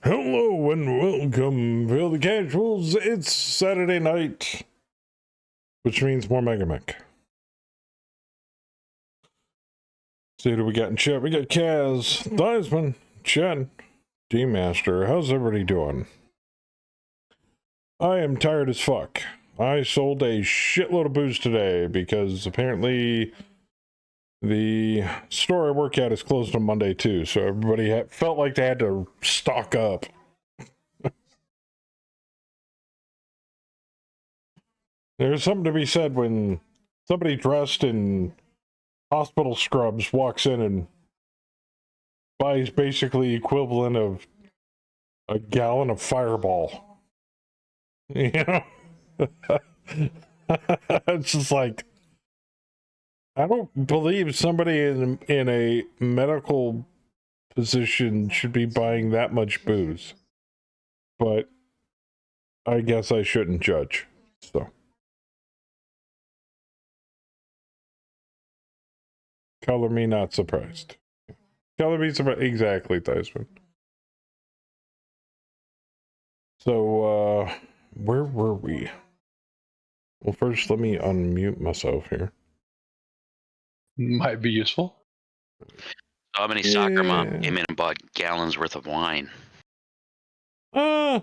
Hello and welcome, Phil the Casuals. It's Saturday night, which means more Mega Mech. See who we got in chat. We got Kaz, Theismann, Chen, D-Master. How's everybody doing? I am tired as fuck. I sold a shitload of booze today because apparently the store I work at is closed on Monday too, so everybody felt like they had to stock up. There's something to be said when somebody dressed in hospital scrubs walks in and buys basically equivalent of a gallon of Fireball. You know? It's just like, I don't believe somebody in a medical position should be buying that much booze. But I guess I shouldn't judge. So. Color me not surprised. Color me surprised. Exactly, Theismann. So, where were we? Well, first, let me unmute myself here. Might be useful. How many soccer mom came in and bought gallons worth of wine? At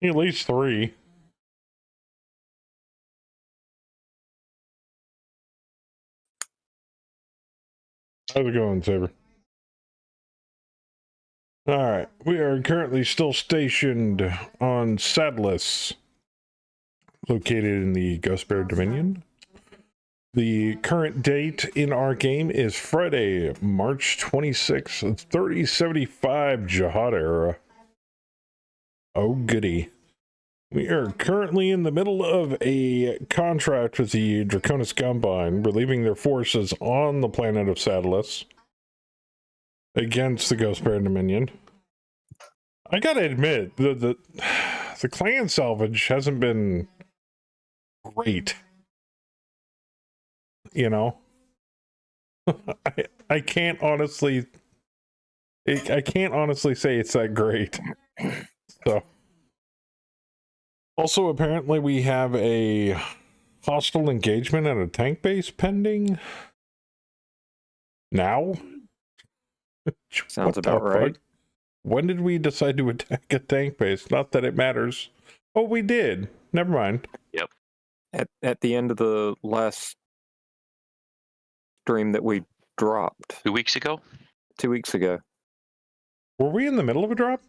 least 3. How's it going, Saber? Alright, we are currently still stationed on Sadless, located in the Ghost Bear Dominion. The current date in our game is Friday, March 26th, 3075 Jihad era. Oh, goody. We are currently in the middle of a contract with the Draconis Combine, relieving their forces on the planet of Sadless against the Ghost Bear Dominion. I gotta admit, the clan salvage hasn't been great. You know? I can't honestly say it's that great. So. Also, apparently we have a hostile engagement at a tank base pending. Now? Sounds about right. When did we decide to attack a tank base? Not that it matters. Oh, we did. Never mind. Yep. At the end of the last stream that we dropped 2 weeks ago? 2 weeks ago. Were we in the middle of a drop?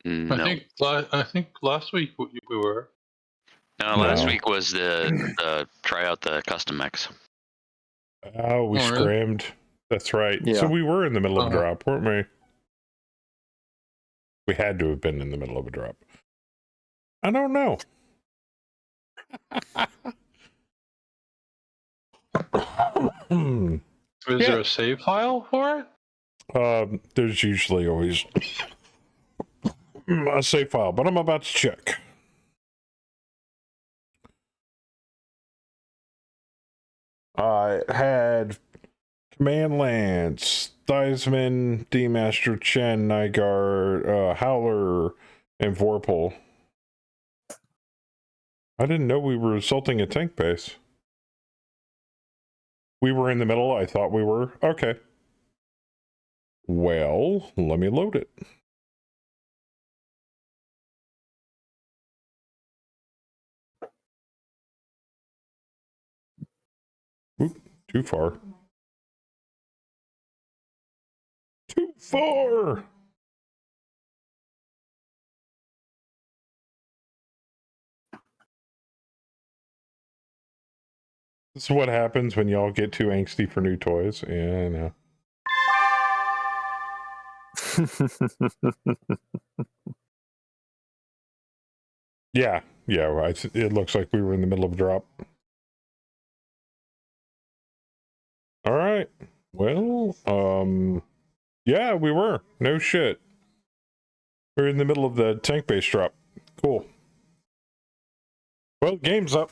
No. I think last week we were. No, last week was the try out the custom mechs. Oh, we scrammed. Really? That's right. Yeah. So we were in the middle of a drop, weren't we? We had to have been in the middle of a drop. I don't know. Is there a save file for it? There's usually always a save file, but I'm about to check. I had Command Lance, Theismann, D-Master, Chen, Nygaard, Howler, and Vorpal. I didn't know we were assaulting a tank base. We were in the middle? I thought we were. Okay. Well, let me load it. Oop, too far. Too far! This is what happens when y'all get too angsty for new toys. Yeah, I know. Yeah, it looks like we were in the middle of a drop. All right. Well, yeah, we were. No shit. We're in the middle of the tank base drop. Cool. Well, game's up.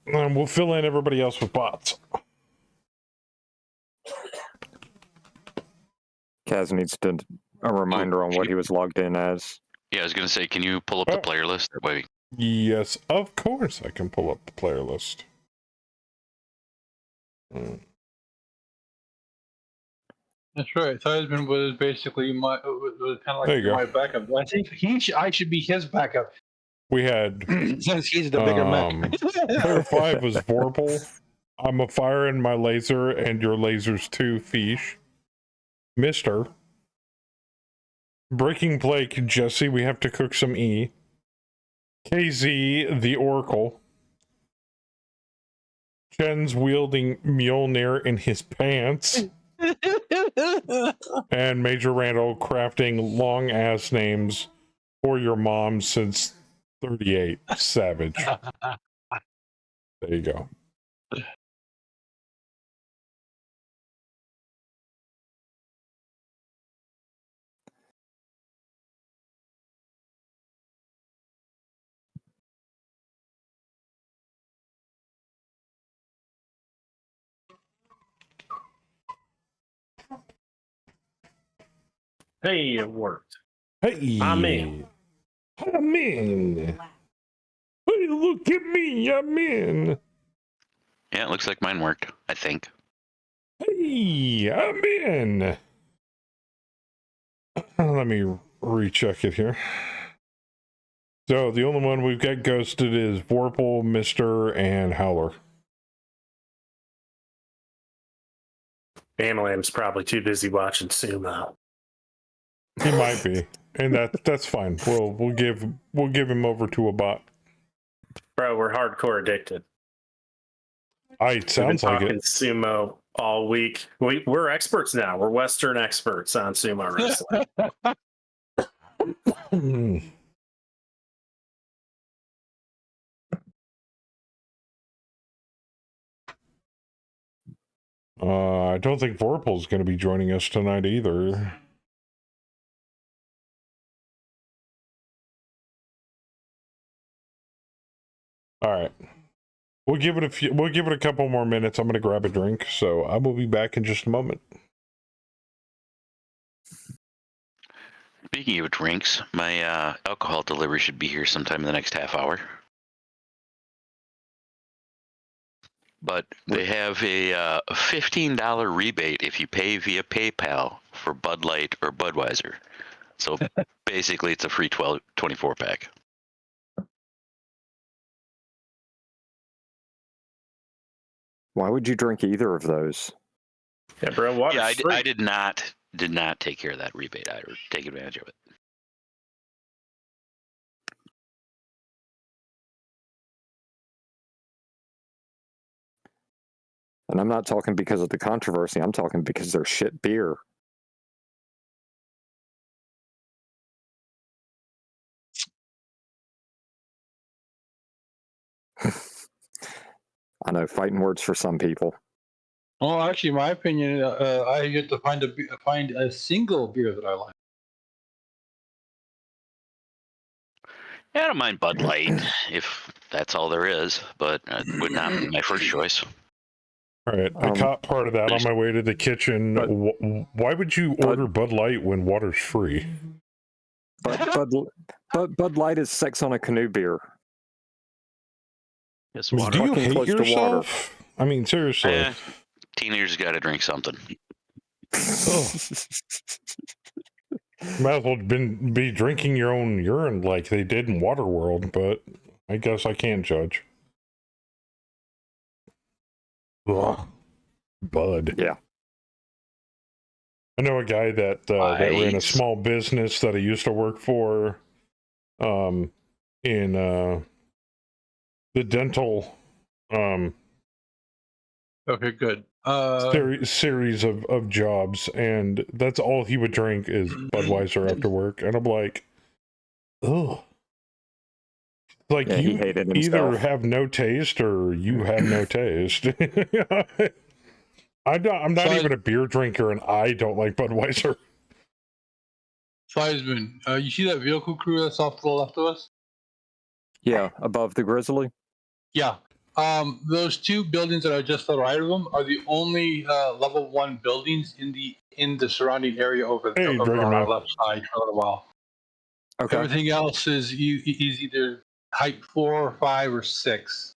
We'll fill in everybody else with bots. Kaz needs to a reminder on what he was logged in as. Yeah, I was gonna say, can you pull up the player list? That way. Yes, of course I can pull up the player list. That's right. Theismann was basically was kind of There you like go. my backup. I think I should be his backup We had since he's the bigger Mac. player 5 was Vorpal. I'm a firing my laser, and your laser's too, Fish. Mister. Breaking Blake, Jesse, we have to cook some E. KZ, the Oracle. Jen's wielding Mjolnir in his pants. And Major Randall crafting long ass names for your mom since 38. Savage. There you go. Hey, it worked. Hey, I'm in. I'm in. Hey, look at me, I'm in. Yeah, it looks like mine worked. I think. Hey, I'm in. Let me recheck it here. So the only one we've got ghosted is Vorpal, Mister, and Howler. Amalam's probably too busy watching Sumo. He might be, and that's fine. We'll give him over to a bot. Bro, we're hardcore addicted. It sounds We've like been talking it. sumo all week. We're experts now. We're Western experts on sumo wrestling. I don't think Vorpal's going to be joining us tonight either. All right. We'll give it a couple more minutes. I'm going to grab a drink, so I will be back in just a moment. Speaking of drinks, my alcohol delivery should be here sometime in the next half hour. But they have a $15 rebate if you pay via PayPal for Bud Light or Budweiser. So basically, it's a free 24 pack. Why would you drink either of those? Yeah, bro. Water's Yeah, free. I did not take care of that rebate or take advantage of it. And I'm not talking because of the controversy. I'm talking because they're shit beer. I know, fighting words for some people. Well, actually, in my opinion, I get to find a single beer that I like. Yeah, I don't mind Bud Light if that's all there is, but it would not be my first choice. All right, I caught part of that on my way to the kitchen. Why would you order Bud Light when water's free? Bud Light is sex on a canoe beer. Yes, Do water. you Fucking hate close to water. yourself? I mean, seriously. Teenagers got to drink something. Might as well be drinking your own urine like they did in Waterworld, but I guess I can't judge. Ugh. Bud. Yeah. I know a guy that ran a small business that I used to work for in the dental Okay, good. series of jobs, and that's all he would drink is Budweiser after work, and I'm like, oh, like, Yeah, he you hated either himself. have no taste or you have no taste. I'm not even a beer drinker, and I don't like Budweiser. Theismann, you see that vehicle crew that's off to the left of us? Yeah, above the Grizzly. Yeah. Those two buildings that are just to the right of them are the only level 1 buildings in the surrounding area over Hey, over Dragon on our Man. left side for a little while. Okay. Everything else is either height 4, 5, or 6.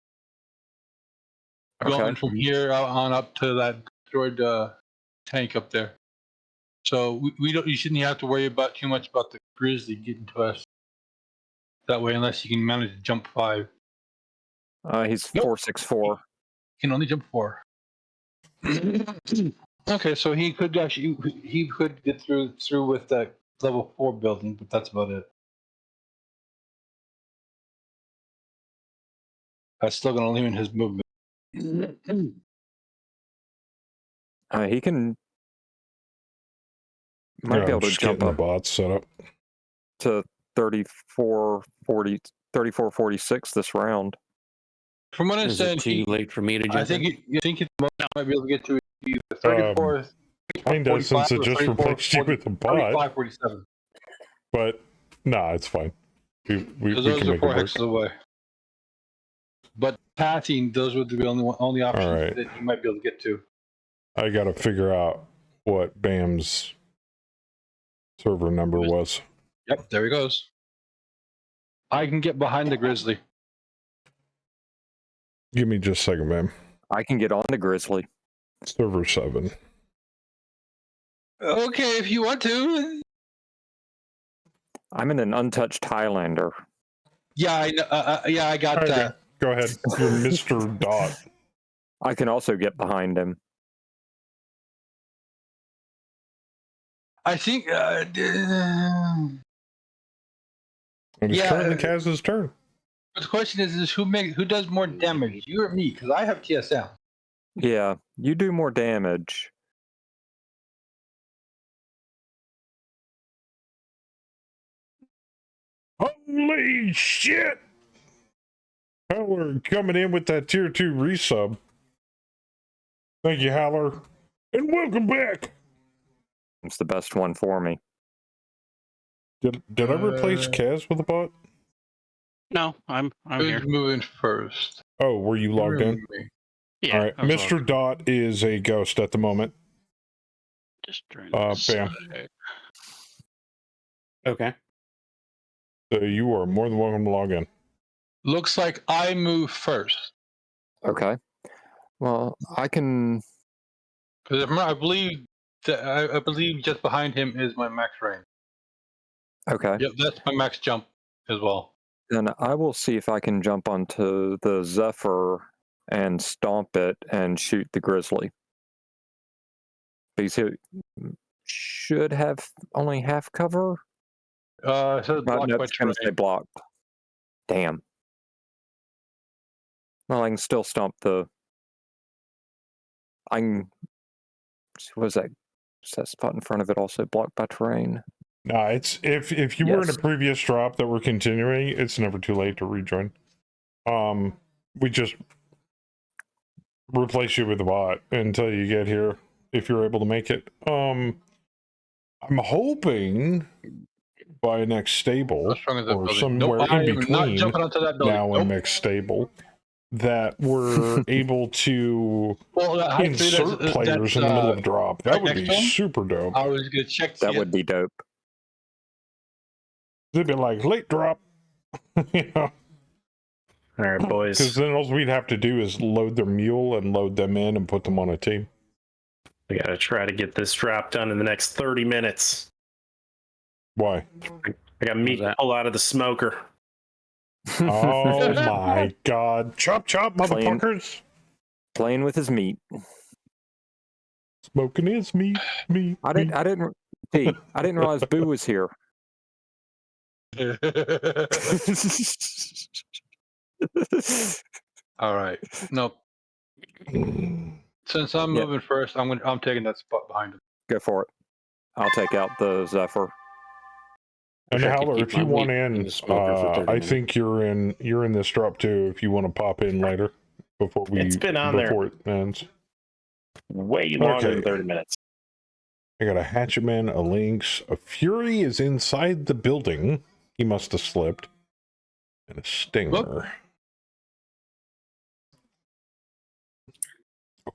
Going Okay. from here on up to that droid tank up there. So we don't. You shouldn't have to worry about too much about the grizzly getting to us that way, unless you can manage to jump 5. He's Nope. 464. He can only jump 4. Okay, so he could get through with that level 4 building, but that's about it. That's still going to limit his movement. He can might Yeah, be I'm able to just jump getting the up bots set up. to 3446 this round. From what I Is said, it too late for me to I jump in? think you think he might be able to get to either 34, Kinda, 45, since it or just 34, replaced you 40, with a bot. 45, 47. But nah, it's fine. We Because we those can are make 4 it work. hexes away. But pathing, those would be the only options Alright. that you might be able to get to. I gotta figure out what BAM's server number was. Yep, there he goes. I can get behind the grizzly. Give me just a second, BAM. I can get on the grizzly. Server 7. Okay, if you want to. I'm in an untouched Highlander. Yeah, I know. Yeah, I got Alright, that. BAM. Go ahead. You're Mr. Dot. I can also get behind him. I think. And it's Yeah, currently Kaz's turn. the question is who does more damage, you or me? Because I have TSM. Yeah, you do more damage. Holy shit! Howler coming in with that tier 2 resub. Thank you, Howler. And welcome back! It's the best one for me. Did I replace Kaz with a bot? No, I'm here. Who's moving first? Oh, were you logged in? Yeah. All right, I was Mr. logged in. Dot is a ghost at the moment. Just trying BAM. to Okay. So you are more than welcome to log in. Looks like I move first. Okay. Well, I can. Because I believe I believe just behind him is my max range. Okay. Yep, that's my max jump as well. Then I will see if I can jump onto the Zephyr and stomp it and shoot the grizzly. Because he should have only half cover. So it's No, blocked by it's going to say terrain. blocked. Damn. Well, I can still stomp the. I can. What is that? Is that spot in front of it also blocked by terrain? Nah, it's if you were in a Yes. previous drop that we're continuing, it's never too late to rejoin. We just replace you with a bot until you get here if you're able to make it. I'm hoping by next stable How strong is that or building? somewhere Nope, I in am not between jumping onto that building. now and next stable that we're able to Well, that height three, insert players in the middle of a drop. That right would next be to him? super dope. I was gonna check. That would be dope. They'd be like late drop, you know. All right, Because boys. then all we'd have to do is load their mule and load them in and put them on a team. We got to try to get this drop done in the next 30 minutes. Why? I got meat to that? pull out of the smoker. Oh my god. Chop chop, Plain- motherfuckers. Playing with his meat. Smoking his meat. I didn't realize Boo was here. All right. Nope. Since I'm Yeah. moving first, I'm taking that spot behind him. Go for it. I'll take out the Zephyr. And Wish I could Howler, keep if you my want meat in, the smoker for 30 I minutes. think you're in this drop too. If you want to pop in later before It's been on there. before it ends. Way longer Okay. than 30 minutes. I got a Hatchet Man, a Lynx, a Fury is inside the building. He must have slipped. And a Stinger.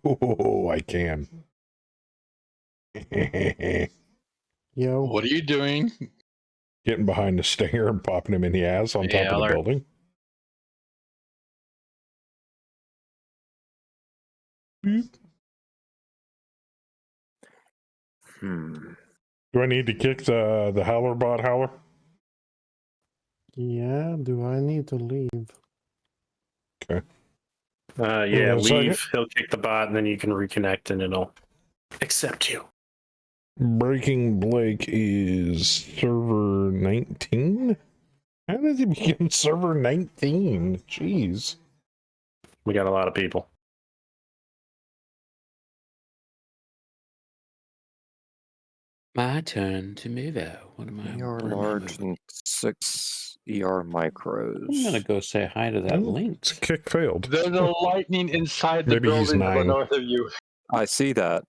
Oh, I can. Yo, What are you doing? Getting behind the stinger and popping him in the ass on top of the Aller. building. Boop. Do I need to kick the howler bot howler? yeah, do I need to leave? Yeah, Hold on a leave. second. He'll kick the bot, and then you can reconnect, and it'll accept you. Breaking Blake is server 19? How did he become server 19? Jeez. We got a lot of people. My turn to move out. What am I? ER what am I large moving? and 6 ER micros. I'm gonna go say hi to that Oh, lynx. kick failed. There's a lightning inside the Maybe he's building to the 9. north of you. I see that,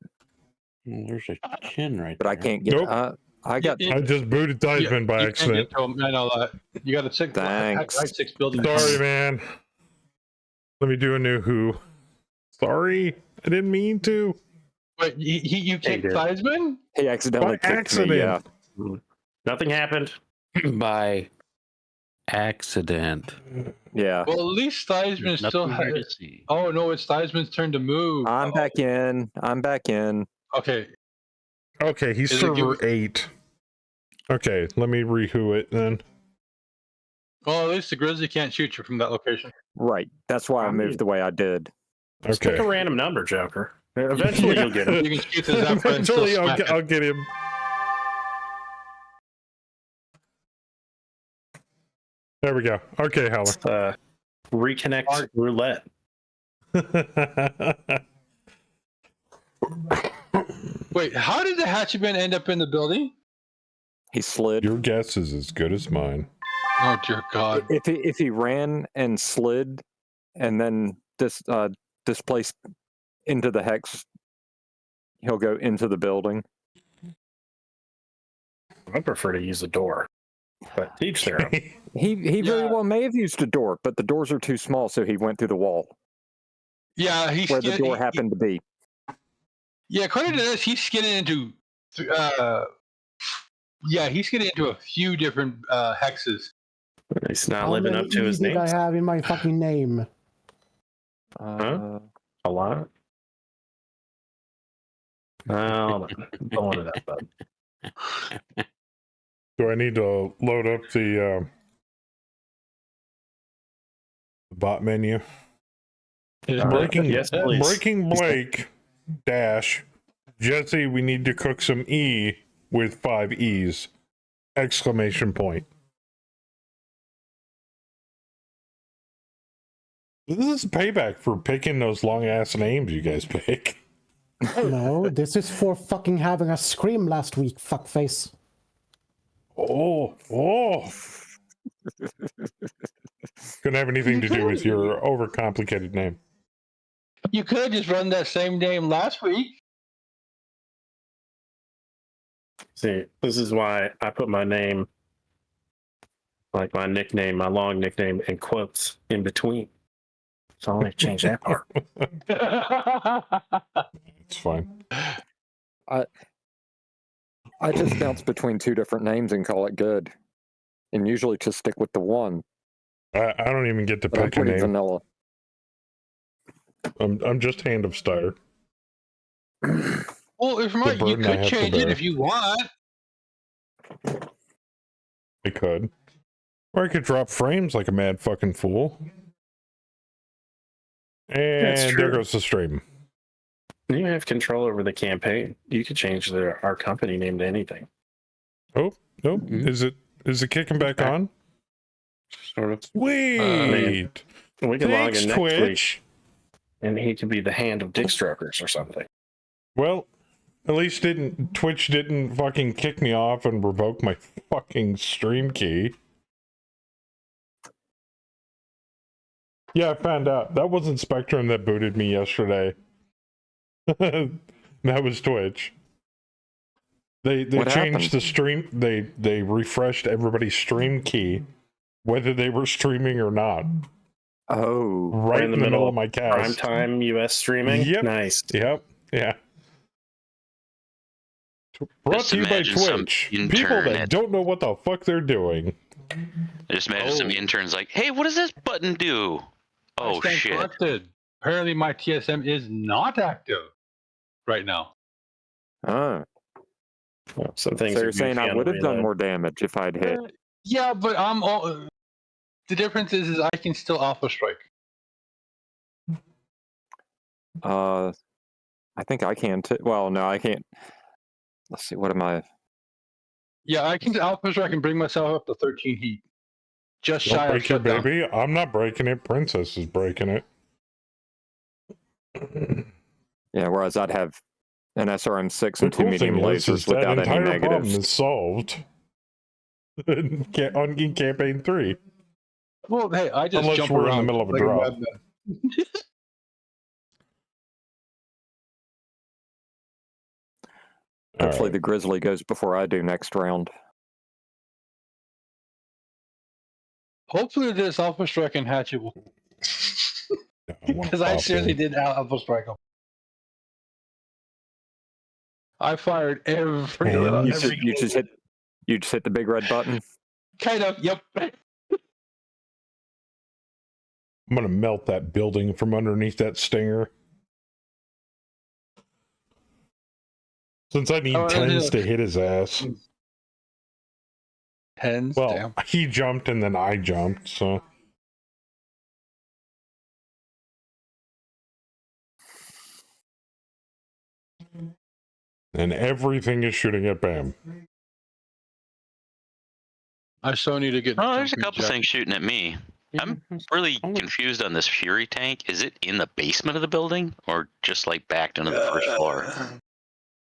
Well, there's a chin right but I there. can't get. Nope. I got. You- I just booted Theismann by you accident. Can't get to him. I know that. You got a six. Thanks. Right, 6 buildings. Sorry, man. Let me do a new who. Sorry, I didn't mean to. Wait, you kicked dude. Theismann? He accidentally By kicked me. Yeah. accident. Nothing happened. By accident. Yeah. Well, at least Theismann There's still nothing here has. to see. Oh no, it's Theismann's turn to move. I'm back in. I'm back in. Okay. Okay, he's Is it server give- 8. Okay, let me re-who it then. Well, at least the Grizzly can't shoot you from that location. Right. That's why I moved the way I did. Just pick Okay. a random number, Joker. Eventually, you'll get him. You can shoot the Zephyr and still Eventually, smack it. I'll get him. There we go. Okay, Howler. Reconnect roulette. Wait, how did the hatchman end up in the building? He slid. Your guess is as good as mine. Oh dear God! If he ran and slid, and then displaced into the hex, he'll go into the building. I prefer to use a door, but teach their own. He very Yeah. well may have used a door, but the doors are too small, so he went through the wall Yeah, he where the skidded. door happened to be. Yeah, according to this, he's skidded into. Yeah, he's skidded into a few different hexes. He's not How living many up to E his did name. I have in my fucking name? A lot. Oh, don't want that, bud. Do I need to load up the bot menu? Breaking, yes, please. Breaking Blake dash Jesse. We need to cook some E with 5 E's! Exclamation point. This is payback for picking those long ass names you guys pick. No, this is for fucking having a scream last week, fuckface. Oh. Couldn't have anything to do with your overcomplicated name. You could have just run that same name last week. See, this is why I put my name, like my nickname, my long nickname, in quotes in between. So I only change that part. It's fine. I just bounce between 2 different names and call it good, and usually just stick with the one. I don't even get to But I'm pick a pretty name. vanilla. I'm just Hand of Star. Well, if you burden I could have to change it bear. if you want. I could. Or I could drop frames like a mad fucking fool. That's And true. there goes the stream. You have control over the campaign. You could change our company name to anything. Nope. Mhm. Is it kicking back on? Sort of. Sweet. We can log Thanks, in next week, Twitch. and he could be the hand of dick strokers or something. Well, at least Twitch didn't fucking kick me off and revoke my fucking stream key. Yeah, I found out. That wasn't Spectrum that booted me yesterday. That was Twitch. They What changed happened? the stream. They refreshed everybody's stream key, whether they were streaming or not. Oh, right in the middle of my prime cast. time US streaming. Yep. Nice. Yep. Yeah. Brought Just to you by imagine some Twitch. intern People that at- don't know what the fuck they're doing. Just imagine some Oh. interns like, hey, what does this button do? Oh, I stand shit. corrected. Apparently, my TSM is not active right now. oh. Well, some things So are you're saying goofy I on would the have done reload. more damage if I'd hit? Yeah, but I'm all. The difference is I can still alpha strike. I think I can too. Well, no, I can't. Let's see. What am I? Yeah, I can alpha strike and bring myself up to 13 heat. Just Don't shy of break your shutdown. baby. I'm not breaking it. Princess is breaking it. Yeah. Whereas I'd have an SRM6 The and two cool thing medium is lasers that without any entire problem negatives. is solved in campaign 3. Well, hey, I just Unless jump we're in around the middle of a like drop. madman. Hopefully, Alright. the Grizzly goes before I do next round. Hopefully, this alpha strike and hatchet will. Because I seriously did alpha strike him. I fired every. Damn. You every just hit the big red button. kind of. Yep. I'm gonna melt that building from underneath that stinger. Since I need Oh, 10s to hit his ass. Hens. Well, Damn. he jumped and then I jumped, so. And everything is shooting at Bam. I still need to get. Oh, there's a jumping couple jack. things shooting at me. I'm Yeah, really oh, confused on this Fury tank. Is it in the basement of the building or just like backed into the first floor?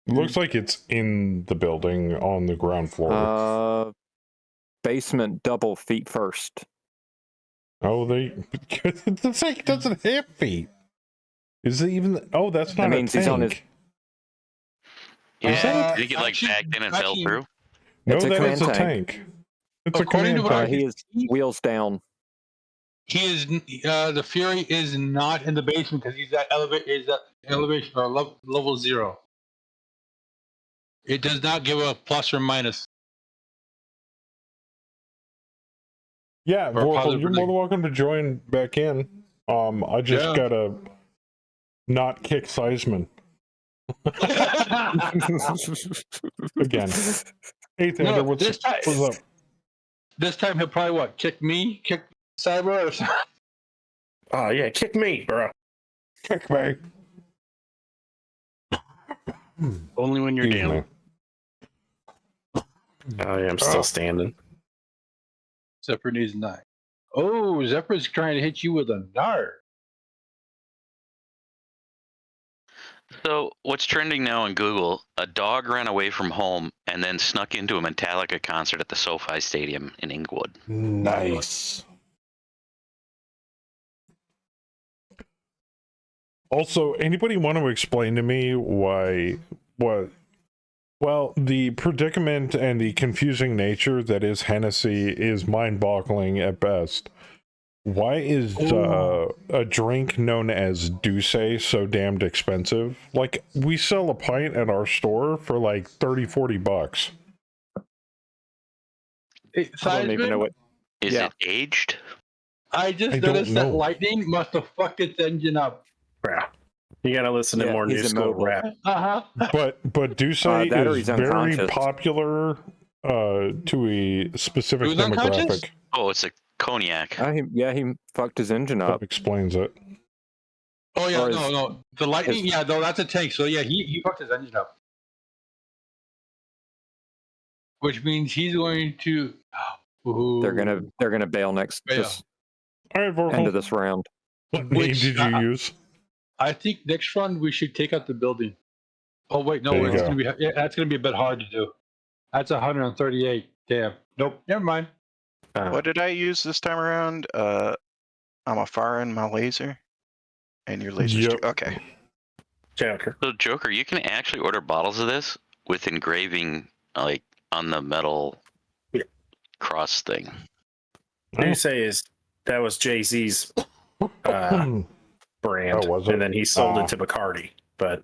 Looks like it's in the building on the ground floor. Basement double feet first. Oh, the tank doesn't have feet. Is it even? Oh, that's That not a means he's on his- tank. Yeah, that I think it like actually- backed in and fell actually- through. No, It's a that is command a tank. It's a According to command what I tank. He is wheels down. He is. The Fury is not in the basement because he's at elevation or level 0. It does not give a plus or minus. Yeah, Or Vorpal, positive you're more than welcome to join back in. I just Yeah. gotta not kick Seisman again. Hey, Thunder, what's this time, up? This time he'll probably what? Kick me? Kick Cyber? Or something? Oh yeah, kick me, bro. Kick me. Only when you're Excuse down. me. Oh yeah, I'm still standing. Zephyr needs 9. Oh, Zephyr's trying to hit you with a Nard. So what's trending now on Google? A dog ran away from home and then snuck into a Metallica concert at the SoFi Stadium in Inglewood. Nice. Also, anybody want to explain to me well, the predicament and the confusing nature that is Hennessy is mind-boggling at best. Why is a drink known as Douce so damned expensive? Like, we sell a pint at our store for like $30-40. Hey, I don't even know what. Is Yeah. it aged? I just I don't noticed that know. Lightning must have fucked its engine up. Bro, you gotta listen to Yeah, more new he's school immobile. rap. But Douce That or is he's very unconscious. popular to a specific Who's unconscious? demographic. Oh, it's a cognac. He fucked his engine That up. explains it. Oh yeah, Or no. The Lightning, his- yeah, no, that's a tank. So yeah, he fucked his engine up. Which means he's going to. Ooh. They're gonna bail next Bail. this All right, end Vorpal, of this round. what name Which, did you use? I think next round we should take out the building. Oh wait, no, There you it's go. gonna be that's gonna be a bit hard to do. That's 138. Damn. Nope. Never mind. What did I use this time around? I'm a firing my laser, and your laser's Yep. okay. Joker. So Joker, you can actually order bottles of this with engraving like on the metal Yeah. cross thing. Douce is that was Jay-Z's brand. Oh, was it? And then he sold Ah. it to Bacardi. But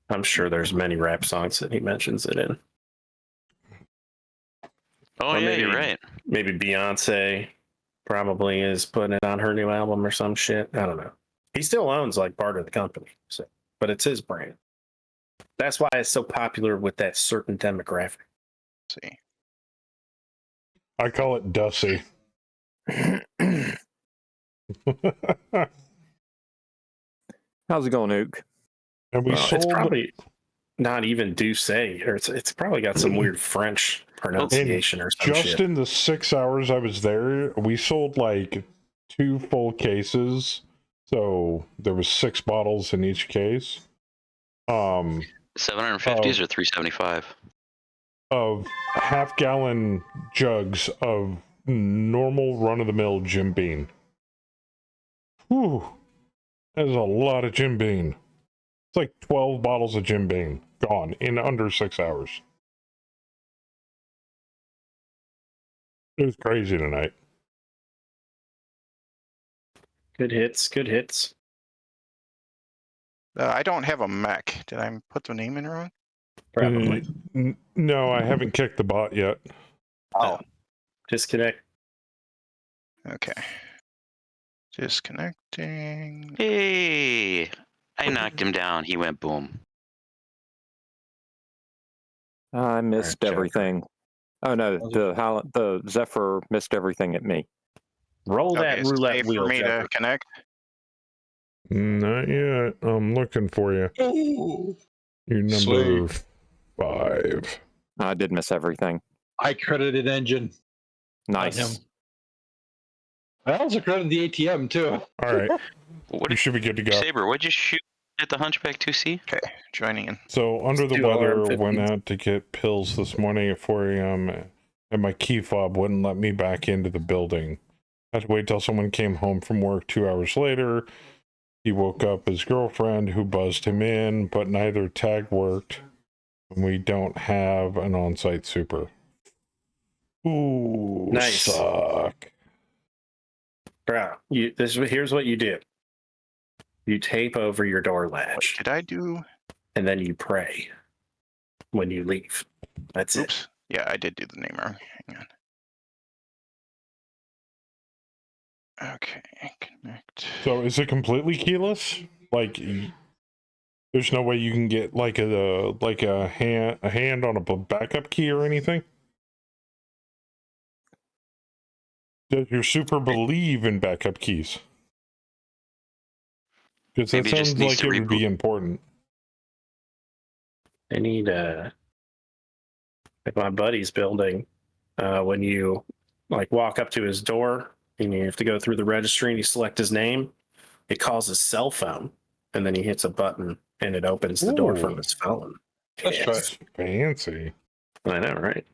I'm sure there's many rap songs that he mentions it in. Oh, Or yeah, maybe, you're right. Maybe Beyonce probably is putting it on her new album or some shit. I don't know. He still owns like part of the company, so but it's his brand. That's why it's so popular with that certain demographic. Let's see. I call it Dussy. How's it going, Ook? And we Well, sold. it's probably not even Douce, or it's probably got some weird French pronunciation or some just shit. in the 6 hours I was there, we sold like 2 full cases. So there was 6 bottles in each case. 750s or 375? Of half-gallon jugs of normal run-of-the-mill Jim Beam. Whew. That is a lot of Jim Beam. It's like 12 bottles of Jim Beam gone in under 6 hours. It was crazy tonight. Good hits, good hits. I don't have a mech. Did I put the name in wrong? Probably. No, I haven't kicked the bot yet. Oh, Disconnect. okay. Disconnecting. Hey, I knocked him down. He went boom. I missed Alright, everything. Oh no, the Zephyr missed everything at me. Roll that Okay, is it roulette safe wheel, for me Jeffrey. to connect? Not yet. I'm looking for you. You're number 5. I did miss everything. I credited engine. Nice. him. I also credited the ATM too. All right. What You did should be good to go. Saber? What'd you shoot at the Hunchback 2C? Okay, joining in. So, under the Two weather, RM15s. went out to get pills this morning at 4 a.m. and my key fob wouldn't let me back into the building. I had to wait till someone came home from work 2 hours later. He woke up his girlfriend who buzzed him in, but neither tag worked. And we don't have an on-site super. Ooh, Nice. Suck. Bro, here's what you do. You tape over your door What latch, did I do? and then you pray when you leave. That's it. Oops. Yeah, I did do the name wrong. Hang on. Okay, connect. So is it completely keyless? Like, there's no way you can get like a hand on a backup key or anything? Does your super believe in backup keys? Because that Maybe it just sounds needs like to it would be reboot. important. I need like my buddy's building. When you like walk up to his door and you have to go through the registry and you select his name, it calls his cell phone, and then he hits a button and it opens the door from Ooh. his phone. Let's try That's fancy. I know, right?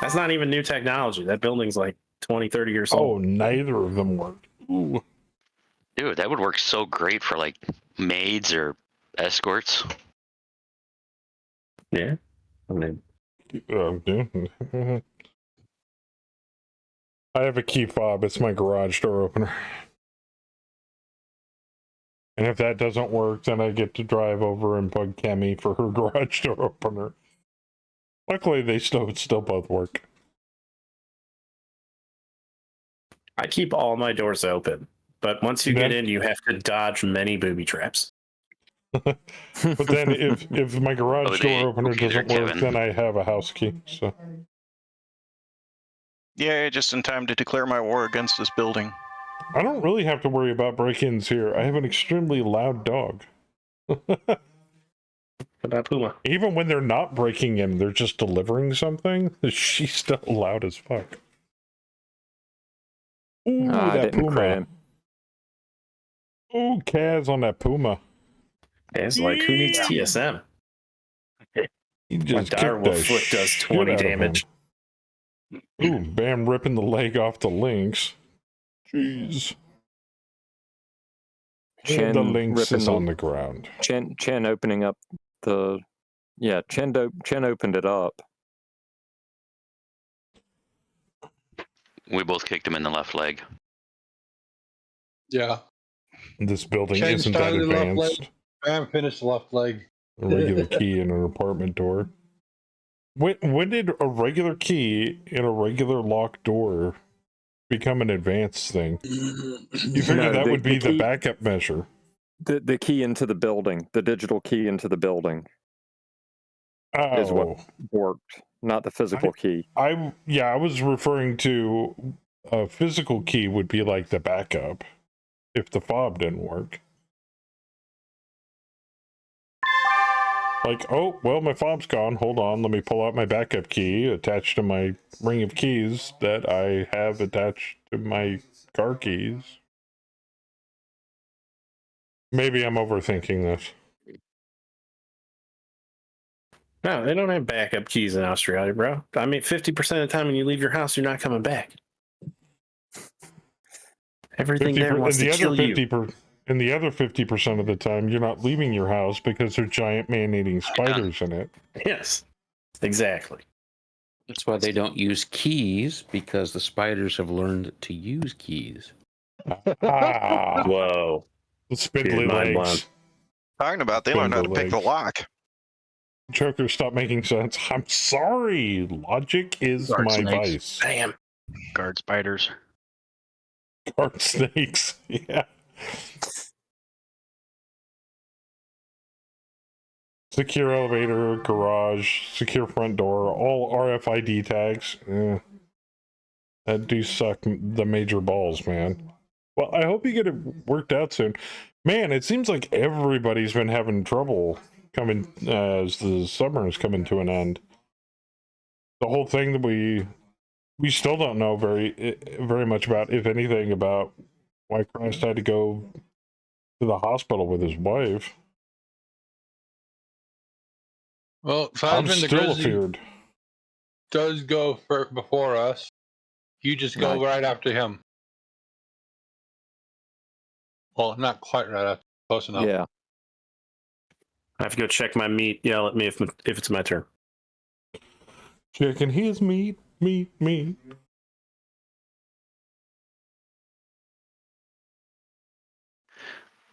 That's not even new technology. That building's like 20, 30 years Oh, old. neither of them worked. Ooh. Dude, that would work so great for like maids or escorts. Yeah. I mean, Yeah. I have a key fob. It's my garage door opener. And if that doesn't work, then I get to drive over and bug Cammy for her garage door opener. Luckily, they still both work. I keep all my doors open, but once you get in, you have to dodge many booby traps. But then if my garage door opener okay, they're doesn't work, Kevin. then I have a house key. So Yeah, just in time to declare my war against this building. I don't really have to worry about break-ins here. I have an extremely loud dog. What about Puma? Even when they're not breaking in, they're just delivering something. She's still loud as fuck. Ooh, I that didn't crit Puma. him. Ooh, Kaz on that Puma. It's like, who needs TSM? He My just dire kicked the wolf foot does shit 20 out of damage. him. Ooh, Bam ripping the leg off the Lynx. Jeez. Chen The Lynx ripping is the- on the ground. Chen opening up the Chen opened it up. We both kicked him in the left leg. Yeah. This building Change isn't that started left leg. advanced. Bam, finish the left leg. A regular key in an apartment door. When did a regular key in a regular locked door become an advanced thing? You figure No, that would be the key, backup measure. the key into the building, the digital key into the building is what Oh, worked, not the physical key. I was referring to a physical key would be like the backup if the fob didn't work. Like, oh, well, my fob's gone. Hold on, let me pull out my backup key attached to my ring of keys that I have attached to my car keys. Maybe I'm overthinking this. No, they don't have backup keys in Australia, bro. I mean, 50% of the time when you leave your house, you're not coming back. Everything there wants to kill you. And the other 50% of the time, you're not leaving your house because there are giant man-eating spiders in it. Yes, exactly. That's why they don't use keys, because the spiders have learned to use keys. Ah, Whoa. spindly Dude, mind legs. Talking about they learned how to Spindle pick the legs. lock. Joker, stop making sense. I'm sorry. Logic is Guard my snakes. vice. Damn. Guard spiders. Guard snakes. Yeah. Secure elevator, garage, secure front door, all RFID tags. That do suck the major balls, man. Well, I hope you get it worked out soon. Man, it seems like everybody's been having trouble coming as the summer is coming to an end. The whole thing that we still don't know very much about, if anything, about why Christ had to go to the hospital with his wife. Well, I'm Five and the still Grizzly feared. does go before us. You just go Nice. right after him. Well, not quite right after. Close enough. Yeah. I have to go check my meat. Yell at me if it's my turn. Checking his meat.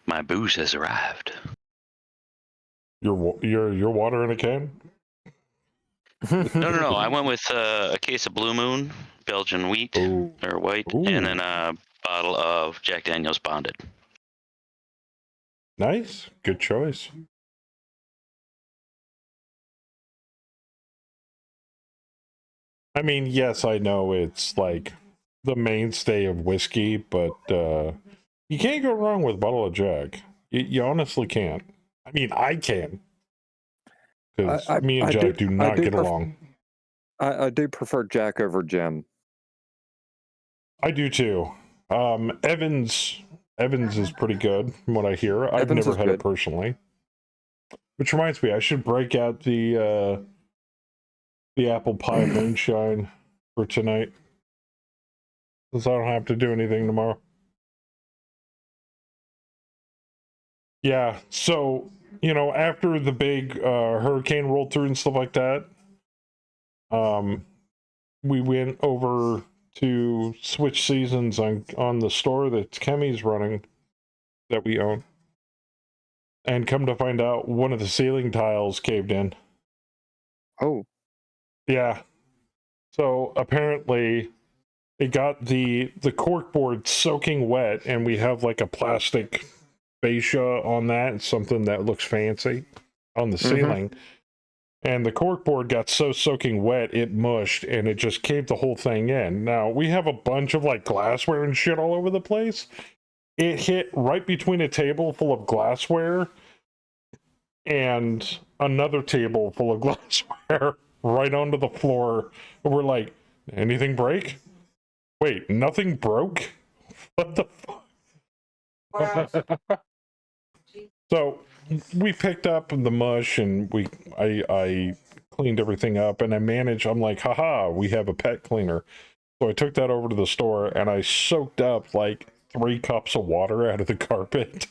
My booze has arrived. Your water in a can? No. I went with a case of Blue Moon, Belgian wheat Ooh. or white, Ooh. and then a bottle of Jack Daniel's Bonded. Nice. Good choice. I mean, yes, I know it's like the mainstay of whiskey, but you can't go wrong with a bottle of Jack. You honestly can't. I mean, I can. Because me and Jack do not get along. I do prefer Jack over Jim. I do too. Evans is pretty good from what I hear. I've Evans never is had good. it personally. Which reminds me, I should break out the apple pie moonshine for tonight. Since I don't have to do anything tomorrow. Yeah, so, after the big hurricane rolled through and stuff like that, we went over to switch seasons on the store that Kemi's running that we own. And come to find out, one of the ceiling tiles caved in. Oh. Yeah. So apparently it got the corkboard soaking wet, and we have like a plastic fascia on that. It's something that looks fancy on the ceiling. And the corkboard got so soaking wet, it mushed, and it just caved the whole thing in. Now, we have a bunch of like glassware and shit all over the place. It hit right between a table full of glassware and another table full of glassware right onto the floor. We're like, anything break? Wait, nothing broke? What the fuck? So we picked up the mush and I cleaned everything up, and I'm like, haha, we have a pet cleaner. So I took that over to the store and I soaked up like 3 cups of water out of the carpet.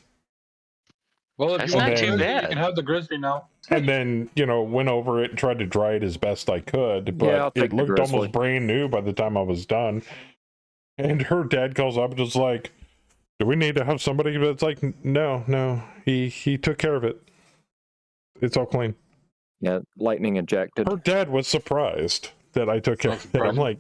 Well, if That's you want not the too Grizzly, bad. you can have the Grizzly now. And then, went over it and tried to dry it as best I could, but Yeah, I'll take it the looked Grizzly. almost brand new by the time I was done. And her dad calls up and is like, Do we need to have somebody that's like, no, he took care of it. It's all clean. Yeah, lightning ejected. Her dad was surprised that I took care Sounds of it. I'm surprising. like,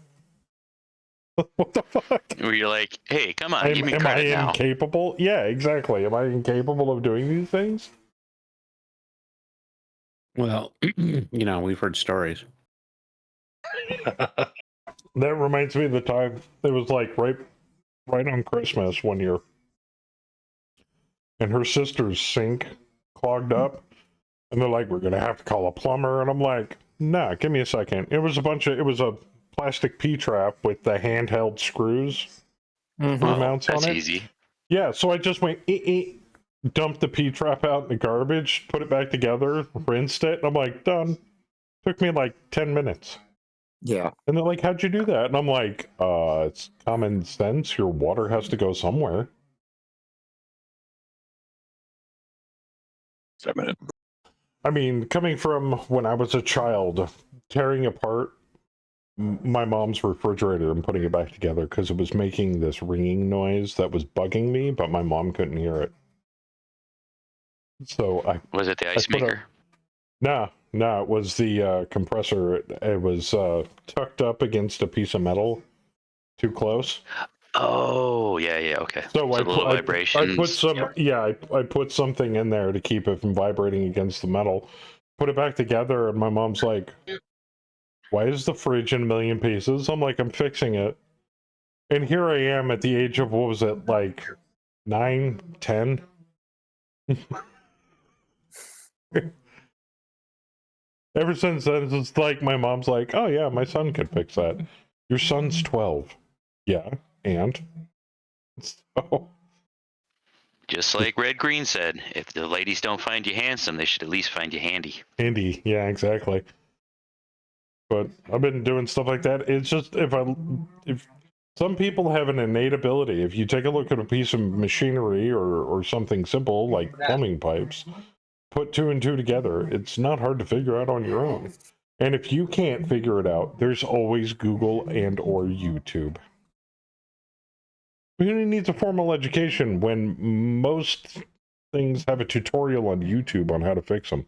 what the fuck? Where you're like, hey, come on, give me Am I credit now. incapable? Yeah, exactly. Am I incapable of doing these things? Well, we've heard stories. That reminds me of the time it was like right on Christmas one year, and her sister's sink clogged up, and they're like, "We're gonna have to call a plumber," and I'm like, "Nah, give me a second." It was a plastic P-trap with the handheld screws, mounts That's on it. easy. Yeah, so I just went, dumped the P-trap out in the garbage, put it back together, rinsed it, and I'm like, done. Took me like 10 minutes. Yeah. And they're like, how'd you do that? And I'm like, it's common sense. Your water has to go somewhere. 7 minutes. I mean, coming from when I was a child, tearing apart my mom's refrigerator and putting it back together because it was making this ringing noise that was bugging me, but my mom couldn't hear it. So Was it the ice maker? No, it was the compressor. It was tucked up against a piece of metal, too close. Oh, yeah, okay. So the little vibrations. I put something in there to keep it from vibrating against the metal. Put it back together, and my mom's like, "Why is the fridge in a million pieces?" I'm like, "I'm fixing it." And here I am at the age of, what was it, like 9, 10? Ever since then, it's like my mom's like, "Oh yeah, my son could fix that." Your son's 12. Yeah, and so Just like Red Green said, if the ladies don't find you handsome, they should at least find you handy. handy. Yeah, exactly. But I've been doing stuff like that. It's just if some people have an innate ability. If you take a look at a piece of machinery or something simple like plumbing pipes, put 2 and 2 together, it's not hard to figure out on your own. And if you can't figure it out, there's always Google and or YouTube. Who needs a formal education when most things have a tutorial on YouTube on how to fix them?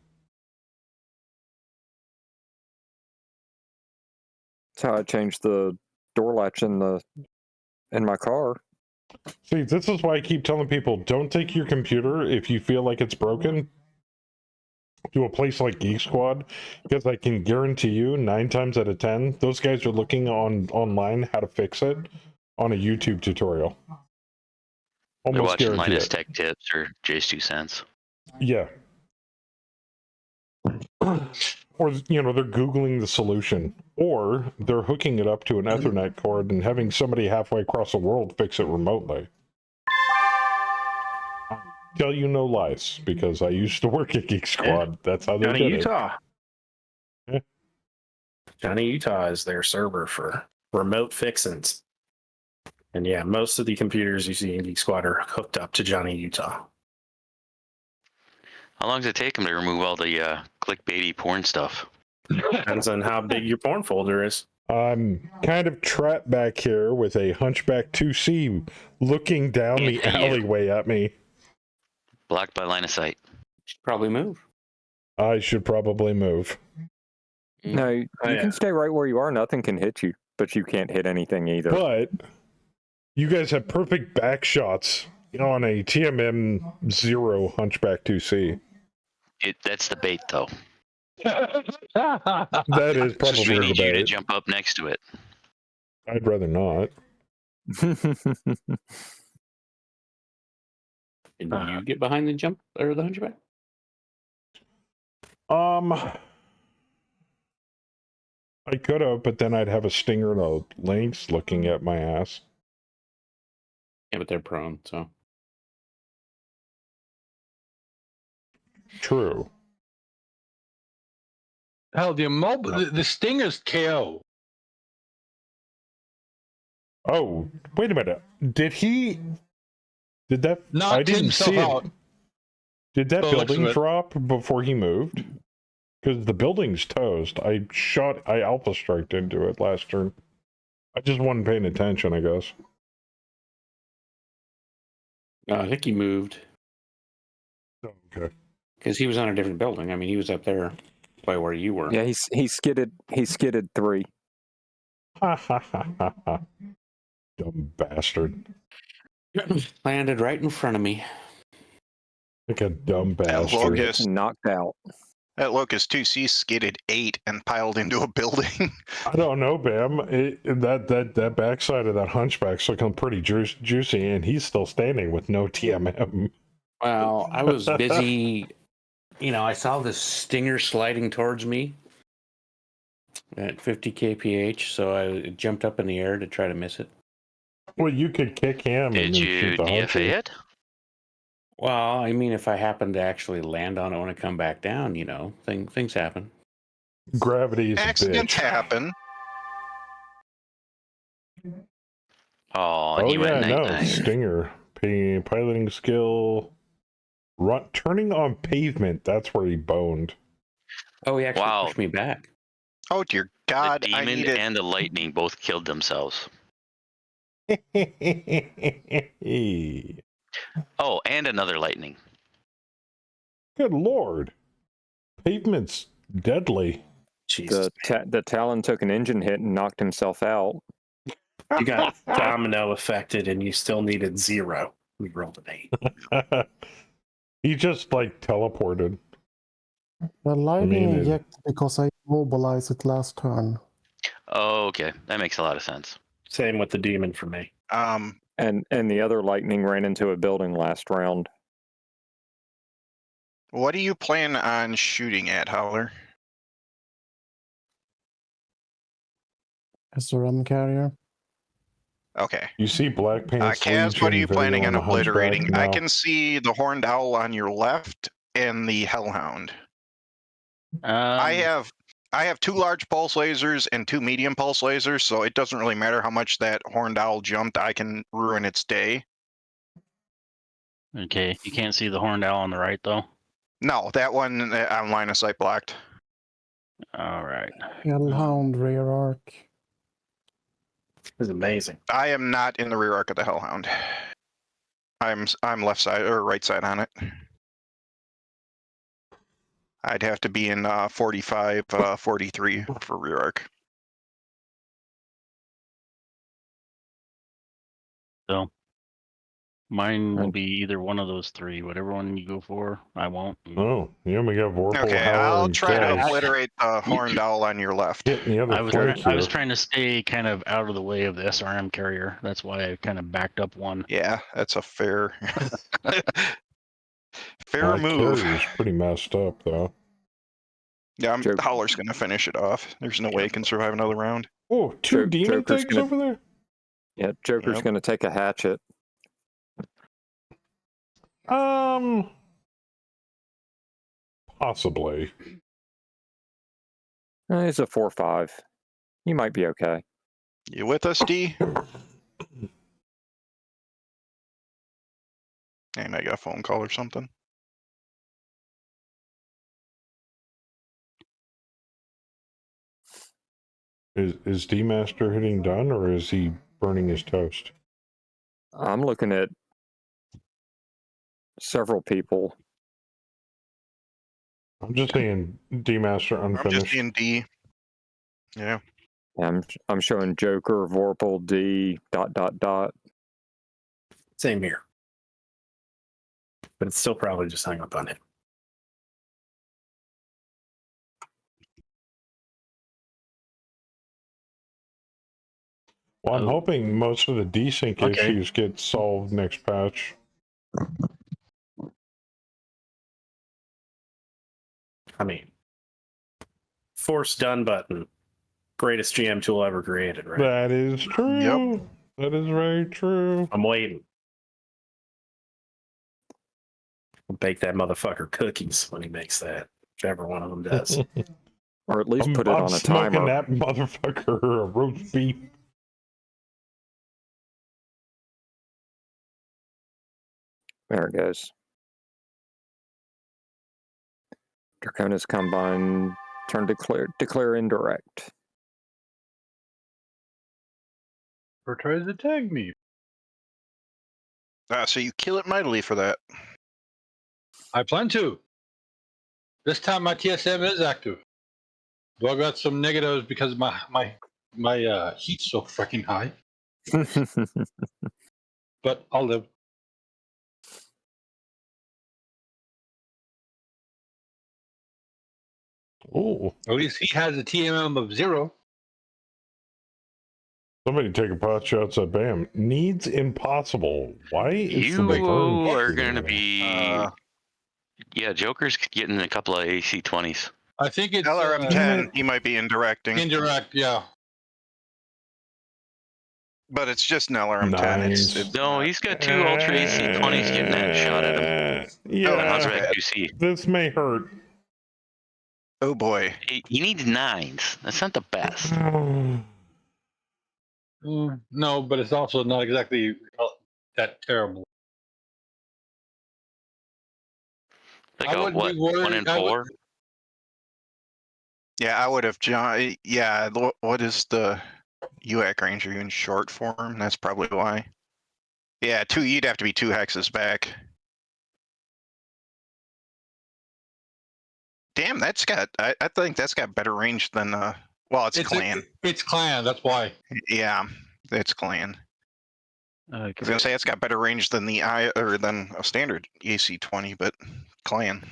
That's how I changed the door latch in my car. See, this is why I keep telling people, don't take your computer if you feel like it's broken to a place like Geek Squad, because I can guarantee you 9 times out of 10, those guys are looking online how to fix it on a YouTube tutorial. They're Almost watching guarantee Linus it. Tech Tips or Jay's 2 cents. Yeah. Or, they're Googling the solution. Or they're hooking it up to an Ethernet cord and having somebody halfway across the world fix it remotely. I tell you no lies, because I used to work at Geek Squad. Yeah. That's how they Johnny did Utah. it. Yeah. Johnny Utah is their server for remote fixins. And yeah, most of the computers you see in Geek Squad are hooked up to Johnny Utah. How long does it take them to remove all the clickbaity porn stuff? Depends on how big your porn folder is. I'm kind of trapped back here with a Hunchback 2C looking down the alleyway at me. Blocked by line of sight. Should probably move. I should probably move. No, you can stay right where you are. Nothing can hit you, but you can't hit anything either. But you guys have perfect back shots on a TMM 0 Hunchback 2C. That's the bait, though. That is probably Just we need the you to bait. jump up next to it. I'd rather not. Can you get behind the jump or the hunchback? I could have, but then I'd have a stinger of lynx looking at my ass. Yeah, but they're prone, so. True. Hell, the Stinger's KO. Oh, wait a minute. Did that? Knocked I didn't himself see out. it. Did that building drop before he moved? Because the building's toast. I alpha striked into it last turn. I just wasn't paying attention, I guess. I think he moved Okay. because he was on a different building. I mean, he was up there by where you were. Yeah, he skidded 3. Ha ha ha ha ha. Dumb bastard. Landed right in front of me. Like a dumb That bastard. locust, Knocked out. that locust 2C skidded 8 and piled into a building. I don't know, Bam. That backside of that hunchback's looking pretty juicy, and he's still standing with no TMM. Well, I was busy. I saw this stinger sliding towards me at 50 kph, so I jumped up in the air to try to miss it. Well, you could kick him Did and then you shoot the DFA hunter. it? Well, I mean, if I happen to actually land on it when I come back down, things happen. Gravity is a Accidents bitch. happen. Oh, and Oh he went yeah, no, night-night. Stinger. Piloting skill. Turning on pavement, that's where he boned. Oh, he actually Wow. pushed me back. Oh dear The God, I demon needed. and the lightning both killed themselves. Good Oh, and another lightning. lord. Pavement's deadly. Jesus. The Talon took an engine hit and knocked himself out. You got domino affected and you still needed 0. We rolled an 8. He just like teleported. The lightning mean, inject because I mobilized it last turn. Oh, okay. That makes a lot of sense. Same with the demon for me. And the other lightning ran into a building last round. What do you plan on shooting at, Howler? SRM carrier. Okay. You see Black Pants Kaz, what are you Legion planning video on on the Hunchback obliterating? I now. can see the horned owl on your left and the hellhound. I have 2 large pulse lasers and 2 medium pulse lasers, so it doesn't really matter how much that horned owl jumped. I can ruin its day. Okay, you can't see the horned owl on the right though. No, that one I'm line of sight blocked. All right. Hellhound rear arc. It was amazing. I am not in the rear arc of the hellhound. I'm left side or right side on it. I'd have to be in 45, 43 for rear arc. So mine will And- be either one of those 3. Whatever one you go for, I won't. Oh, yeah, we got Vorpal, Okay, Howler, I'll and try to Kaz obliterate the horned owl on your left. hitting the other I was flank I here. was trying to stay kind of out of the way of the SRM carrier. That's why I kind of backed up one. Yeah, that's a fair fair move. Carrier's pretty messed up, though. Yeah, Joke. Howler's gonna finish it off. There's no way he can survive another round. Oh, 2 demon Joker's things gonna- over there? Yeah, Joker's Yep. going to take a hatchet. Possibly. He's a 4/5. You might be okay. You with us, D? And I got a phone call or something. Is D-Master hitting done, or is he burning his toast? I'm looking at several people. I'm just saying D-Master I'm just unfinished. in D. Yeah. I'm showing Joker, Vorpal, D, ... Same here. But it's still probably just hung up on it. Well, I'm Oh. hoping most of the desync Okay. issues get solved next patch. I mean, force done button. Greatest GM tool ever created, right? That is true. Yep. That is very true. I'm waiting. I'll bake that motherfucker cookies when he makes that. Whichever one of them does. Or at least I'm put it on a smoking timer. that motherfucker a roast beef. There it goes. Draconis Combine, turn declare indirect. Or tries to tag me. So you kill it mightily for that. I plan to. This time my TSM is active. Well, I got some negatives because my heat's so freaking high. But I'll live. Oh, At least he has a TMM of 0. somebody take a pot shots at Bam. Needs impossible. Why is the You Laverne are shooting going to at him? be. Yeah, Joker's getting a couple of AC-20s. I think it's LRM-10, he might be indirecting, indirect. Yeah. but it's just an LRM-10. Nines. It's No, not- he's got 2 Ultra AC-20s getting that shot at him. Yeah, How's that's that bad. QC? this may hurt. Oh boy. He needs 9s. That's not the best. No, but it's also not exactly that terrible. Like I a, wouldn't what, be worried. 1 and I would- 4? Yeah, I would have John. Yeah, what is the UAC range? Are you in short form? That's probably why. Yeah, you'd have to be 2 hexes back. Damn, that's got. I think that's got better range than well, it's clan. It's clan. That's why. Yeah, it's clan. I was gonna say it's got better range than than a standard AC-20, but clan.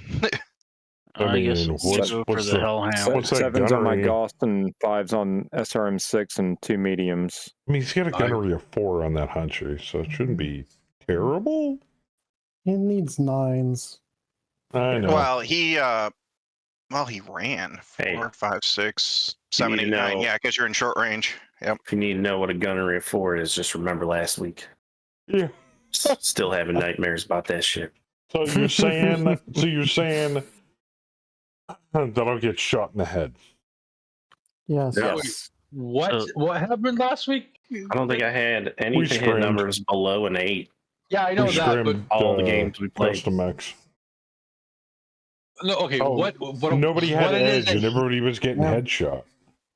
I guess mean, we'll what's go for the the- Hellhound. what's that 7's on my gunnery? Gauss and 5's on SRM6 and 2 mediums. I mean, he's got a gunnery of 4 on that Huntry, so it shouldn't be terrible. He needs 9s. I know. Well, he ran 4, 5, 6, 7, You 8, 9. know- Yeah, because you're in short range. Yep. If you need to know what a gunnery of 4 is, just remember last week. Yeah. Still having nightmares about that shit. So you're saying that I'll get shot in the head. Yes. Yeah. Yes. What happened last week? I don't think I had any We hit scrimmed. numbers below an 8. Yeah, I know We that. But scrimmed all the games we played. Custom X. no, okay. Oh, what Nobody had what it is edge, that and everybody was getting Yeah. headshot.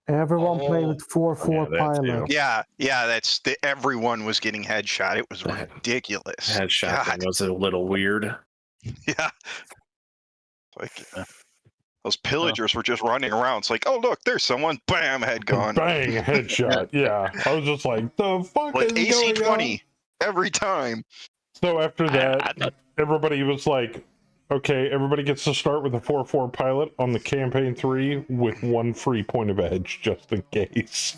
Everyone played Oh. with 4-4 Yeah, that too. pilot. Yeah, that's everyone was getting headshot. It was That- ridiculous. Headshot God. thing was a little weird. Yeah. Like those pillagers were just running around. It's like, oh look, there's someone. Bam, head gone. Bang, headshot. Yeah, I was just like, the fuck Like is going on? AC-20 every time. So after I that, thought- everybody was like, okay, everybody gets to start with a 4-4 pilot on the campaign 3 with 1 free point of edge, just in case.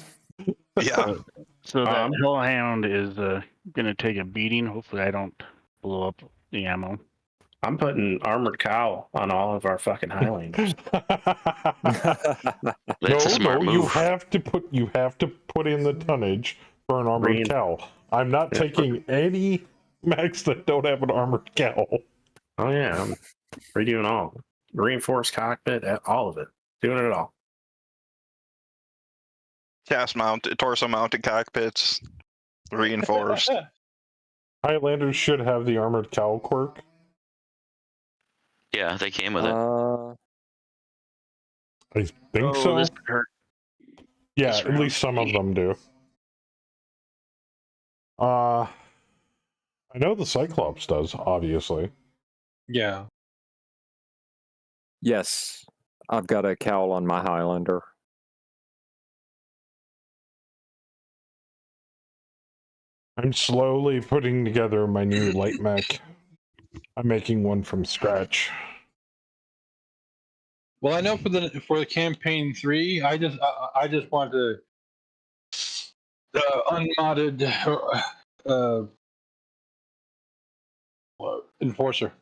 Yeah. So that Hellhound is going to take a beating. Hopefully, I don't blow up the ammo. I'm putting armored cow on all of our fucking Highlanders. That's a smart move. you have to put in the tonnage for an armored cow. I'm not taking any mechs that don't have an armored cow. Oh yeah, I'm redoing all. Reinforced cockpit, all of it. Doing it all. Torso mounted cockpits, reinforced. Highlanders should have the armored cow quirk. Yeah, they came with it. I think so. This could hurt. Yeah, this at round. least some of them do. I know the Cyclops does, obviously. Yeah. Yes. I've got a cowl on my Highlander. I'm slowly putting together my new light mech. I'm making one from scratch. Well, I know for the campaign 3, I just want to unmodded enforcer.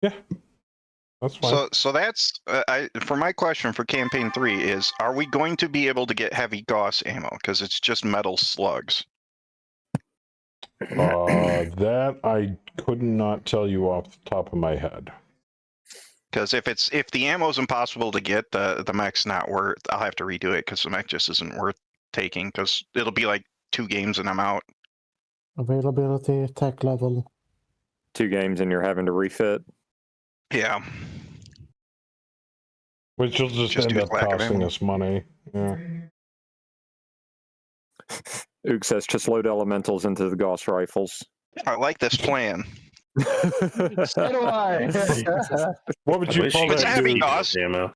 Yeah, that's fine. So that's for my question for campaign 3 is: are we going to be able to get heavy Gauss ammo? Because it's just metal slugs. That I could not tell you off the top of my head. Because if the ammo's impossible to get, the mech's not worth. I'll have to redo it because the mech just isn't worth taking. Because it'll be like 2 games and I'm out. Availability, tech level. 2 games and you're having to refit. Yeah. Which will just Just end due to up lack of costing ammo. us money. Yeah. Ook says just load elementals into the Gauss rifles. I like this plan. So do I. What would you call It's a that, heavy dude? Gauss. Ammo.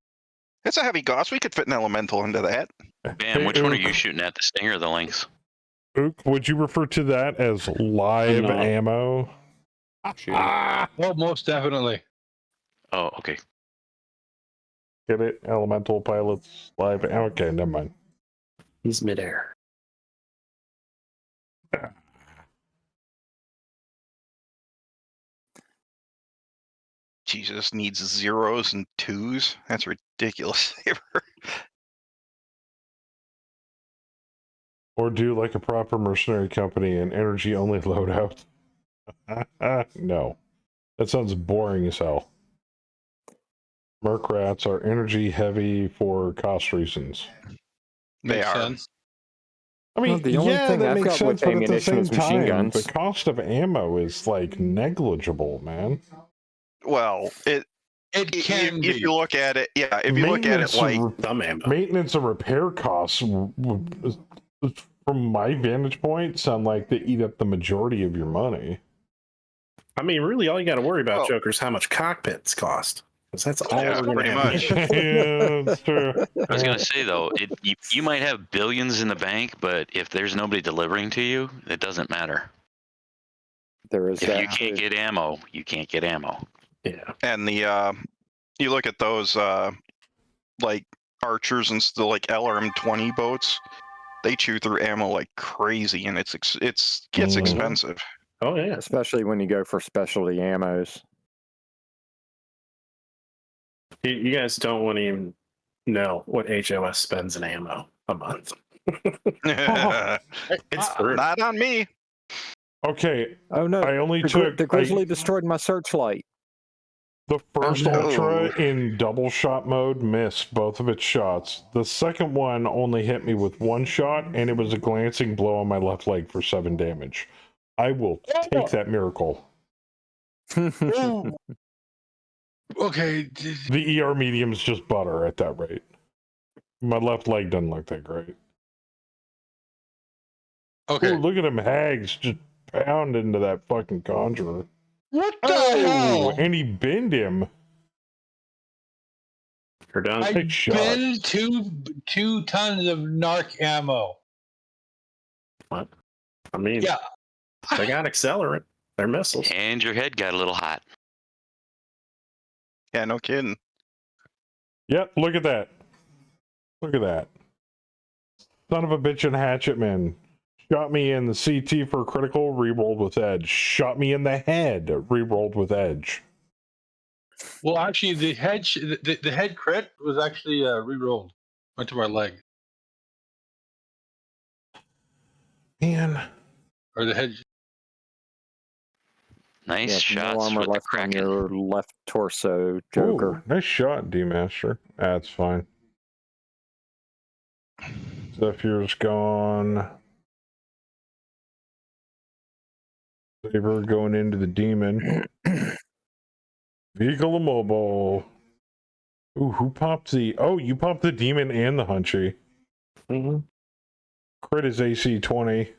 It's a heavy Gauss. We could fit an elemental into that. Bam, Hey, which one are Ook. you shooting at? The Stinger or the Lynx? Ook, would you refer to that as live No. ammo? Oh, most definitely. Oh, okay. Get it? Elemental pilots, live. Okay, never mind. He's midair. Jesus needs 0s and 2s. That's ridiculous. Or do like a proper mercenary company and energy only loadout. No. That sounds boring as hell. Merc rats are energy heavy for cost reasons. They Makes are. sense. I mean, Well, the only yeah, thing that I've makes got with sense, but at the ammunition same is machine time, guns. the cost of ammo is like negligible, man. Well, It can if be. you look at it, yeah, if you look at it like Dumb ammo. Maintenance and repair costs, from my vantage point, sound like they eat up the majority of your money. I mean, really, all you got to worry about, Oh. Joker, is how much cockpits cost. Because that's all Yeah, we're pretty gonna much. have. Yeah, that's true. I was gonna say though, you might have billions in the bank, but if there's nobody delivering to you, it doesn't matter. There is If that. you can't get ammo, you can't get ammo. Yeah. and the you look at those like archers and still like LRM-20 boats, they chew through ammo like crazy, and it gets Mhm. expensive. Oh yeah. Especially when you go for specialty ammos. You guys don't want to even know what HOS spends in ammo a month. It's brutal. Not on me. Okay, Oh no! I only The, took the Grizzly destroyed my searchlight. the first no. Ultra in double shot mode, missed both of its shots. The second one only hit me with one shot, and it was a glancing blow on my left leg for 7 damage. I will take that miracle. Okay. The ER medium's just butter at that rate. My left leg doesn't look that great. Okay. Ooh, look at them hags just pound into that fucking conjurer. What the Oh, hell? and he binned him. You're done. I Nice shot. been 2 tons of narc ammo. What? I mean, Yeah. they got accelerant. They're missiles. And your head got a little hot. Yeah, no kidding. Yep, look at that. Look at that. Son of a bitch and hatchet man. Shot me in the CT for critical, re-rolled with edge. Shot me in the head, re-rolled with edge. Well, actually, the head crit was actually re-rolled. Went to my leg. Man. Or the head. Nice Yeah, no shots armor with the left on Kraken. your left torso, Joker. Ooh, nice shot, D-Master. That's fine. Zephyr's gone. Saber going into the demon. Vehicle immobile. Ooh, who popped the... Oh, you popped the demon and the Hunchy. Mm-hmm. Crit is AC 20.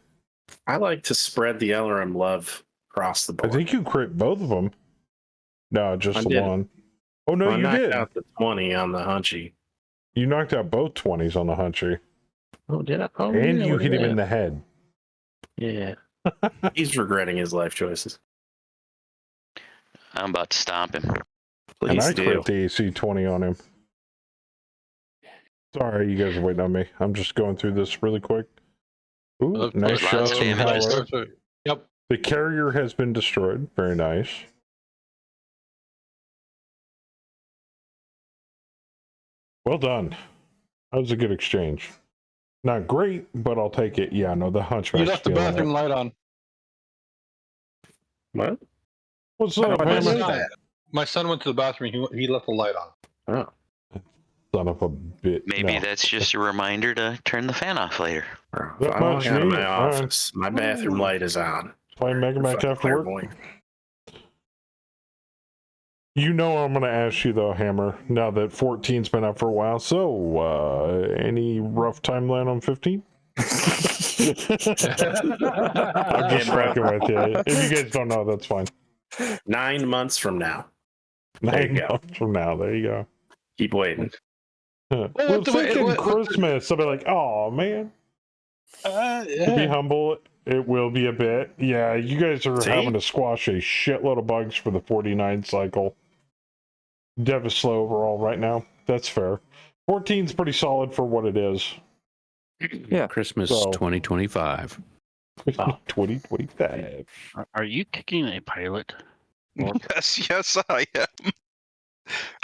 I like to spread the LRM love across the I board. think you crit both of them. No, just I the did. one. Oh, no, Well, I you knocked did. out the 20 on the Hunchy. You knocked out both 20s on the Hunchy. Oh, did I? Oh, And yeah, you look hit at him in that. the head. Yeah. He's regretting his life choices. I'm about to stomp him. And Please I do. crit the AC 20 on him. Sorry, you guys are waiting on me. I'm just going through this really quick. Ooh, nice lots shots of from damages. Howler. Yep. The carrier has been destroyed. Very nice. Well done. That was a good exchange. Not great, but I'll take it. Yeah, no, the You hunchback's left the feeling bathroom it. light on. What? What's How up, do I My do Hammer? that? my son went to the bathroom. He left the light on. Oh. Son of a bit. Maybe no. that's just a reminder to turn the fan off later. If That I much walk out of neat. my All right. office, my bathroom light is on. Play Mega Match Fucking after work. clairvoyant. You know I'm going to ask you, though, Hammer, now that 14's been out for a while. So, any rough timeline on 15? I'm just Yeah, bro. fucking with you. If you guys don't know, that's fine. 9 months from now. There you 9 go. months from now, there you go. Keep waiting. We're what the- thinking what- what the- Christmas. I'll be like, oh man. To be Yeah. humble, it will be a bit. Yeah, you guys are See? having to squash a shitload of bugs for the 49 cycle. Dev is slow overall right now. That's fair. 14's pretty solid for what it is. Yeah. Christmas So- 2025. 2025. Are you kicking a pilot? Yes, I am.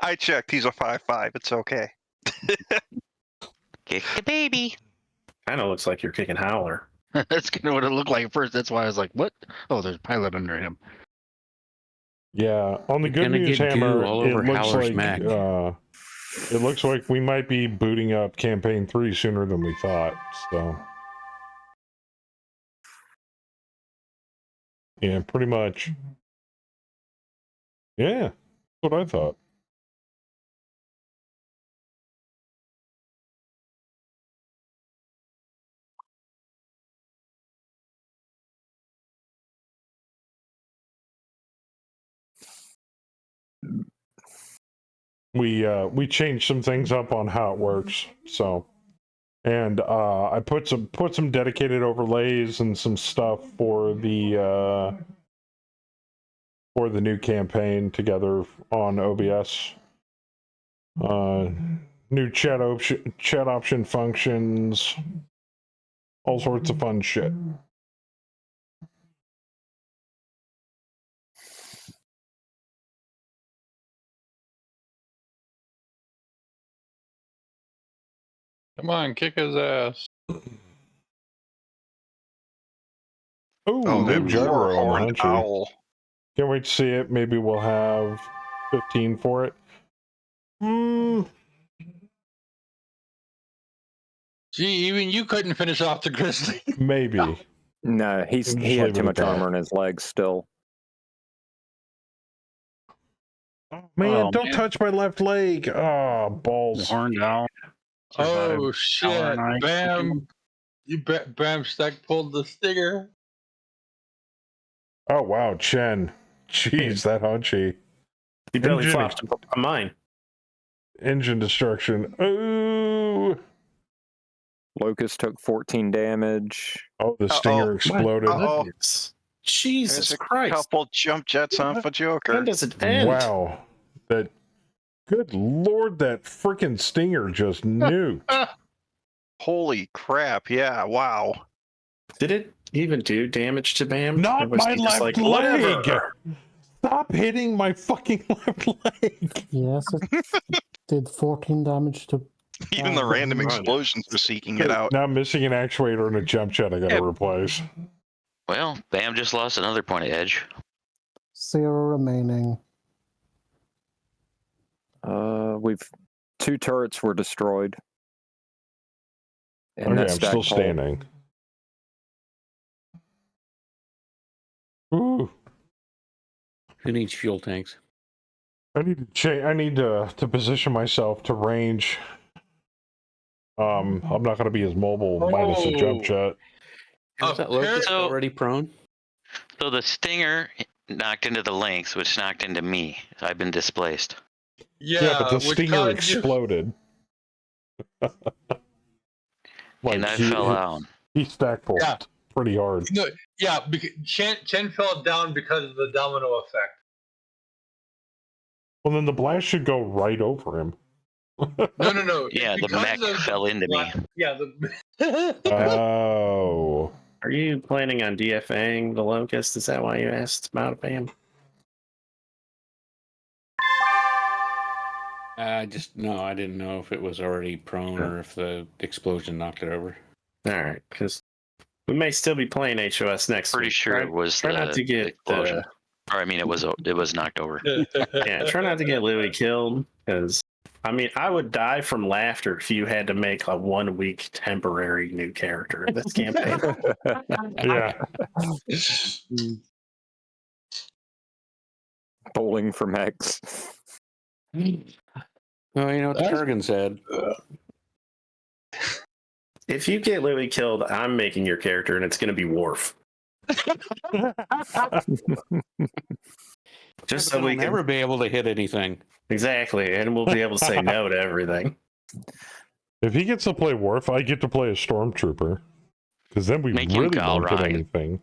I checked. He's a 5.5. It's okay. Kick the baby. Kind of looks like you're kicking Howler. That's kind of what it looked like at first. That's why I was like, "What? Oh, there's a pilot under him." Yeah, on the You're good gonna news, get goo Hammer, all it over looks Howler's like Mac. it looks like we might be booting up campaign 3 sooner than we thought. So, yeah, pretty much. Yeah, that's what I thought. We changed some things up on how it works. So, and I put some dedicated overlays and some stuff for the new campaign together on OBS. New chat option functions, all sorts of fun shit. Come on, kick his ass. Ooh, Oh, no that gyro poor on the horned Hunchy. owl. Can't wait to see it. Maybe we'll have 15 for it. Gee, even you couldn't finish off the grizzly. Maybe. No, he Just had leave too it much at that. armor in his legs still. Man, Oh, don't man. touch my left leg. Oh, The balls. horned owl. Oh survived shit! Howler and I. Bam! Bam Stack pulled the stinger. Oh, wow, Chen. Jeez, that Hunchy. He barely Engine flopped on mine. Engine destruction. Ooh. Locust took 14 damage. Oh, the stinger exploded. Uh-oh. Goodness. Jesus There's a Christ. couple jump jets off a Joker. When does it end? Wow. That. Good lord, that freaking stinger just nuked. Holy crap! Yeah, wow. Did it even do damage to Bam? Not Or was my he just left like, leg. whatever? Stop hitting my fucking left leg. Yes, it did 14 damage to. Even the random Oh, explosions were seeking it out. Now I'm missing an actuator and a jump jet I gotta replace. Well, Bam just lost another point of edge. 0 remaining. We've 2 turrets were destroyed. And Okay, that I'm stack still pole. standing. Ooh. Who needs fuel tanks? I need to change. I need to position myself to range. I'm not going to be as mobile minus a jump jet. Was that Locust So- already prone? So the stinger knocked into the lynx, which knocked into me. I've been displaced. Yeah, but the which stinger caused you- exploded. And I fell out. He stack pulled Yeah. pretty hard. No, yeah, because Chen fell down because of the domino effect. Well, then the blast should go right over him. No. Yeah, the because mech of fell into me. Yeah, the. Oh. Are you planning on DFAing the Locust? Is that why you asked about it, Bam? I didn't know if it was already prone or if the explosion knocked it over. All right, because we may still be playing HOS next Pretty week. sure Try- it was try the not to get explosion. Or I mean, it was knocked over. yeah, try not to get Louis killed, because I mean, I would die from laughter if you had to make a 1 week temporary new character in this campaign. Yeah. Bowling for mechs. Oh, you know what the Kurgan said? If you get Louis killed, I'm making your character, and it's going to be Worf. Just so We'll we can never be able to hit anything. exactly, and we'll be able to say no to everything. If he gets to play Worf, I get to play a stormtrooper. Because then we Make him really Kyle won't get Ryan. anything.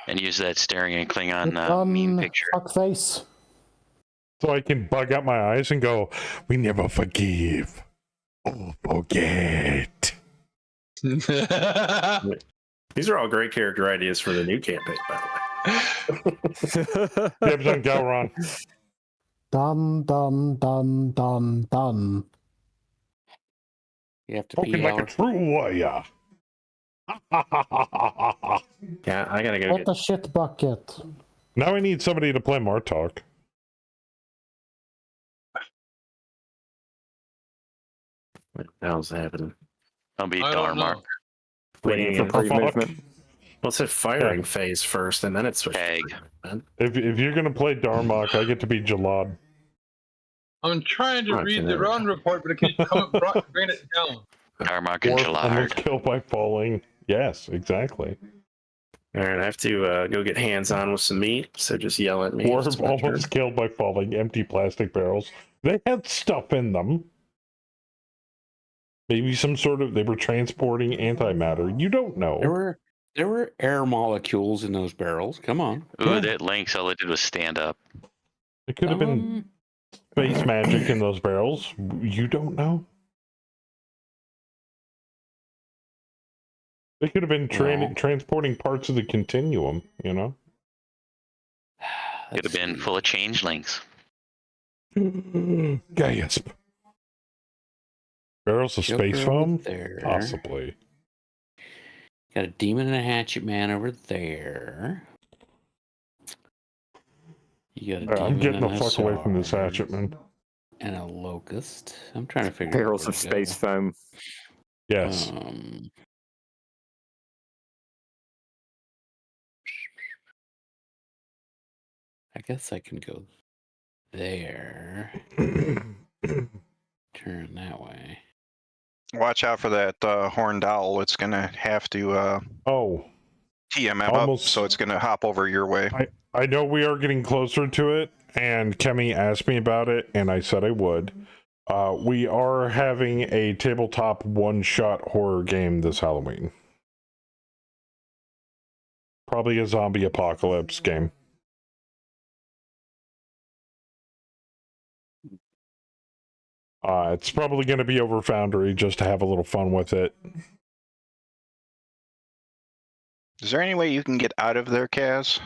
And use that staring at Klingon meme picture. Fuckface. So I can bug out my eyes and go, we never forgive or forget. These are all great character ideas for the new campaign, by the way. Dibs on Galron. Dun dun dun dun dun. You have to Spoken be like a true warrior. Yeah, I gotta go What get. the shit bucket. Now I need somebody to play Martok. What the hell's happening? I'll be I don't Darmar. know. Waiting for Fuck. pre-movement. Well, it's a firing phase first, and then it's switched. Egg. If you're gonna play Darmok, I get to be Jalad. I'm trying to Right, read so the there we round report, but it keeps coming, bring it down. Darmok and Worf almost Jalard. killed by falling. Yes, exactly. All right, I have to go get hands on with some meat, so just yell at me. Worf It's my turn. almost killed by falling empty plastic barrels. They had stuff in them. Maybe some sort of, they were transporting antimatter. You don't know. There were air molecules in those barrels. Come on. Ooh, that Lynx, all it did was stand up. It could have been space magic in those barrels. You don't know. They could have been transporting parts of the continuum, you know? Could have been full of changelings. Gasp. Barrels of space Joker foam? over there. Possibly. Got a demon and a hatchet man over there. You got a demon I'm getting and the fuck away from this Zard hatchet, man. and a locust. I'm trying to figure Barrels out of space foam. Yes. I guess I can go there. Turn that way. Watch out for that horned owl. It's gonna have to TMM Almost- up, so it's gonna hop over your way. I know we are getting closer to it, and Kemi asked me about it, and I said I would. We are having a tabletop one-shot horror game this Halloween. Probably a zombie apocalypse game. It's probably going to be over Foundry just to have a little fun with it. Is there any way you can get out of there, Kaz?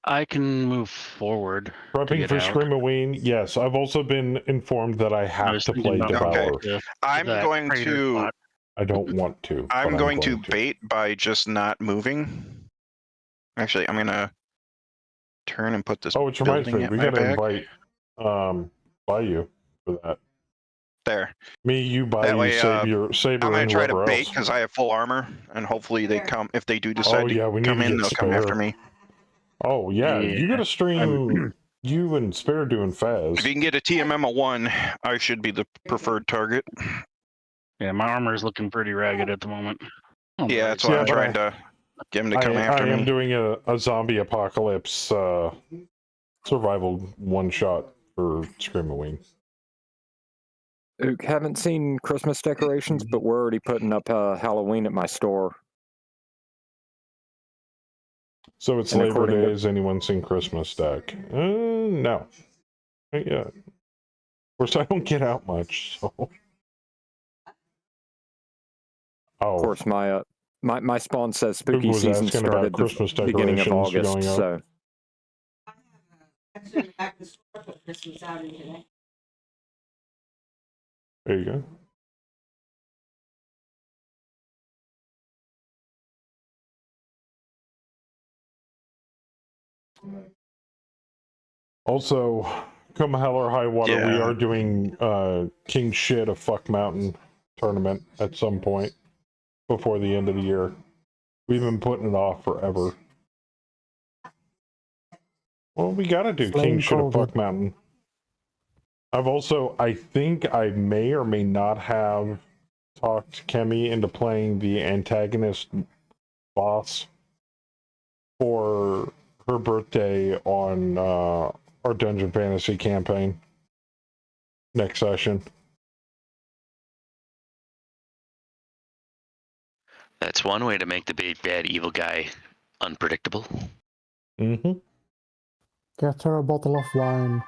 I can move forward. to Prepping get for out. Screamoween, yes. I've also been informed that I I have was to thinking play about Devour. I'm that going crater to. spot. I don't want to. I'm but going to bait by just not moving. Actually, I'm gonna turn and put this Oh, which reminds building me, at we my got to back. invite Bayou for that. There. Me, you, That Bayou, way, Saber, I'm gonna and try to whoever bait else. because I have full armor, and hopefully they come. If they do decide Oh, yeah, we to need come to in, get they'll come Spare. after me. Oh, yeah, you got to stream you and Spare doing Faz. If you can get a TMM of 1, I should be the preferred target. Yeah, my armor is looking pretty ragged at the moment. Oh, Yeah, boy. that's why I'm but trying to get him to come after I am me. doing a zombie apocalypse survival one-shot for Screamoween. Ook, haven't seen Christmas decorations, but we're already putting up Halloween at my store. So it's And Labor according Day. to- Has anyone seen Christmas deck? No. Not yet. Of course, I don't get out much, so. Oh, Of course, my spawn says Google spooky was season asking about started the Christmas beginning of decorations August, going up. so There you go. Also, come hell or high water, we Yeah. are doing King Shit a Fuck Mountain tournament at some point before the end of the year. We've been putting it off forever. Well, we gotta do King Shit a Fuck Mountain. I've also, I think I may or may not have talked Kemi into playing the antagonist boss for her birthday on our Dungeon Fantasy campaign next session. That's one way to make the big bad evil guy unpredictable. Mm-hmm. Get her a bottle of wine.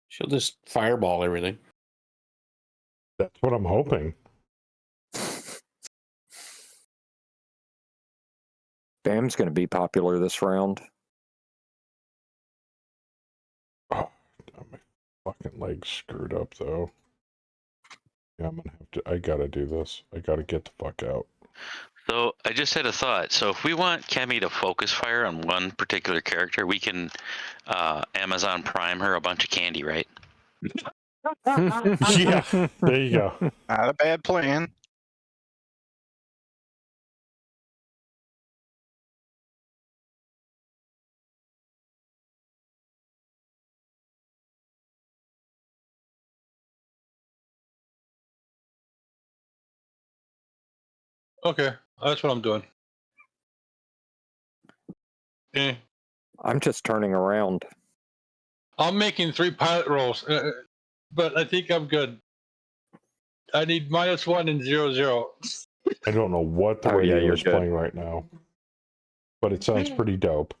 She'll just fireball everything. That's what I'm hoping. Bam's going to be popular this round. Oh, my fucking leg's screwed up though. Yeah, I'm gonna have to. I gotta do this. I gotta get the fuck out. So I just had a thought. So if we want Kemi to focus fire on one particular character, we can Amazon Prime her a bunch of candy, right? Yeah, there you go. Not a bad plan. Okay, that's what I'm doing. Eh. I'm just turning around. I'm making 3 pilot rolls, but I think I'm good. I need -1 and 0, 0. I don't know what the Oh, yeah, radio you're is good. playing right now, but it sounds pretty dope.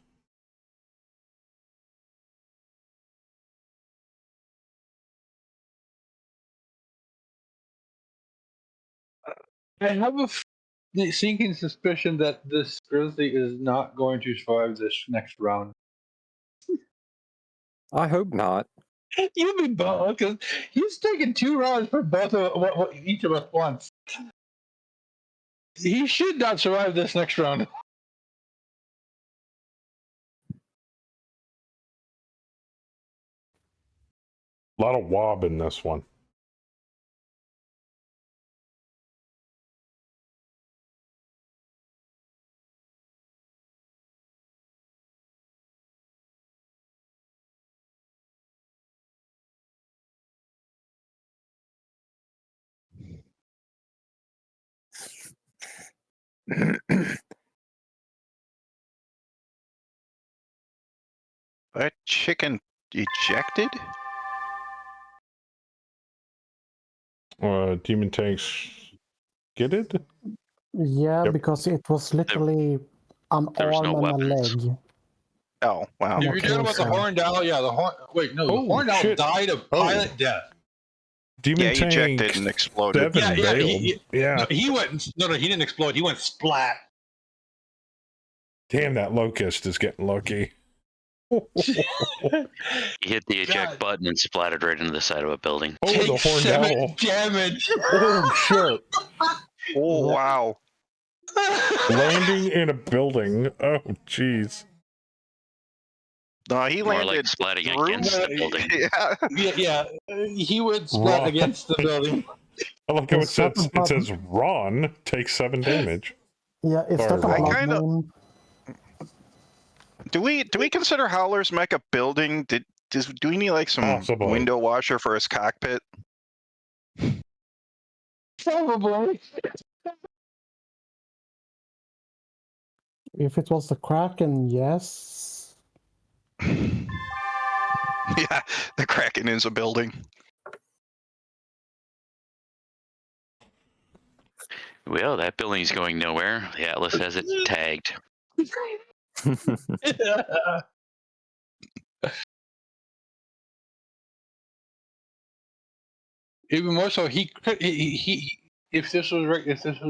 I have a sinking suspicion that this grizzly is not going to survive this next round. I hope not. You've been bummed because he's taken 2 rounds for both of what each of us wants. He should not survive this next round. A lot of wob in this one. That chicken ejected? Demon tanks get it? Yeah, Yep. because it was literally an There was no arm and a weapons. leg. Oh, wow. If Yeah, you're talking about the closer. horned owl, yeah, the horn. Wait, no, the Oh, horned owl shit. died of pilot death. Demon Yeah, tank ejected and exploded. 7 Yeah, bailed. Yeah. No, he went. No, he didn't explode. He went splat. Damn, that locust is getting lucky. He hit the eject God. button and splattered right into the side of a building. Oh, the Take horned 7 owl. damage. Oh, shit. Oh, wow. Landing in a building. Oh, jeez. No, he More landed like splatting through. against the building. Yeah. He went splat Right. against the building. I like how The it says. second It says Ron takes 7 damage. Yeah, it's Sorry, not a Rob. blood I kinda- name. Do we consider Howler's mech a building? Do we need like some Possibly. window washer for his cockpit? Probably. If it was the Kraken, yes. Yeah, the Kraken is a building. Well, that building's going nowhere. The Atlas has it tagged. Even more so, he if this was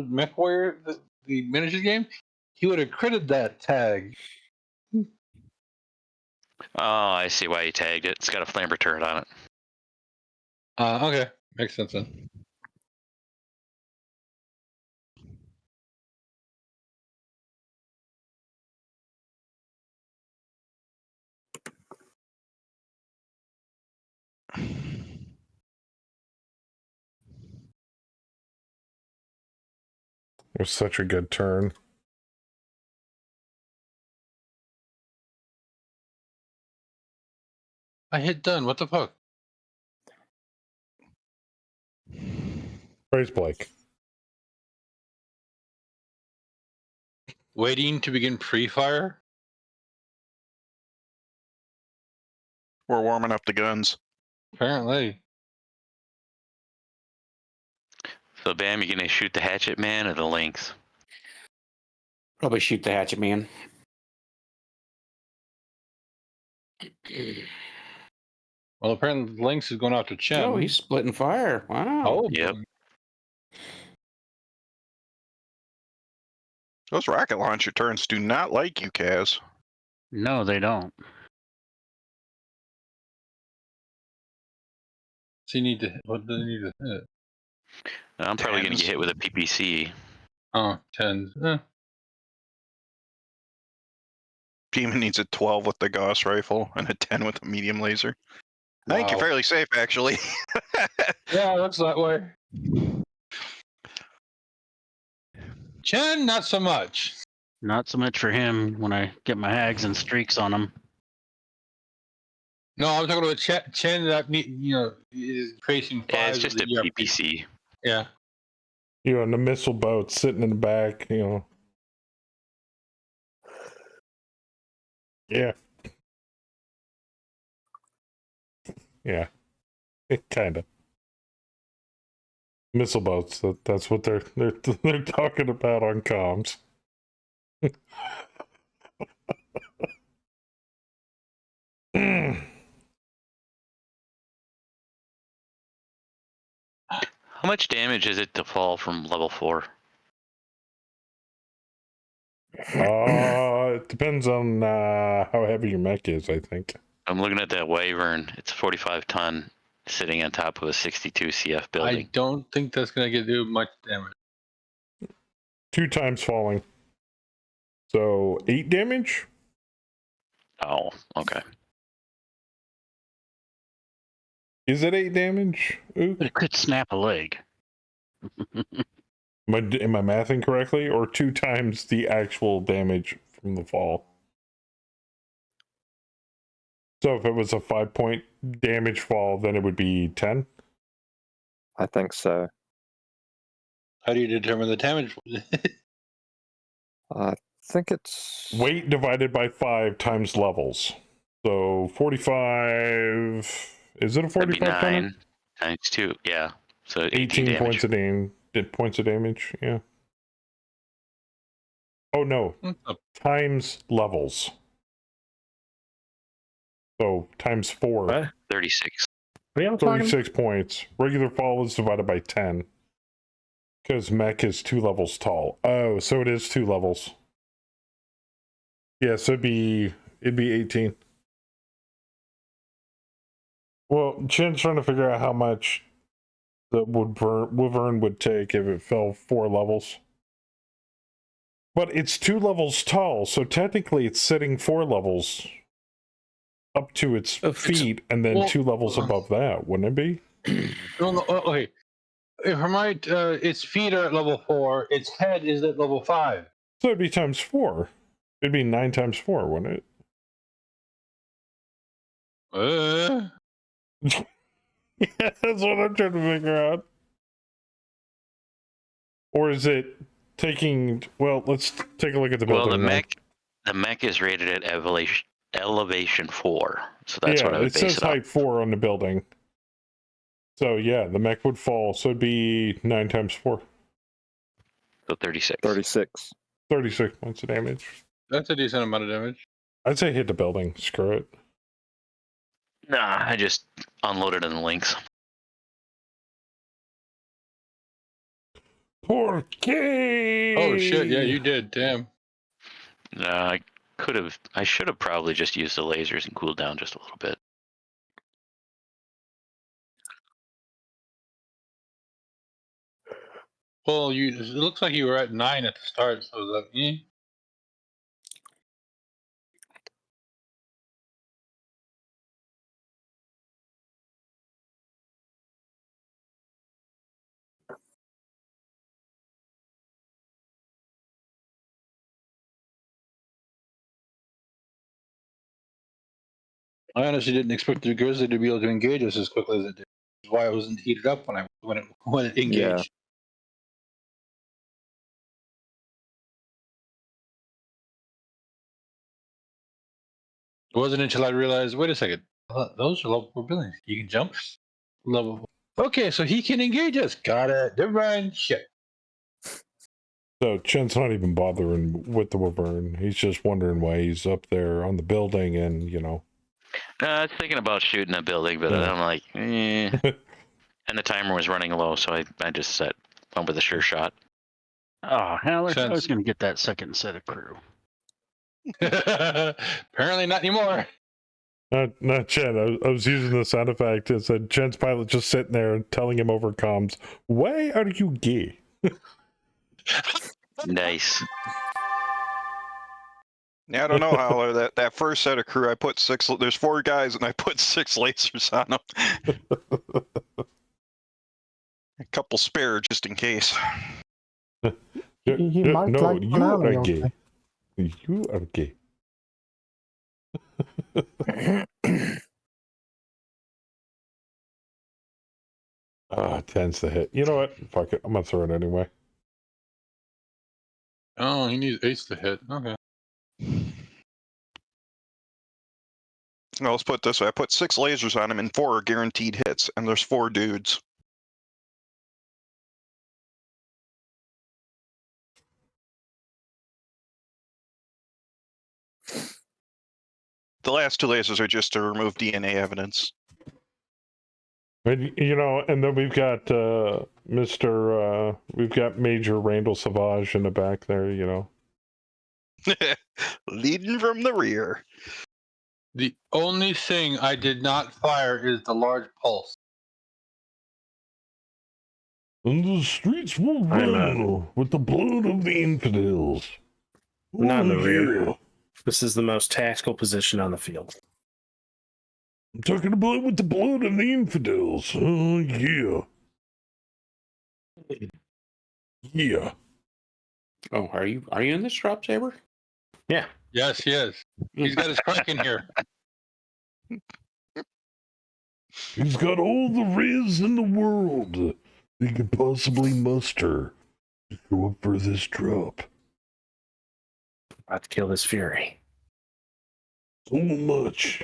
MechWarrior, the miniatures game, he would have critted that tag. Oh, I see why he tagged it. It's got a flamber turret on it. Okay, makes sense then. It was such a good turn. I hit done. What the fuck? Praise Blake. Waiting to begin pre-fire? We're warming up the guns. Apparently. So, Bam, you gonna shoot the hatchet man or the lynx? Probably shoot the hatchet man. Well, apparently the Lynx is going after Chen. Oh, he's splitting fire. Wow. Oh, Yep. Those rocket launcher turns do not like you, Kaz. No, they don't. So you need to, what do they need to hit? I'm probably gonna Tens. get hit with a PPC. Oh, 10. Demon needs a 12 with the Gauss rifle and a 10 with a medium laser. I think you're Wow. fairly safe, actually. Yeah, it looks that way. Chen, not so much. Not so much for him when I get my hags and streaks on him. No, I'm talking about Chen that is facing Yeah, five. it's just a PPC. Yeah. You know, and the missile boat sitting in the back, you know. Yeah. Yeah. Kind of. Missile boats. That's what they're talking about on comms. How much damage is it to fall from level 4? It depends on how heavy your mech is, I think. I'm looking at that Wyvern. It's 45 ton, sitting on top of a 62 CF I building. don't think that's going to do much damage. 2 times falling. So 8 damage? Oh, okay. Is it 8 damage? Ooh. But it could snap a leg. Am I mathing correctly? Or 2 times the actual damage from the fall? So if it was a 5-point damage fall, then it would be 10? I think so. How do you determine the damage? I think it's Weight divided by 5 times levels. So 45... Is it a That'd be 45 ton? 9 times 2. Yeah. So 18 damage. points of damage, yeah. Oh no, What's up? times levels. So times 4. What? 36. What are you talking 36 points. Regular fall is divided by 10. Because mech is 2 levels tall. Oh, so it is 2 levels. Yeah, so it'd be 18. Well, Chen's trying to figure out how much the Wyvern would take if it fell 4 levels. But it's 2 levels tall, so technically it's sitting 4 levels up to its feet, and then 2 levels above that, wouldn't it be? No, okay. If I might, its feet are at level 4, its head is at level 5. So it'd be times 4. It'd be 9 times 4, wouldn't it? Yeah, that's what I'm trying to figure out. Or is it taking... Well, let's take a look at the building. Well, the mech is rated at elevation 4. So that's what I would it base says it on. height 4 on the building. So yeah, the mech would fall. So it'd be 9 times 4. So 36. 36. 36 points of damage. That's a decent amount of damage. I'd say hit the building. Screw it. Nah, I just unloaded on the links. Poor K. Oh shit! Yeah, you did. Damn. I should have probably just used the lasers and cooled down just a little bit. Well, it looks like you were at 9 at the start, so that. I honestly didn't expect the grizzly to be able to engage us as quickly as it did. That's why I wasn't heated up when it engaged. It wasn't until I realized, wait a second, those are level 4 buildings. You can jump level 4. Okay, so he can engage us. Got it. Never mind. Shit. So Chen's not even bothering with the wyvern. He's just wondering why he's up there on the building, and I was thinking about shooting a building, but I'm like, eh. And the timer was running low, so I just went with a sure shot. Oh, hell, I was going to get that second set of crew. Apparently not anymore. Not Chen. I was using the sound effect. It said Chen's pilot just sitting there and telling him over comms, "Why are you gay?" Nice. Yeah, I don't know, Howler. That first set of crew, I put 6. There's 4 guys, and I put 6 lasers on them. A couple spare just in case. He might No, like you banana are gay. yogurt. You are gay. Tends to hit. You know what? Fuck it. I'm gonna throw it anyway. Oh, he needs ace to hit. Okay. Well, let's put it this way. I put 6 lasers on him, and 4 are guaranteed hits, and there's 4 dudes. The last 2 lasers are just to remove DNA evidence. And and then we've got we've got Major Randall Savage in the back there. Leading from the rear. The only thing I did not fire is the large pulse. And the streets will run with the blood of the infidels. Not in the rear. This is the most tactical position on the field. I'm talking about with the blood of the infidels. Oh, yeah. Yeah. Oh, are you in this drop, Saber? Yeah. Yes, he is. He's got his crank in here. He's got all the riz in the world he could possibly muster to go up for this drop. About to kill this Fury. So much.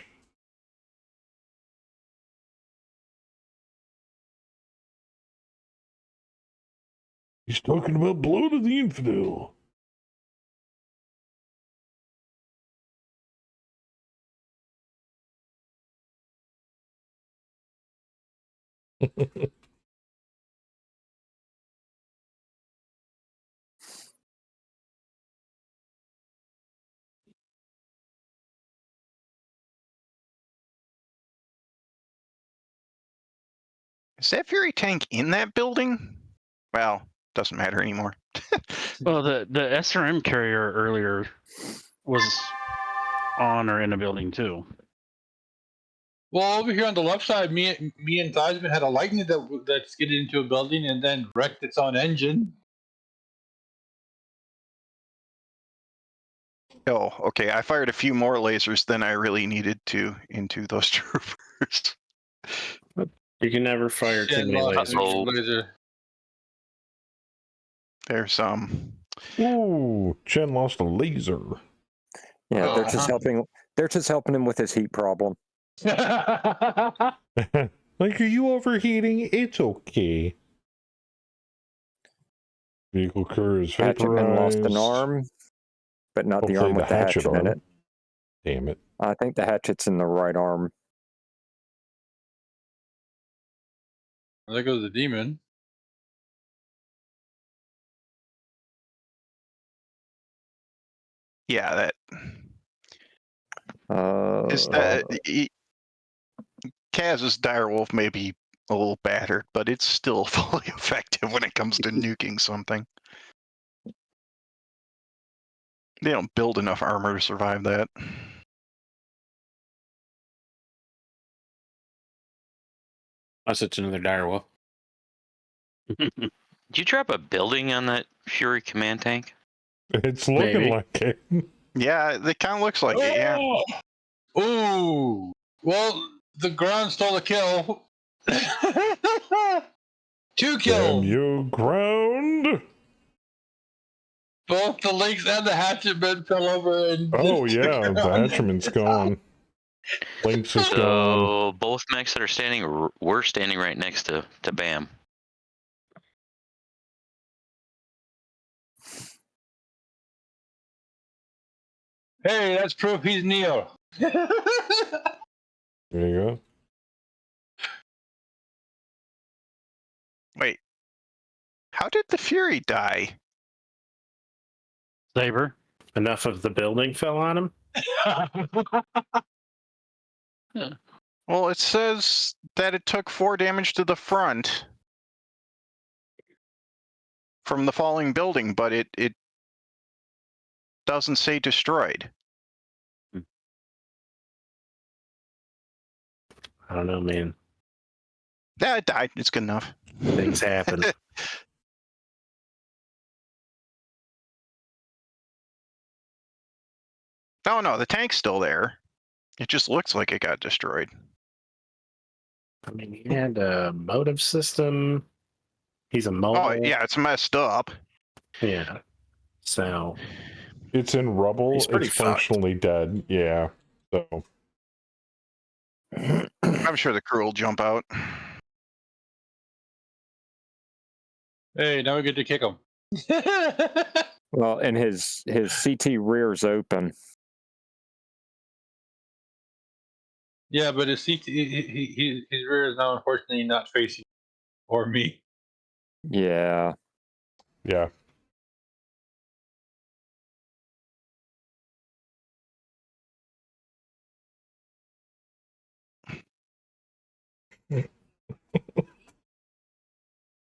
He's talking about blood of the infidel. Is that Fury tank in that building? Well, doesn't matter anymore. Well, the SRM carrier earlier was on or in a building too. Well, over here on the left side, me and Theismann had a lightning that skidded into a building and then wrecked its own engine. Oh, okay. I fired a few more lasers than I really needed to into those troopers. You can never fire too many lasers. Laser. There's Ooh, Chen lost a laser. Yeah, they're just helping. They're just helping him with his heat problem. Like, are you overheating? It's okay. Vehicle crew is Hatchetman lost vaporized. an arm, but not the Hopefully arm with the hatchet arm. in it. Damn it. I think the hatchet's in the right arm. There goes the demon. yeah, that Uh, is Kaz's direwolf may be a little battered, but it's still fully effective when it comes to nuking something. They don't build enough armor to survive that. Unless it's another direwolf. Did you drop a building on that Fury command tank? It's looking Maybe. like it. Yeah, it kind of looks like it, yeah. Ooh! Well, the ground stole a kill. 2 Damn kills. you, ground! Both the lynx and the hatchetman fell over and. Oh yeah, the hatchman's gone. Lynx is gone. So both mechs that are standing, we're standing right next to Bam. Hey, that's proof he's Neo. There you go. Wait, how did the Fury die? Saber. Enough of the building fell on him. Well, it says that it took 4 damage to the front from the falling building, but it doesn't say destroyed. I don't know, man. Yeah, it died. It's good enough. Things happen. No, the tank's still there. It just looks like it got destroyed. I mean, he had a motive system. He's a mole. Oh, yeah, it's messed up. Yeah. So It's in rubble. He's pretty It's functionally dead. Yeah. So I'm sure the crew will jump out. Hey, now we get to kick him. Well, and his CT rear's open. Yeah, but his his rear is now unfortunately not facing or me. Yeah. yeah.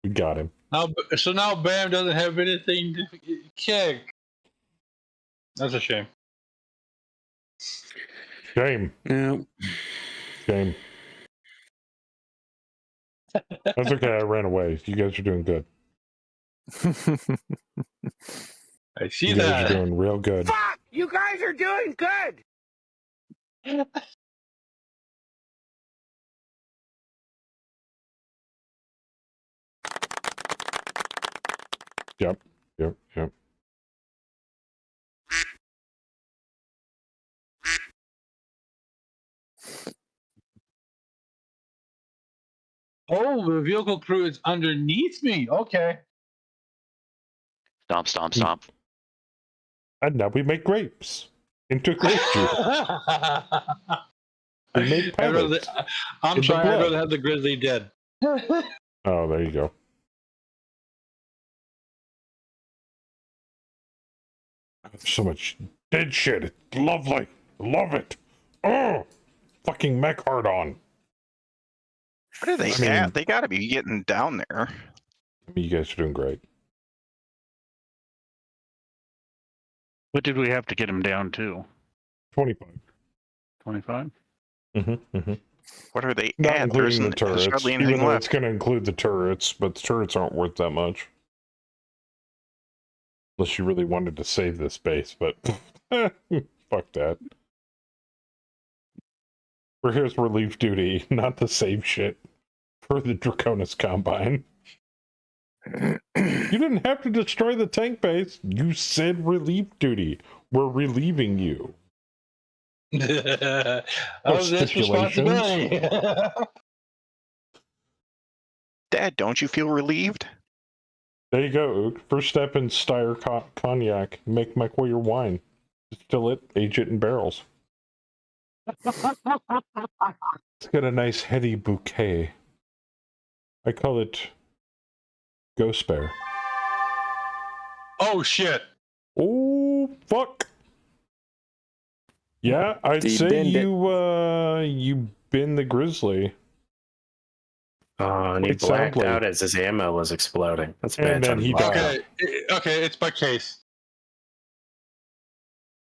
We got him. So now Bam doesn't have anything to kick. That's a shame. Shame. No. Shame. That's okay. I ran away. You guys are doing good. I see You guys are that. doing real good. Fuck! You guys are doing good! Yep. Oh, the vehicle crew is underneath me. Okay. Stomp, stomp, stomp. And now we make grapes into grape juice. We make pellets. I'm in the sorry, I'd blood. rather have the grizzly dead. Oh, there you go. So much dead shit. It's lovely. Love it. Oh, fucking mech hard on. What are they I mean- at? They gotta be getting down there. I mean, you guys are doing great. What did we have to get him down to? 25. 25? Mm-hmm. What are they Not at? including the There's turrets. hardly Even anything though left. it's going to include the turrets, but the turrets aren't worth that much. Unless you really wanted to save this base, but fuck that. We're here as relief duty, not to save shit for the Draconis Combine. You didn't have to destroy the tank base. You said relief duty. We're relieving you. Of this responsibility. Dad, don't you feel relieved? There you go, Ook. First step in Steyr cognac. Make mech warrior wine. Distill it, age it in barrels. It's got a nice heady bouquet. I call it Ghost Bear. Oh shit. Oh fuck. Yeah, I'd say bend it. you been the grizzly. And he Quite blacked soundly. out as his ammo was exploding. That's And bad. then he died. Okay, it's my case.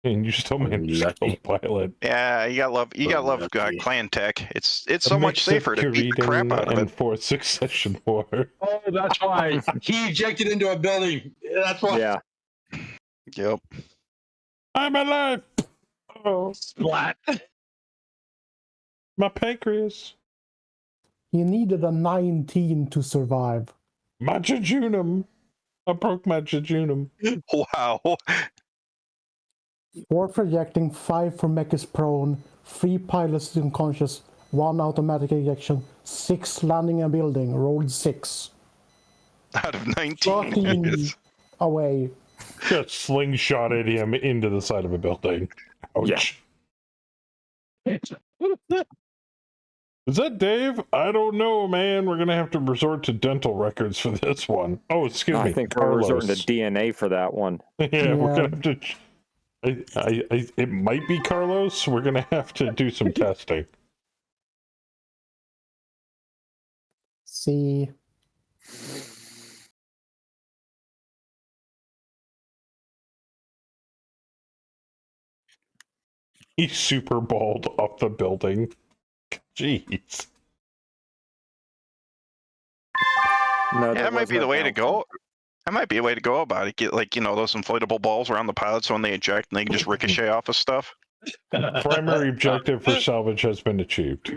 And you still managed to kill Lucky. Pilot. Yeah, you gotta love Lucky. clan tech. It's A so much mix of safer to beat the crap out of Kyretan and it. Fourth Succession War. Oh, that's why. He ejected into a building. That's why. Yeah. Yep. I'm alive! Oh. Splat. My pancreas. He needed a 19 to survive. My jejunum. I broke my jejunum. Wow. 4 projecting, 5 for mech is prone, 3 pilots unconscious, 1 automatic ejection, 6 landing a building, rolled 6. Out of 19. 13 Yes. away. Just slingshotted him into the side of a building. Ouch. Is that Dave? I don't know, man. We're gonna have to resort to dental records for this one. Oh, excuse me. I think we're Carlos. resorting to DNA for that one. Yeah, we're gonna have to. It might be Carlos. We're gonna have to do some testing. See. He super balled up the building. Jeez. No, Yeah, there that might was be no the way to downtime. go. That might be a way to go about it. Get like, those inflatable balls around the pilots, so when they eject and they can just ricochet off of stuff. Primary objective for salvage has been achieved.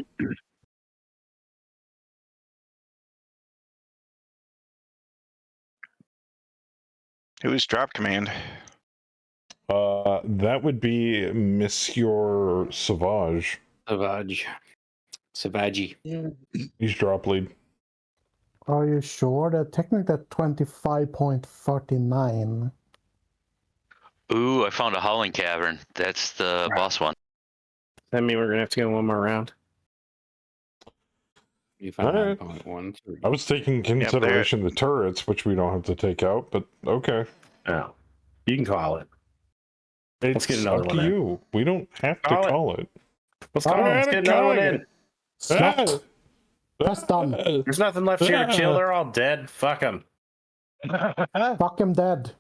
Who's drop command? That would be Monsieur Savage. Savage. He's drop lead. Are you sure? They're technically at 25.39. Ooh, I found a howling cavern. That's the boss one. That mean we're gonna have to go one more round? You All right. 5.13. I was taking consideration the turrets, which we don't have to take out, but okay. Oh, you can call it. It's get another up to one in. you. We don't have to Call it. call it. Let's call it. Let's get another one in. Slot. Press done. There's nothing left here to kill. They're all dead. Fuck them. Fuck him dead.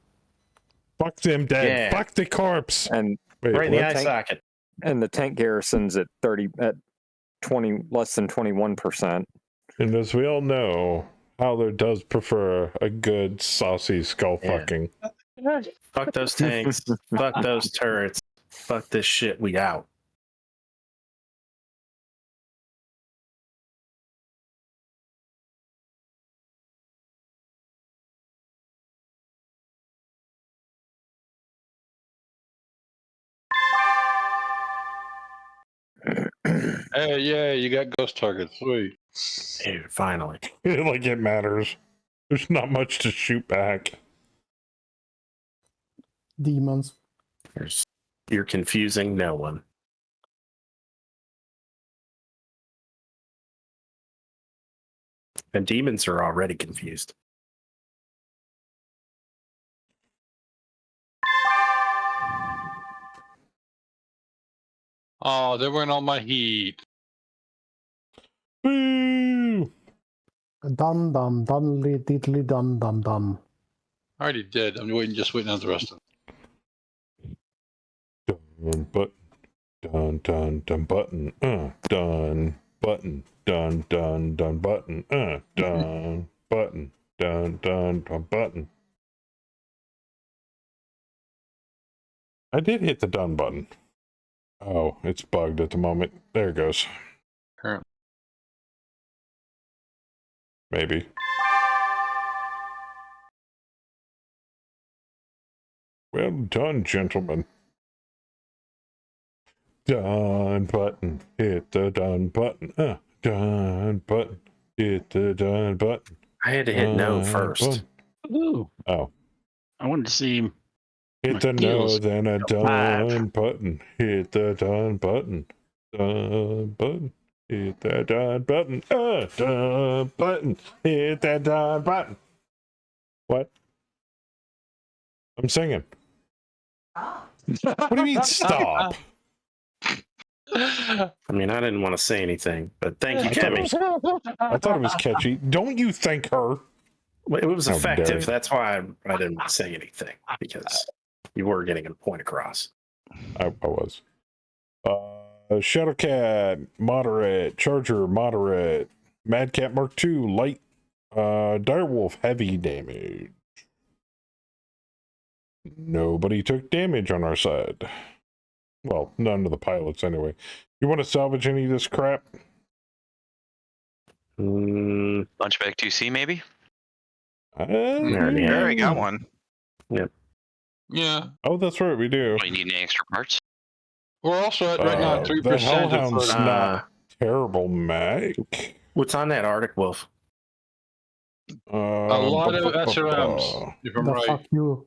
Fuck them dead. Yeah. Fuck the corpse. And Wait, Right in the what? eye tank- socket. and the tank garrison's at 20 less than 21%. And as we all know, Howler does prefer a good saucy skull Yeah. fucking. Fuck those tanks. Fuck those turrets. Fuck this shit. We out. Hey, yeah, you got ghost targets. Sweet. Dude, finally. Like it matters. There's not much to shoot back. Demons. You're confusing no one. And demons are already confused. Oh, they weren't all my heat. Woo! Done, diddly, done. I already did. I'm just waiting on the rest of them. Done button. Done button. Done button. Done button. Done button. Done button. I did hit the done button. Oh, it's bugged at the moment. There it goes. Currently. Maybe. Well done, gentlemen. Done button. Hit the done button. Done button. Hit the done button. I had to hit no Done first. button. Ooh, Oh. I wanted to see. Hit My the no, heels. then a done Five. button. Hit the done button. Done button. Hit that done button. Done button. Hit that done button. What? I'm singing. What do you mean stop? I mean, I didn't want to say anything, but thank you, I thought it Kemi. I thought it was catchy. Don't you thank her? It was How dare effective. you. That's why I didn't say anything, because you were getting a point across. I was. Shadowcat, moderate. Charger, moderate. Madcat Mark II, light. Direwolf, heavy damage. Nobody took damage on our side. Well, none of the pilots anyway. You want to salvage any of this crap? Lunchback 2C maybe? already I have. already got one. Yeah. Oh, that's right, we do. Oh, you need any extra parts? We're also at right now at 3%. The Hellhound's of, not terrible, Mac. What's on that Arctic Wolf? a lot of SRMs, if I'm The right. fuck you.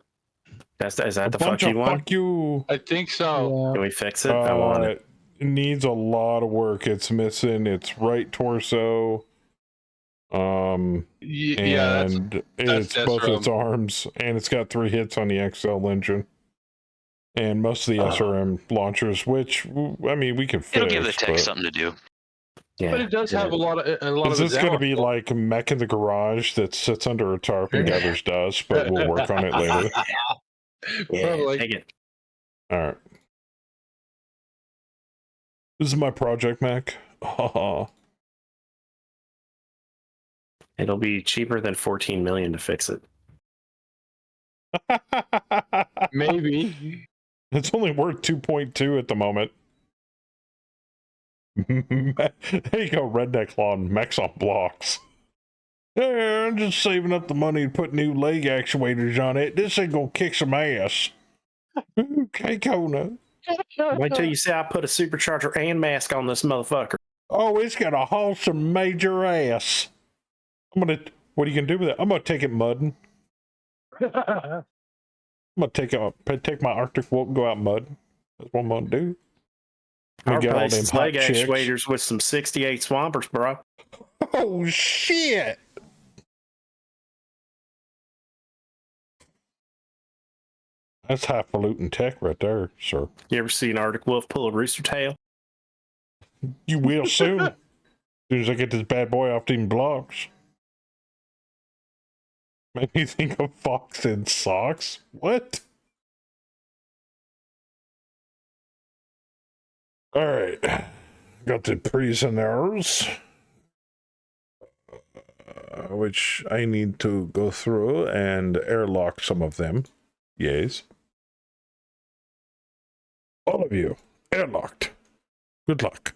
Is that A the fuck bunch you of want? fuck you. I think so. Yeah. Can we fix it? I want it. It needs a lot of work. It's missing its right torso. Yeah, And that's it's both its SRM. arms, and it's got 3 hits on the XL engine. And most of the SRM launchers, which, I mean, we can fix. It'll give the tech but something to do. Yeah. But it does have a lot of is this going to be like Mech in the Garage that sits under a tarp and gathers dust, but we'll work on it later? Yeah, Probably. take it. All right. This is my project, Mac. It'll be cheaper than 14 million to fix it. Maybe. It's only worth 2.2 at the moment. There you go, Redneck Lawn, Mechs on blocks. Yeah, I'm just saving up the money to put new leg actuators on it. This ain't gonna kick some ass. Okay, Kona. Wait till you see I put a supercharger and mask on this motherfucker. Oh, it's got a wholesome major ass. What are you gonna do with it? I'm gonna take it mudding. I'm gonna take my Arctic Wolf and go out mudding. That's what I'm gonna do. Our Get all place them is hot leg chicks. actuators with some 68 swampers, bro. Oh shit! That's highfalutin tech right there, sir. You ever see an Arctic Wolf pull a rooster tail? You will soon. As soon as I get this bad boy off these blocks. Made me think of Fox in socks. What? Alright. Got the prisoners. Which I need to go through and airlock some of them. Yes. All of you, airlocked. Good luck.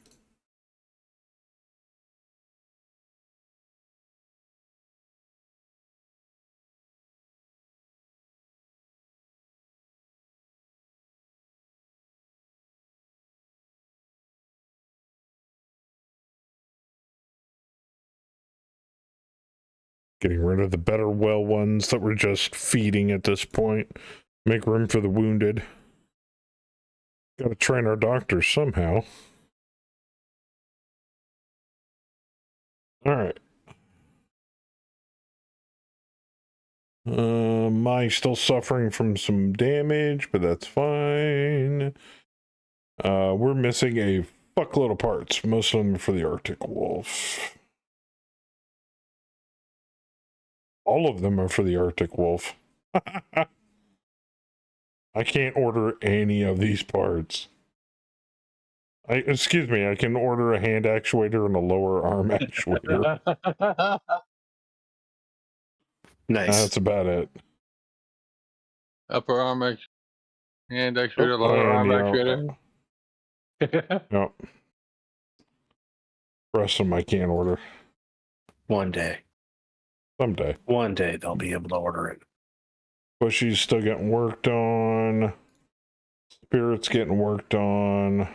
Getting rid of the better well ones that we're just feeding at this point. Make room for the wounded. Gotta train our doctors somehow. Alright. Mike's still suffering from some damage, but that's fine. We're missing a fuckload of parts. Most of them are for the Arctic Wolf. All of them are for the Arctic Wolf. I can't order any of these parts. Excuse me, I can order a hand actuator and a lower arm actuator. Nice. That's about it. Upper arm hand actuator, lower arm actuator. Yep. Rest of them I can't order. One day. Someday. One day they'll be able to order it. Bushy's still getting worked on. Spirit's getting worked on.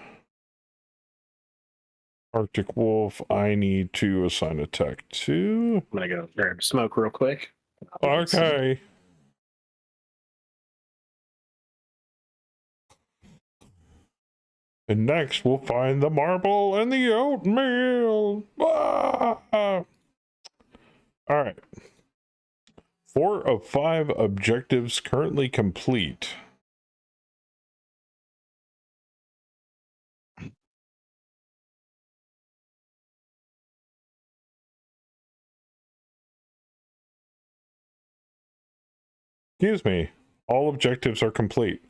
Arctic Wolf, I need to assign a tech to. I'm gonna go grab a smoke real quick. Okay. And next we'll find the marble and the oatmeal. Ah! All right. 4 of 5 objectives currently complete. Excuse me. All objectives are complete.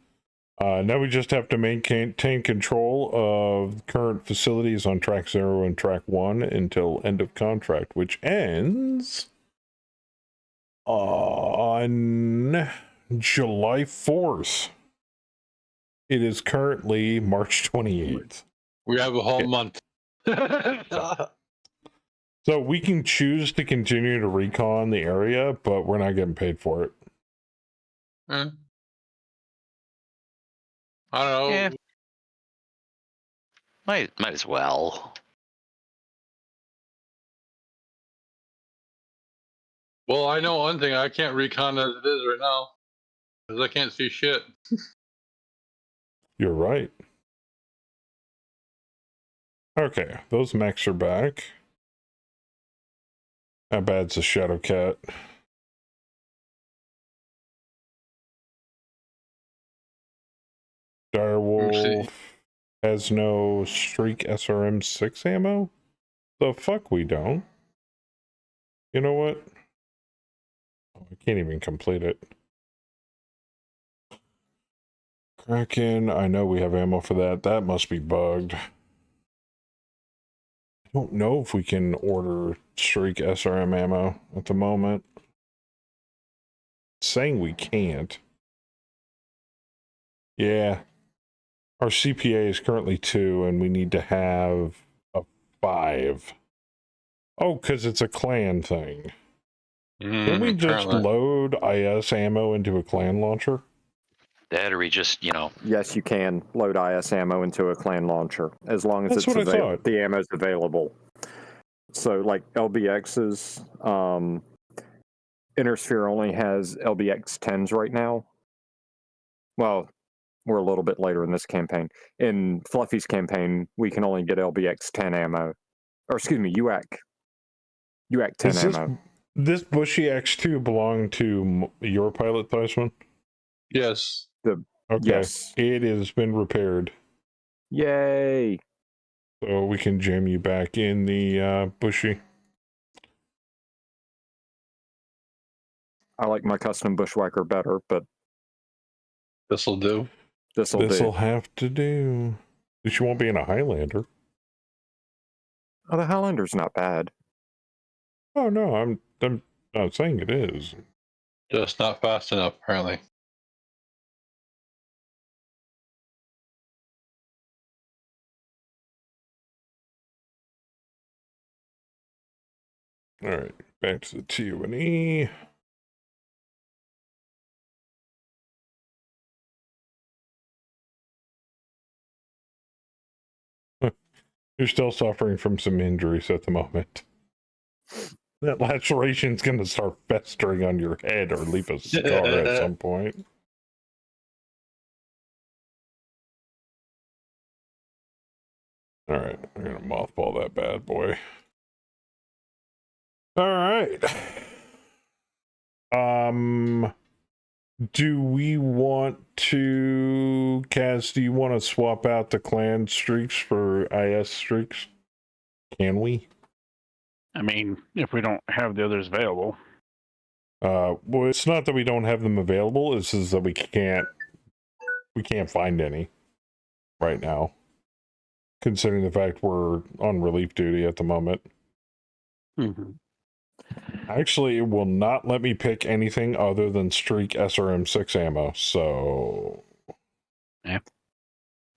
Now we just have to maintain control of current facilities on track 0 and track 1 until end of contract, which ends on July 4th. It is currently March 28th. We have a whole Yeah. month. So we can choose to continue to recon the area, but we're not getting paid for it. I don't know. Yeah. Might as well. Well, I know one thing. I can't recon as it is right now because I can't see shit. You're right. Okay, those mechs are back. How bad's the Shadow Cat? Direwolf has no Streak SRM 6 ammo? The fuck we don't. You know what? Oh, I can't even complete it. Kraken, I know we have ammo for that. That must be bugged. I don't know if we can order Streak SRM ammo at the moment. It's saying we can't. Yeah. Our CPA is currently 2, and we need to have a 5. Oh, because it's a clan thing. Can we just load IS ammo into a clan launcher? That or we just, Yes, you can load IS ammo into a clan launcher as long as That's what I thought. the ammo's available. So, like LBX's, Innersphere only has LBX 10s right now. Well, we're a little bit later in this campaign. In Fluffy's campaign, we can only get LBX 10 ammo. Or excuse me, UAC 10 ammo. This Bushy X2 belong to your pilot, Theismann? Yes. Okay. Yes. It has been repaired. Yay! So we can jam you back in the Bushy. I like my custom Bushwhacker better, but this'll do. This'll have to do. At least you won't be in a Highlander. Oh, the Highlander's not bad. Oh no, I'm not saying it is. Just not fast enough, apparently. All right, back to the T-U-N-E. You're still suffering from some injuries at the moment. That laceration's going to start festering on your head or leave a scar at some point. All right, I'm going to mothball that bad boy. All right. Do we want to, Kaz, do you want to swap out the clan streaks for IS streaks? Can we? I mean, if we don't have the others available. Well, it's not that we don't have them available, it's just that we can't find any right now, considering the fact we're on relief duty at the moment. Mm-hmm. Actually, it will not let me pick anything other than Streak SRM 6 ammo, so... Yeah.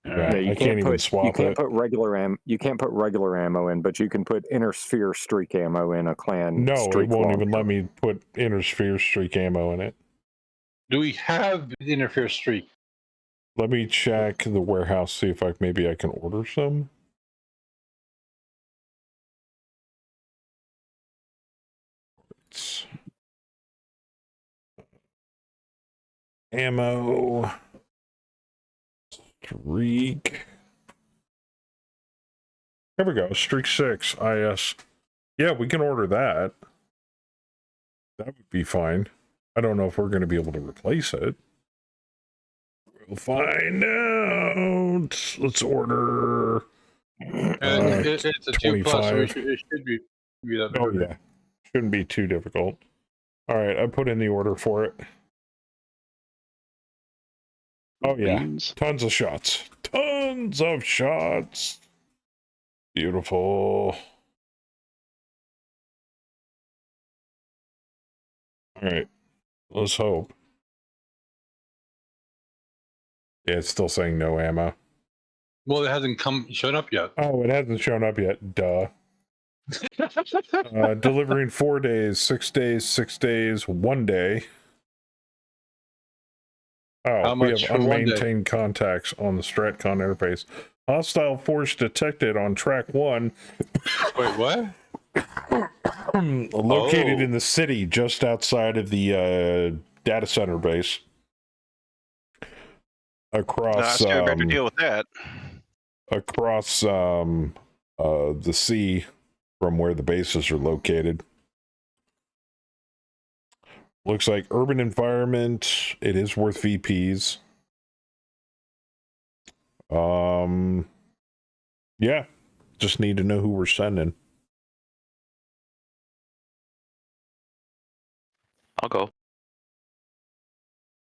I can't even swap You can't it. put regular You can't put regular ammo in, but you can put Inner Sphere Streak ammo in a clan. No, streak it won't launcher. even let me put Inner Sphere Streak ammo in it. Do we have Interfere Streak? Let me check the warehouse, see if maybe I can order some. Ammo. Streak. There we go. Streak 6 IS. Yeah, we can order that. That would be fine. I don't know if we're going to be able to replace it. We'll find out. Let's order. It's a 2+, so it should be that. Oh, yeah. Shouldn't be too difficult. All right, I put in the order for it. Oh, yeah. Tons of shots. Tons of shots. Beautiful. All right. Let's hope. Yeah, it's still saying no ammo. Well, it hasn't shown up yet. Oh, it hasn't shown up yet. Duh. Delivering 4 days, 6 days, 6 days, 1 day. Oh, How we much have for 1 day? unmaintained contacts on the Stratcon interface. Hostile force detected on track 1. Wait, what? Located in the city just outside of the data center base. Across Too bad to deal with that. across the sea from where the bases are located. Looks like urban environment. It is worth VPs. Yeah, just need to know who we're sending. I'll go.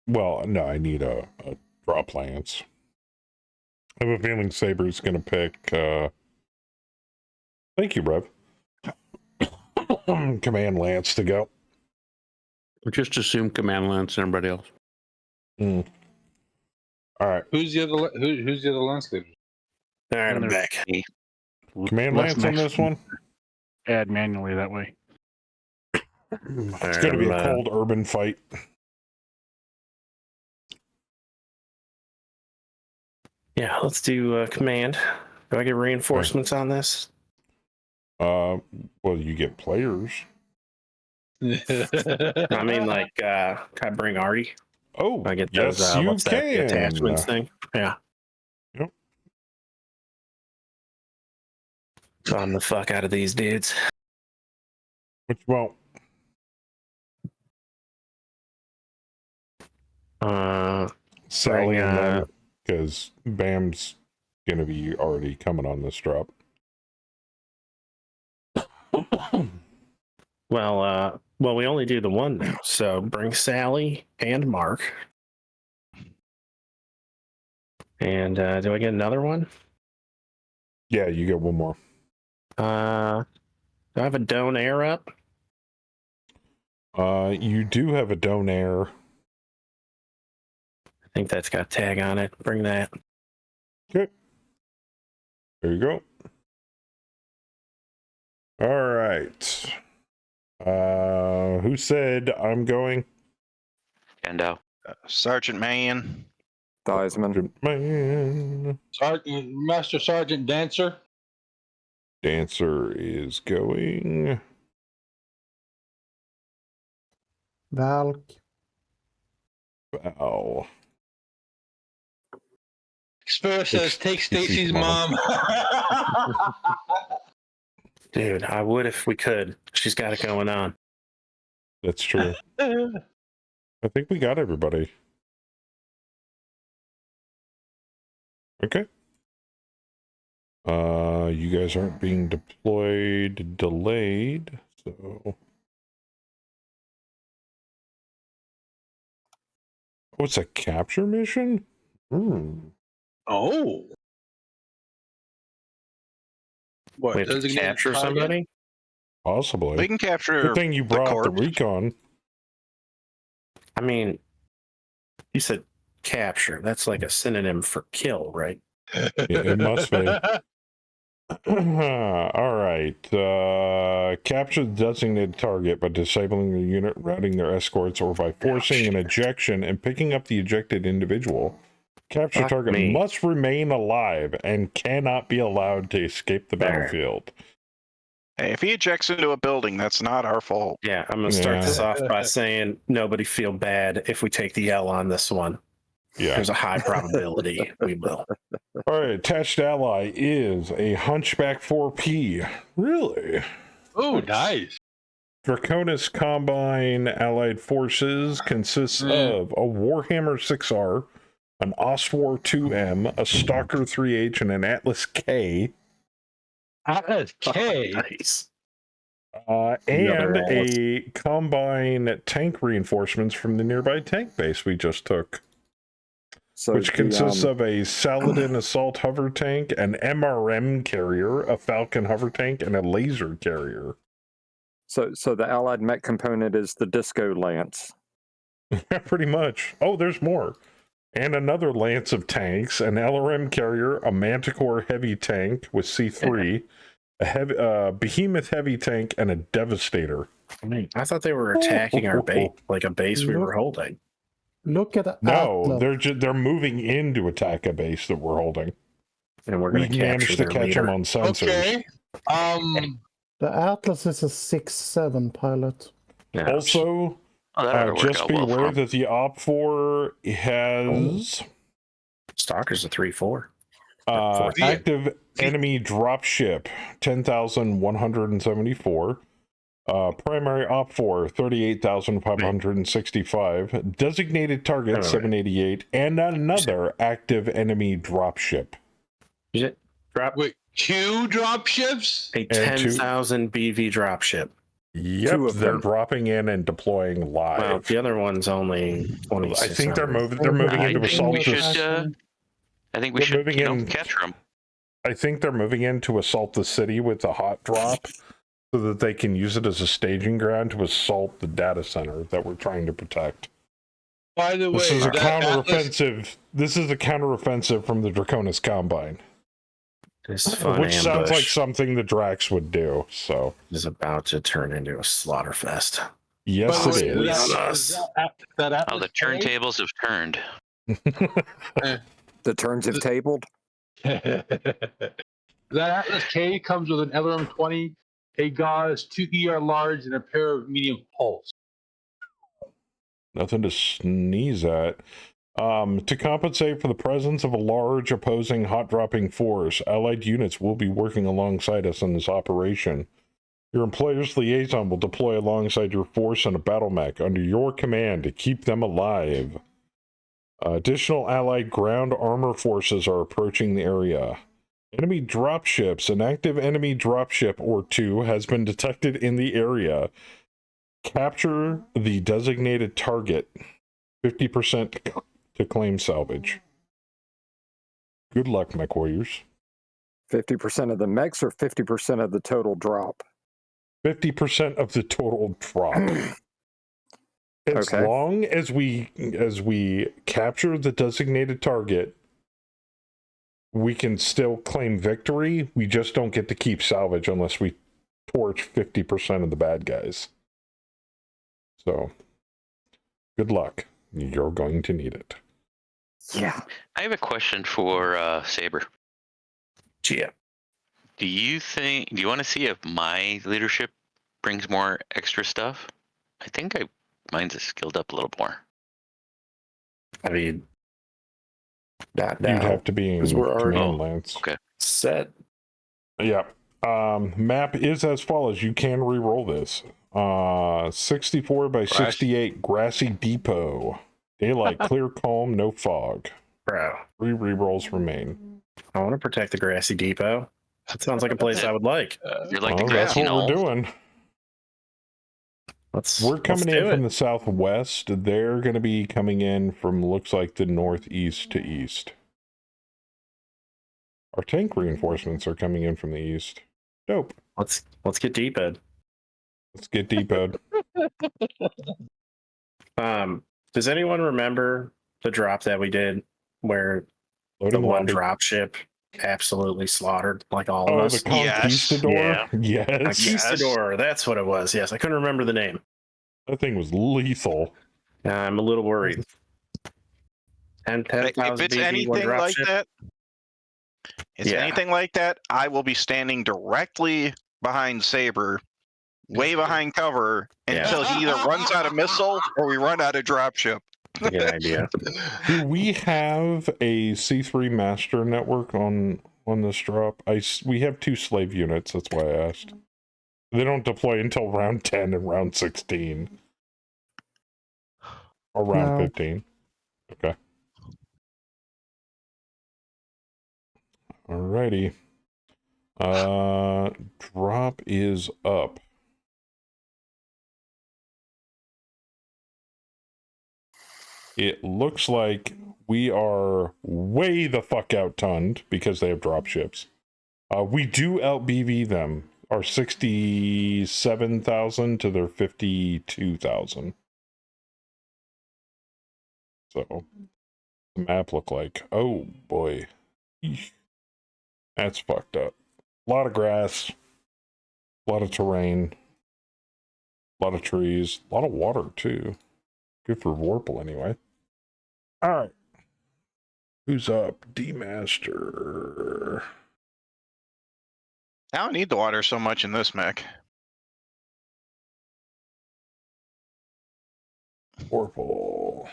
Well, no, I need a draw plans. I have a feeling Saber's going to pick. Thank you, Rev. Command Lance to go. Just assume Command Lance and everybody else. All right. Who's the other landscaper? All right, I'm And back. Command less Lance on this one. Add manually that way. It's going to be a cold urban fight. Yeah, let's do command. Do I get reinforcements on this? Well, you get players. I mean, like, can I bring Artie? Oh, I get yes, those, you what's that, the can. attachments thing? Yeah. Yep. Bomb the fuck out of these dudes. Which, well, Sally and them, because Bam's gonna be already coming on this drop. Well, we only do the one now, so bring Sally and Mark. And do I get another one? Yeah, you get one more. Do I have a Donair up? You do have a Donair. I think that's got a tag on it. Bring that. Okay. There you go. All right. Who said I'm going? Gandao. Sergeant Man. Theismann. Man. Master Sergeant Dancer. Dancer is going. Valk. Wow. Spur says, take Stacy's Stacy's mom. Dude, I would if we could. She's got it going on. That's true. I think we got everybody. Okay. You guys aren't being deployed, delayed, so. What's a capture mission? Oh. What? We have to designated capture target? somebody? Possibly. We can capture Good thing you brought the recon. I mean, you said capture. That's like a synonym for kill, right? It must be. All right. Capture the designated target by disabling the unit, routing their escorts, or by forcing an ejection and picking up the ejected individual. Capture target must remain alive and cannot be allowed to escape the battlefield. Hey, if he ejects into a building, that's not our fault. Yeah, I'm going to start this off by saying nobody feel bad if we take the L on this one. Yeah. There's a high probability we will. All right, attached ally is a Hunchback 4P. Really? Oh, nice. Draconis Combine Allied Forces consists of a Warhammer 6R, an Ostwar 2M, a Stalker 3H, and an Atlas K. Atlas K? Nice. And a Combine tank reinforcements from the nearby tank base we just took. So which consists of a Saladin assault hover tank, an MRM carrier, a Falcon hover tank, and a laser carrier. So the allied mech component is the Disco Lance. Pretty much. Oh, there's more. and another lance of tanks, an LRM carrier, a Manticore heavy tank with C3, a Behemoth heavy tank, and a Devastator. I mean, I thought they were attacking our base, like a base we were holding. Look at No, Atlas. they're moving in to attack a base that we're holding. And we're We going to managed capture to their catch leader. them on sensors. Okay. The Atlas is a 6-7 pilot. Yeah, Also, Oh, that ought to work just out be well for aware 'em. that the OP4 has Stalker's a 3-4. active enemy dropship 10,174. Primary OP4 38,565. Designated target Wait. 788, and another active enemy dropship. Is it drop Wait, 2 drop ships? a And 10,000 BV dropship? Yep, Two of they're them. dropping in and deploying live. Well, the other one's only 26. I think they're moving. They're moving I into think assault we this. should. I think we They're should, moving in. capture them. I think they're moving in to assault the city with a hot drop, so that they can use it as a staging ground to assault the data center that we're trying to protect. By the way, This is a that Atlas, counteroffensive. This is a counteroffensive from the Draconis Combine, This fun which sounds like ambush something the Drax would do. So is about to turn into a slaughter fest. yes, by the it way, is. that Oh, the Atlas K? turntables have turned. The turns have tabled. That Atlas K comes with an LRM 20, a gauze, 2 ER large, and a pair of medium pulse. Nothing to sneeze at. To compensate for the presence of a large opposing hot dropping force, Allied units will be working alongside us in this operation. Your employer's liaison will deploy alongside your force in a battle mech under your command to keep them alive. Additional Allied ground armor forces are approaching the area. Enemy dropships. An active enemy dropship or two has been detected in the area. Capture the designated target. 50% to claim salvage. Good luck, mech warriors. 50% of the mechs or 50% of the total drop? 50% of the total drop. As Okay. long as we capture the designated target, we can still claim victory. We just don't get to keep salvage unless we torch 50% of the bad guys. So, good luck. You're going to need it. Yeah. I have a question for Saber. Yeah. Do you want to see if my leadership brings more extra stuff? I think mine's skilled up a little more. I mean, not You'd now. have to be in 'cause we're already- command lance. Okay. Set. Yeah. Map is as follows. You can re-roll this. 64 by 68 Grassy Depot. Daylight, clear, calm, no fog. Bro, 3 re-rolls remain. I want to protect the Grassy Depot. That sounds like a place I would like. You're like Well, the that's grassy what we're knoll. doing. Let's We're coming in do from it. the southwest. They're going to be coming in from, looks like, the northeast to east. Our tank reinforcements are coming in from the east. Dope. Let's get deep, Ed. Let's get deep, Ed. Does anyone remember the drop that we did where the Loading one lobby. drop ship absolutely slaughtered like all of Oh, us? the Conquistador? Yeah. Yes. Conquistador, that's what it was. Yes, I couldn't remember the name. That thing was lethal. I'm a little worried. And If 10,000 it's BV, one anything drop like ship. that, Yeah. I will be standing directly behind Saber, way behind cover, Yeah. until he either runs out of missile or we run out of dropship. Good idea. Do we have a C3 master network on this drop? We have 2 slave units, that's why I asked. They don't deploy until round 10 and round 16. Or round No. 15. Okay. Alrighty. Drop is up. It looks like we are way the fuck outtunned because they have drop ships. We do out BV them. Our 67,000 to their 52,000. So the map look like? Oh boy. Eesh. That's fucked up. A lot of grass, a lot of terrain, a lot of trees, a lot of water too. Good for Vorpal anyway. Alright. Who's up? D-Master. I don't need the water so much in this mech. Vorpal.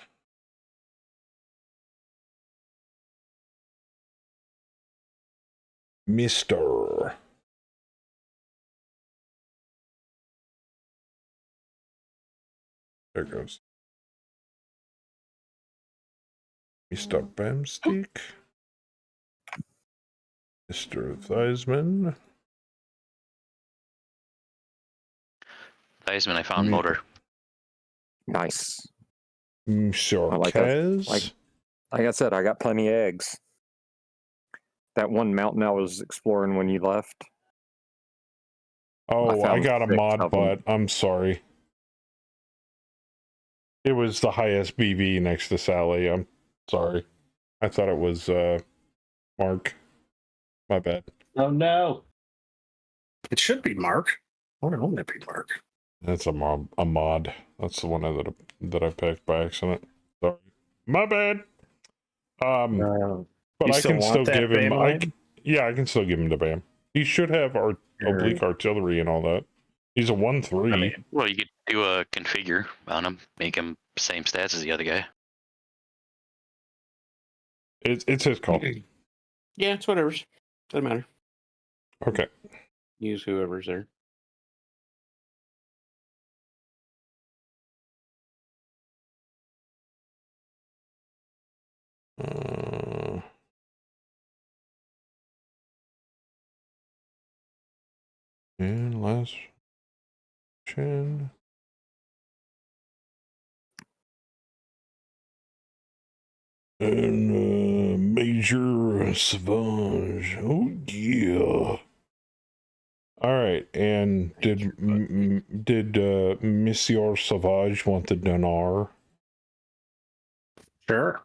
Mr. There goes. Mr. Bamstick. Mr. Theismann. Theismann, I found motor. Nice. Mr. I like Kez. Like I said, I got plenty of eggs. That one mountain I was exploring when you left. Oh, I found got a 6 mod of 'em. butt. I'm sorry. It was the highest BV next to Sally. I'm sorry. I thought it was Mark. My bad. Oh no. It should be Mark. Why wouldn't it be Mark? That's a mod. That's the one that I picked by accident. Sorry. My bad. But You I can want still that give him. Beyblade? Yeah, I can still give him the BAM. He should have oblique artillery and all that. He's a 1-3. I mean, well, you could do a configure on him, make him same stats as the other guy. It's his call. Yeah, it's whatever's. Doesn't matter. Okay. Use whoever's there. And last chin. And Major Savage. Oh yeah. All right. And did Monsieur Savage want the dinar? Sure.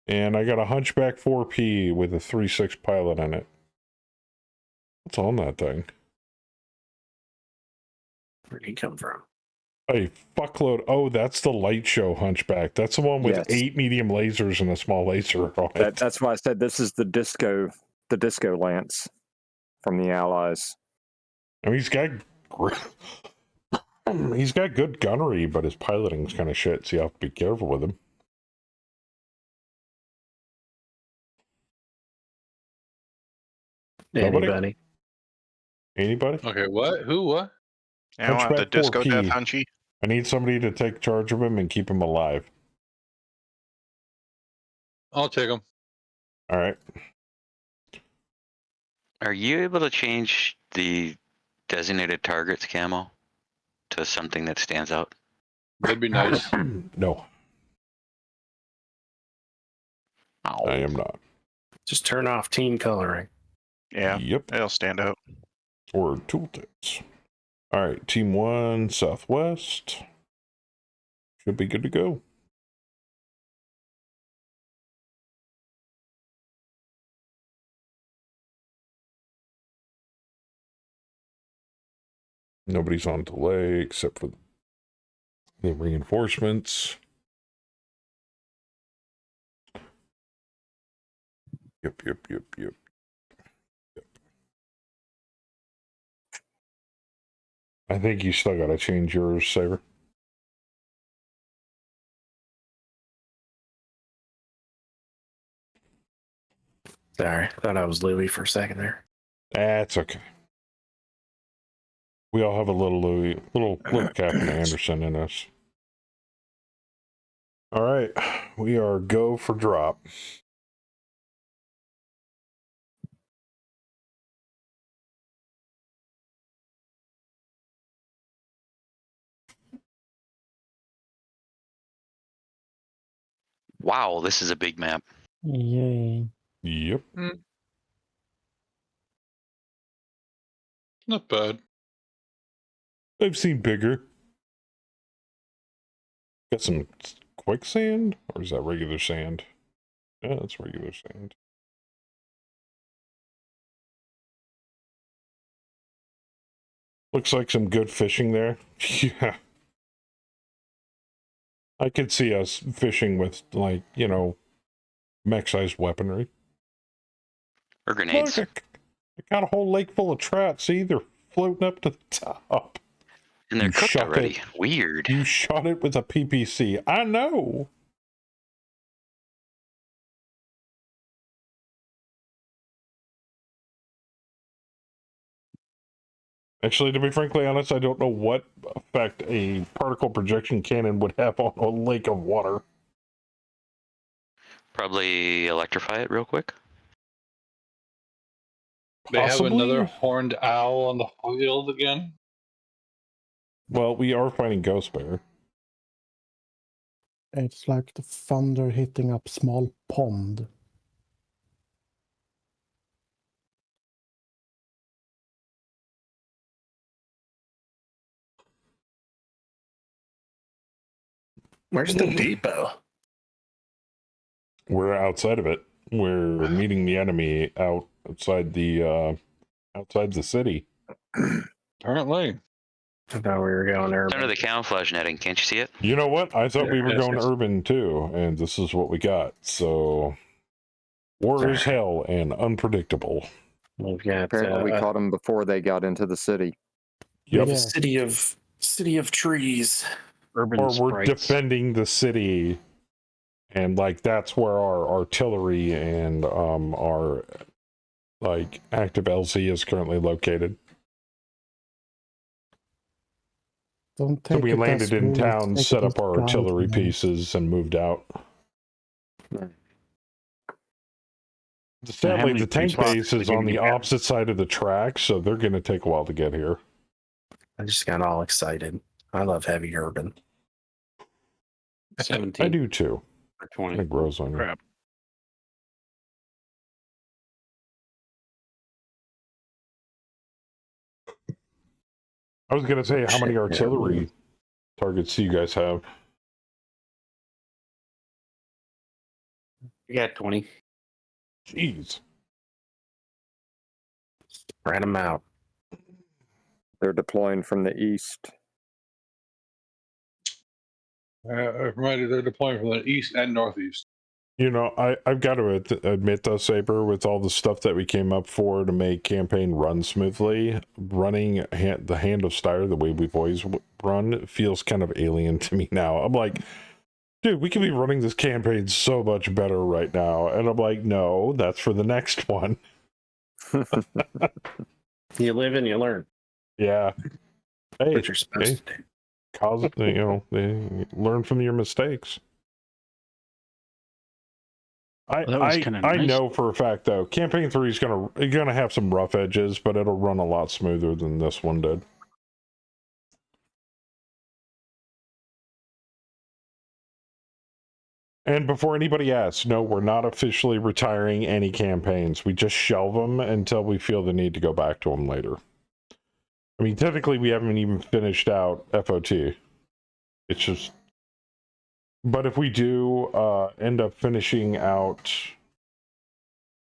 And I got a Hunchback 4P with a 3.6 pilot in it. What's on that thing? Where'd he come from? A fuckload. Oh, that's the light show Hunchback. That's the one with Yes. 8 medium lasers and a small laser on it. That's why I said this is the disco lance from the Allies. I mean, he's got good gunnery, but his piloting's kind of shit, so you have to be careful with him. Anybody? Anybody? Okay, what? Who? What? I want the Hunchback disco 4P. death hunchy. I need somebody to take charge of him and keep him alive. I'll take him. All right. Are you able to change the designated targets camo to something that stands out? That'd be nice. No, Oh. I am not. Just turn off team coloring. Yeah, Yep. it'll stand out. Or tooltips. All right. Team 1, Southwest. Should be good to go. Nobody's on delay except for the reinforcements. Yep. I think you still got to change yours, Saber. Sorry, thought I was Louis for a second there. That's okay. We all have a little Louis, little Captain Anderson in us. All right, we are go for drop. Wow, this is a big map. Yay. Yep. Not bad. I've seen bigger. Got some quicksand, or is that regular sand? Yeah, that's regular sand. Looks like some good fishing there. Yeah. I could see us fishing with, like, you know, mech-sized weaponry. Or grenades. Look, I got a whole lake full of trout. See, they're floating up to the top. And they're You cooked shot already. it. Weird. You shot it with a PPC. I know. Actually, to be frankly honest, I don't know what effect a particle projection cannon would have on a lake of water. Probably electrify it real quick. They have Possibly. another horned owl on the field again. Well, we are fighting Ghost Bear. It's like the thunder hitting up small pond. Where's the depot? We're outside of it. We're meeting the enemy outside the city. Apparently. I thought we were going It's urban. under the camouflage netting. Can't you see it? You know what? I thought we were Yes, going yes. urban too, and this is what we got. So, war is hell and unpredictable. We've got Apparently, we caught them before they got into the city. Yep. Yeah. city of trees. Urban Or we're sprites. defending the city, and like that's where our artillery and our like active LC is currently located. Don't So take we it landed as in rules, town, take set it up as our artillery guidelines. pieces, and moved out. How Sadly, many the tank responses base is did on you the get? opposite side of the track, so they're going to take a while to get here. I just got all excited. I love heavy urban. 17 I do too. or 20. It grows on you. Crap. I was going to say, how many Shit, artillery targets do you guys have? You got 20. Jeez. Spread them out. They're deploying from the east. Reminded they're deploying from the east and northeast. You know, I've got to admit, though, Saber, with all the stuff that we came up for to make campaign run smoothly, running the Hand of Styre the way we've always run feels kind of alien to me now. I'm like, dude, we could be running this campaign so much better right now. And I'm like, no, that's for the next one. You live and you learn. Yeah. Hey, What you're supposed to do. learn from your mistakes. That was kinda I nice. know for a fact though, campaign 3 is gonna have some rough edges, but it'll run a lot smoother than this one did. And before anybody asks, no, we're not officially retiring any campaigns. We just shelve them until we feel the need to go back to them later. I mean, technically, we haven't even finished out FOT. It's just... But if we do end up finishing out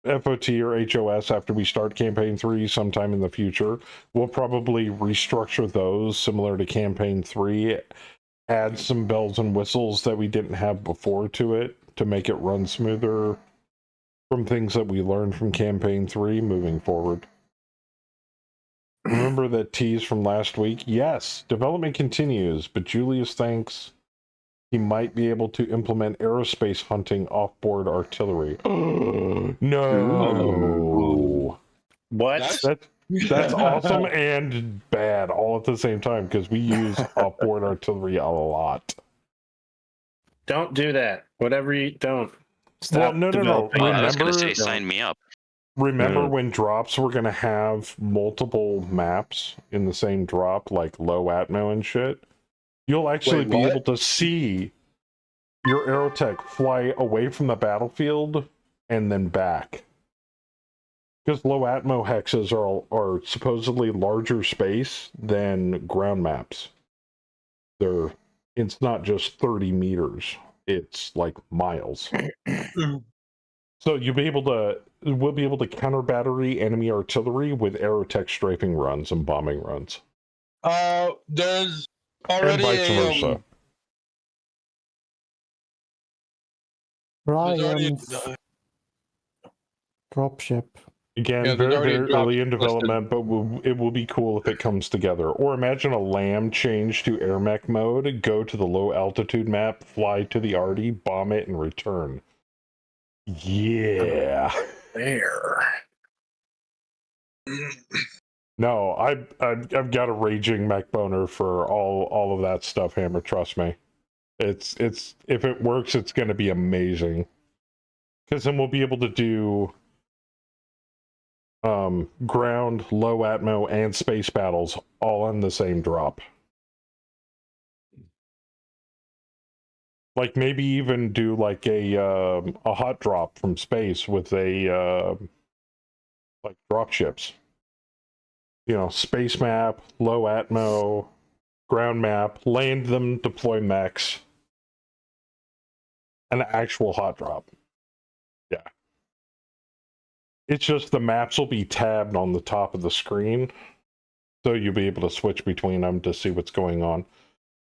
FOT or HOS after we start Campaign 3 sometime in the future, we'll probably restructure those similar to Campaign 3, add some bells and whistles that we didn't have before to it to make it run smoother from things that we learned from Campaign 3 moving forward. Remember that tease from last week? Yes, development continues, but Julius thinks he might be able to implement aerospace hunting off-board artillery. No! What? That's awesome and bad all at the same time, because we use off-board artillery a lot. Don't do that. Whatever you don't. Stop. Well, no. developing Oh, that. I was going to say, Remember- sign me up. Remember No. when drops were going to have multiple maps in the same drop, like low atmo and shit? You'll actually Wait, be what? able to see your aerotech fly away from the battlefield and then back. Because low atmo hexes are supposedly larger space than ground maps. It's not just 30 meters, it's like miles. So we'll be able to counter battery enemy artillery with aerotech strafing runs and bombing runs. There's And already vice versa. Ryan, dropship. Again, Yeah, there's very, already a very drop early in listed. development, but it will be cool if it comes together. Or imagine a LAM change to air mech mode, go to the low altitude map, fly to the arty, bomb it, and return. Yeah. There. No, I've got a raging mech boner for all of that stuff, Hammer. Trust me. It's if it works, it's going to be amazing. Because then we'll be able to do ground, low atmo, and space battles all on the same drop. Like maybe even do like a hot drop from space with a like drop ships. You know, space map, low atmo, ground map, land them, deploy mechs, an actual hot drop. Yeah. It's just the maps will be tabbed on the top of the screen, so you'll be able to switch between them to see what's going on.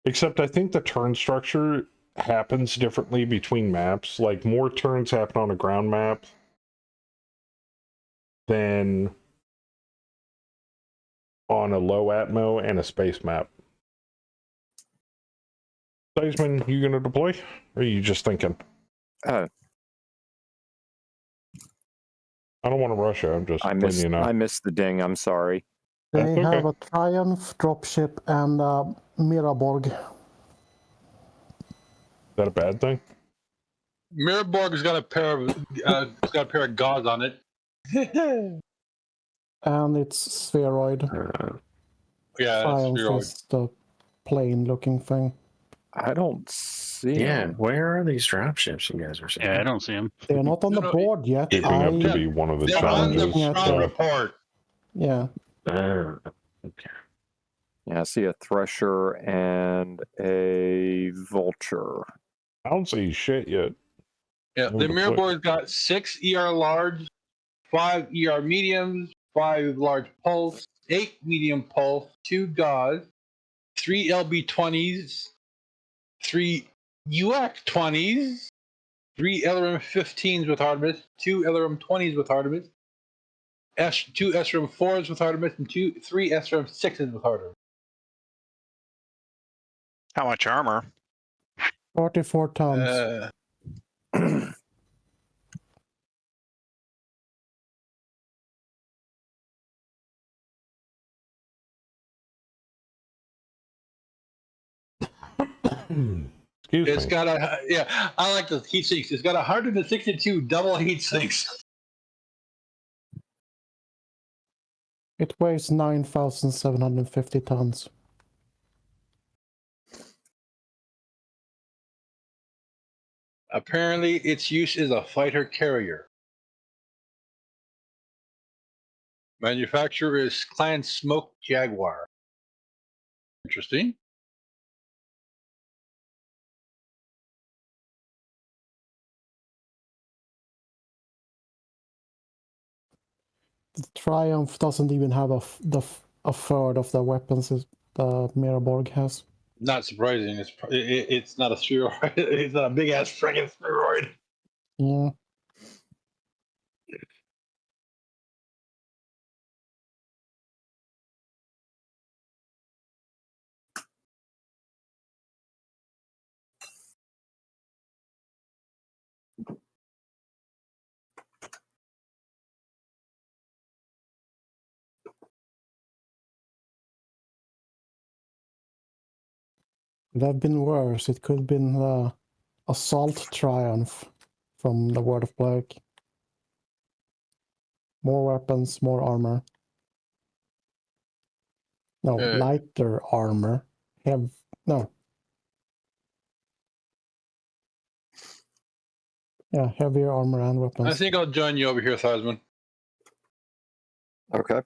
Except I think the turn structure happens differently between maps. Like more turns happen on a ground map than on a low atmo and a space map. Seisman, you gonna deploy? Or are you just thinking? I don't want to rush you. I'm just letting you know. I missed the ding. I'm sorry. They That's okay. have a Triumph dropship and a Miraborg. Is that a bad thing? Miraborg's got a pair of gauze on it. And it's spheroid. Yeah, Triumph spheroid. is the plain looking thing. I don't see Yeah, him. where are these dropships you guys are saying? Yeah, I don't see them. They're not on the board yet. Shaping up to be one of the They're on the challenges. ground report. Yeah. Okay. Yeah, I see a Thresher and a Vulture. I don't see shit yet. Yeah, the Miraborg's got 6 ER large, 5 ER mediums, 5 large pulse, 8 medium pulse, 2 gauze, 3 LB20s, 3 UAC 20s, 3 LRM 15s with Artemis, 2 LRM 20s with Artemis, 2 SRM 4s with Artemis, and 3 SRM 6s with Artemis. How much armor? 44 tons. It's got I like the heat sinks. It's got 162 double heat sinks. It weighs 9,750 tons. Apparently, its use is a fighter carrier. Manufacturer is Clan Smoke Jaguar. Interesting. The Triumph doesn't even have a third of the weapons the Miraborg has. Not surprising. It's not a spheroid. It's not a big ass friggin' spheroid. Yeah. It have been worse. It could have been the Assault Triumph from the World of Black. More weapons, more armor. No, lighter armor. No. Yeah, heavier armor and weapons. I think I'll join you over here, Thasman. Okay.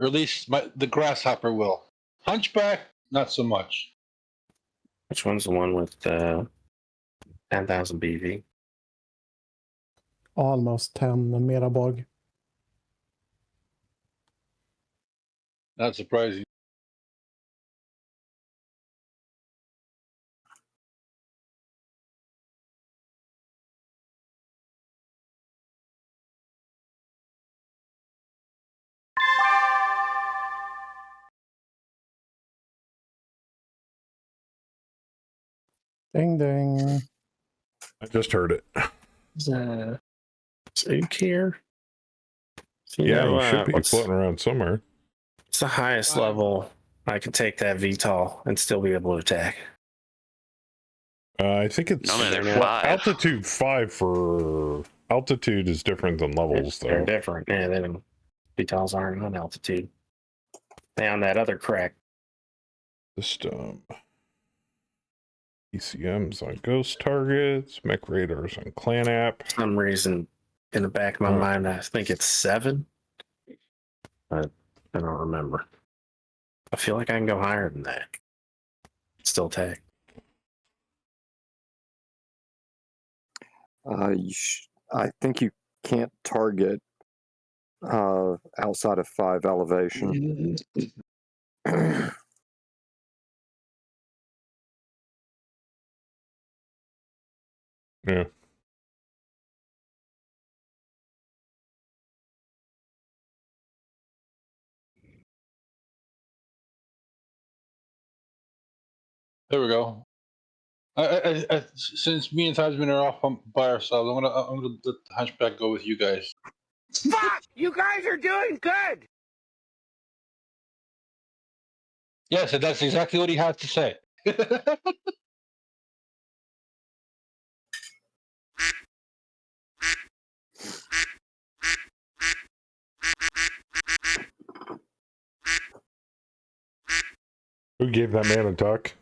Or at least the grasshopper will. Hunchback, not so much. Which one's the one with 10,000 BV? Almost 10 Meraborg. Not surprising. Ding ding. I just heard it. Is Zook here? So Yeah, you should be what's floating around somewhere. the highest level I can take that VTOL and still be able to attack? I think it's No, man, they're well, 5. altitude 5 for altitude is different than levels, They're though. different. Yeah, they don't. VTOLs aren't on altitude. They on that other crack. System. ECMs on ghost targets, mech radars on clan app. For some reason, in the back of my mind, I think it's 7. But I don't remember. I feel like I can go higher than that. Still attack. I think you can't target outside of 5 elevation. Yeah. There we go. Since me and Tasman are off by ourselves, I'm gonna let the Hunchback go with you guys. Fuck! You guys are doing good! Yes, and that's exactly what he had to say. Who gave that man a duck?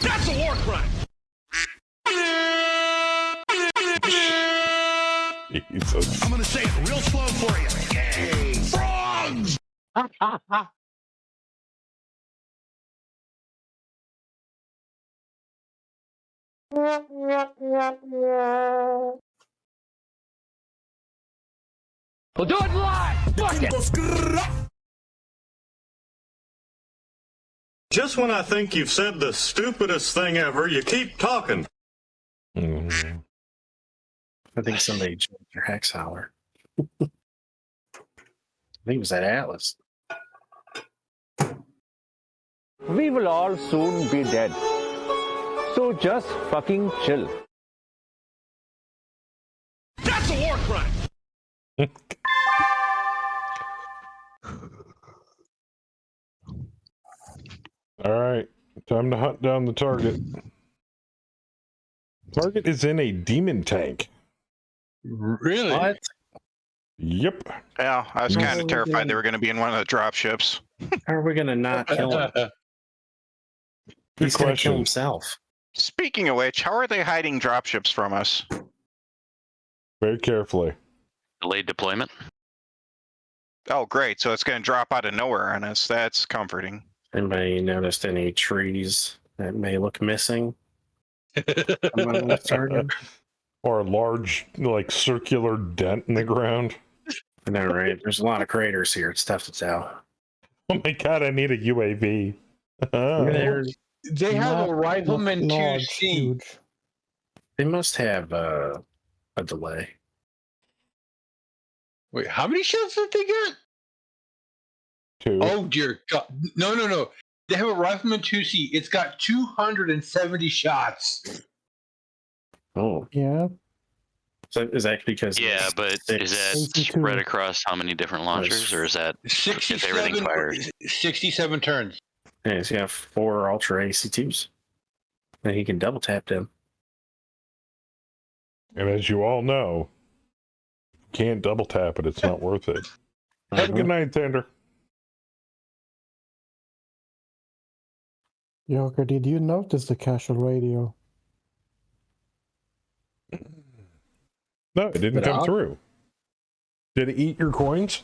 That's a war crime! Jesus. I'm gonna say it real slow for you. Hey, frogs! We'll do it live! Fuck it! Just when I think you've said the stupidest thing ever, you keep talking. Mhm. I think somebody jumped your hex howler. I think it was that Atlas. We will all soon be dead. So just fucking chill. That's a war crime! All right, time to hunt down the target. Target is in a demon tank. Really? What? Yep. Yeah, I was kind of terrified they were going to be in one of the drop ships. How are we going to not kill him? Good He's going to kill question. himself. Speaking of which, how are they hiding drop ships from us? Very carefully. Delayed deployment. Oh, great. So it's going to drop out of nowhere on us. That's comforting. Anybody noticed any trees that may look missing? Among this target? Or a large, like, circular dent in the ground. I know, right? There's a lot of craters here. It's tough to tell. Oh my god, I need a UAV. They have Not- a rifleman not large, 2C. huge. They must have a delay. Wait, how many shots did they get? 2. Oh dear God! No. They have a rifleman 2C. It's got 270 shots. Oh, Yeah. so is that because? Yeah, but is that 82. spread across how many different launchers, or is that if everything fires? 67 turns. Yeah, he's got 4 Ultra AC2s, and he can double tap them. And as you all know, can't double tap it. It's not worth it. Have a good night, Thunder. Joker, did you notice the casual radio? No, it didn't come through. Did it eat your coins?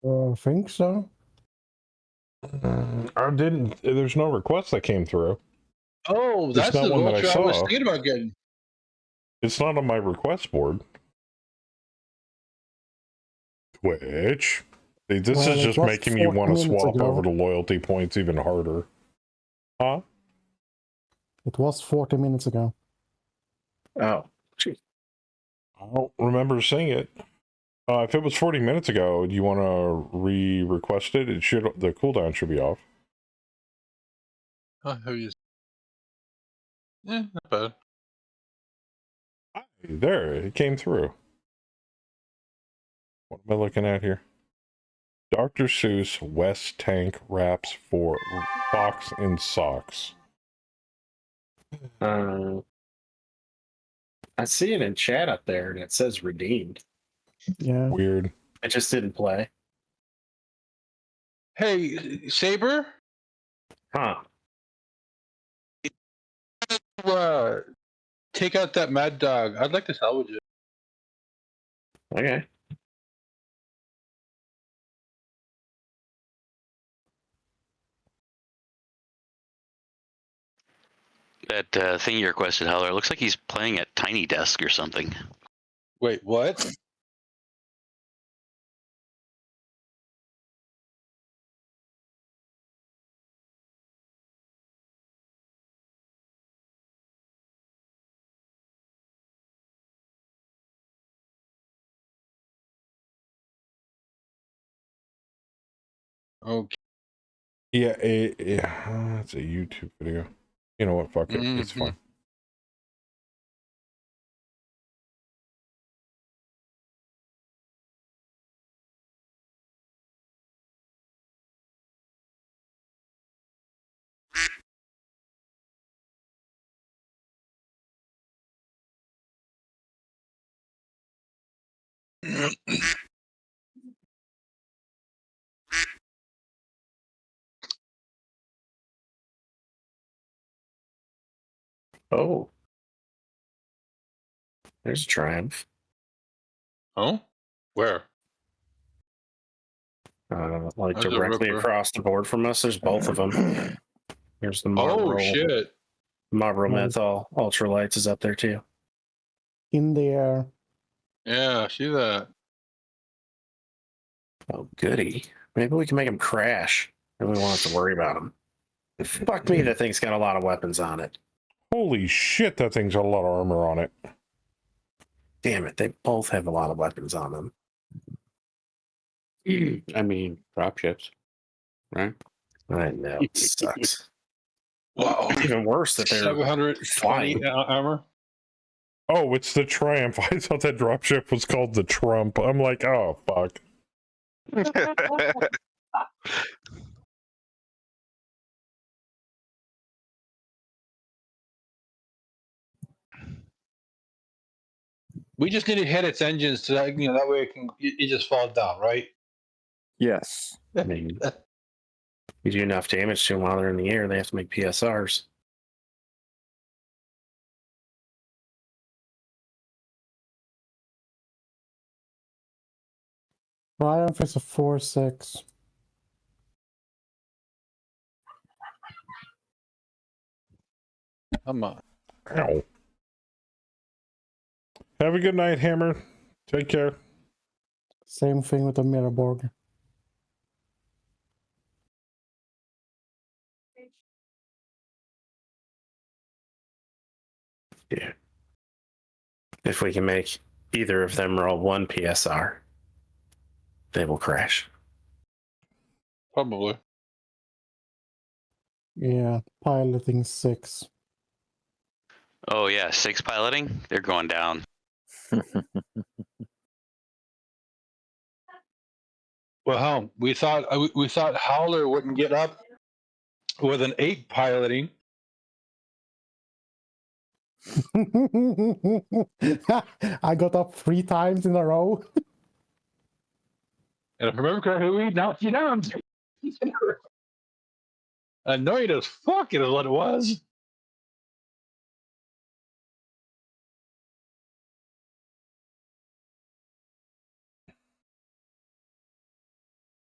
I think so. I didn't. There's no request that came through. Oh, There's that's not the one that I vulture I was saw. thinking about getting. It's not on my request board. Twitch. This Well, is it just was making me 40 want to minutes swap ago. over to loyalty points even harder. Huh? It was 40 minutes ago. Oh, geez. I don't remember seeing it. If it was 40 minutes ago, do you want to re-request it? It should. The cooldown should be off. Oh, who is? Yeah, not bad. There, it came through. What am I looking at here? Dr. Seuss West Tank Raps for Fox in Socks. I see it in chat up there, and it says redeemed. Yeah. Weird. It just didn't play. Hey, Saber. Huh. Take out that mad dog. I'd like to salvage it. Okay. That thing you requested, Howler, looks like he's playing at Tiny Desk or something. Wait, what? Okay. Yeah, it's a YouTube video. You know what? Fuck it. It's fine. Oh. There's Triumph. Oh? Where? Like There's a directly Ripper. across the board from us. There's both of them. Here's the Marlboro. Oh, shit. Marlboro Right. Menthol Ultralights is up there too. In the air. Yeah, I see that. Oh, goody. Maybe we can make them crash, and we won't have to worry about them. Fuck me, that thing's got a lot of weapons on it. Holy shit, that thing's got a lot of armor on it. Damn it, they both have a lot of weapons on them. I mean, dropships, right? I know, it sucks. Wow. It's even worse that they're 720 flying. armor. Oh, it's the Triumph. I thought that dropship was called the Trump. I'm like, oh, fuck. We just need to hit its engines so that that way it just falls down, right? Yes. I mean, you do enough damage to them while they're in the air, they have to make PSRs. Triumph is a 4-6. Come on. Ow. Have a good night, Hammer. Take care. Same thing with the Mirrorborg. Yeah. If we can make either of them roll one PSR, they will crash. Probably. Yeah, piloting 6. Oh yeah, 6 piloting. They're going down. Well, we thought Howler wouldn't get up with an 8 piloting. I got up 3 times in a row. And if I remember correctly, we knocked you down. Annoyed as fuck is what it was.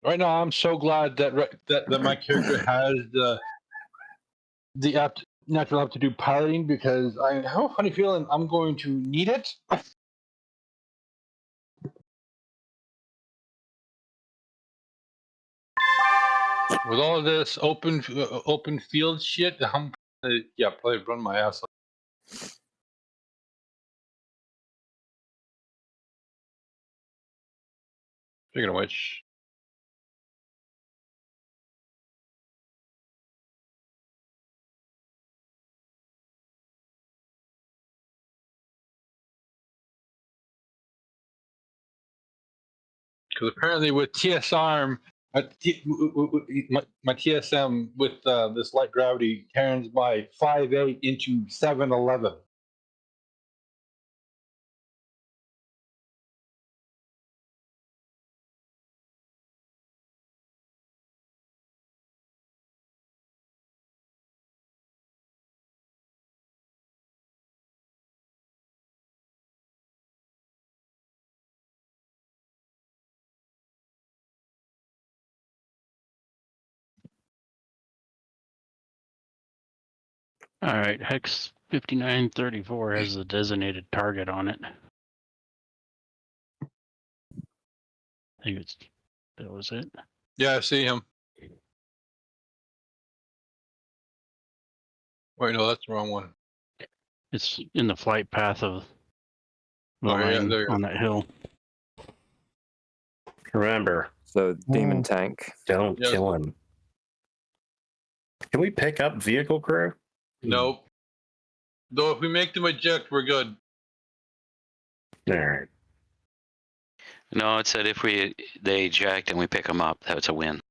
Right now, I'm so glad that my character has the natural aptitude piloting, because I have a funny feeling I'm going to need it. With all of this open field shit, I'm probably run my ass off. Speaking of which, because apparently with TSR, my TSM with this light gravity turns my 5.8 into 7.11. All right, Hex 5934 has the designated target on it. I think that was it. Yeah, I see him. Wait, no, that's the wrong one. It's in the flight path of the Oh, yeah, line there you go. on that hill. Remember, So demon Oh. tank. don't Yes. kill him. Can we pick up vehicle crew? Nope. Though if we make them eject, we're good. All right. No, it said if they eject and we pick them up, that's a win.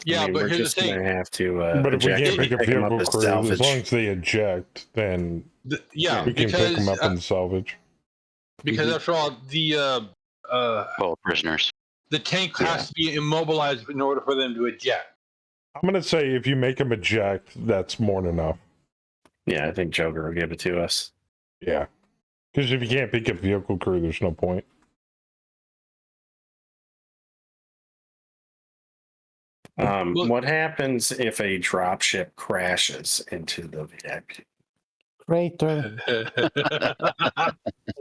Yeah, I mean, but we're here's the just thing. gonna have to But if we eject can't and pick up pick 'em up vehicle as crew, as long salvage. as they eject, then Yeah, we can pick them because up and salvage. after all, Well, prisoners. the tank Yeah. has to be immobilized in order for them to eject. I'm gonna say if you make them eject, that's more than enough. Yeah, I think Joker will give it to us. Yeah, because if you can't pick up vehicle crew, there's no point. What happens if a dropship crashes into the VIP? Crater. Is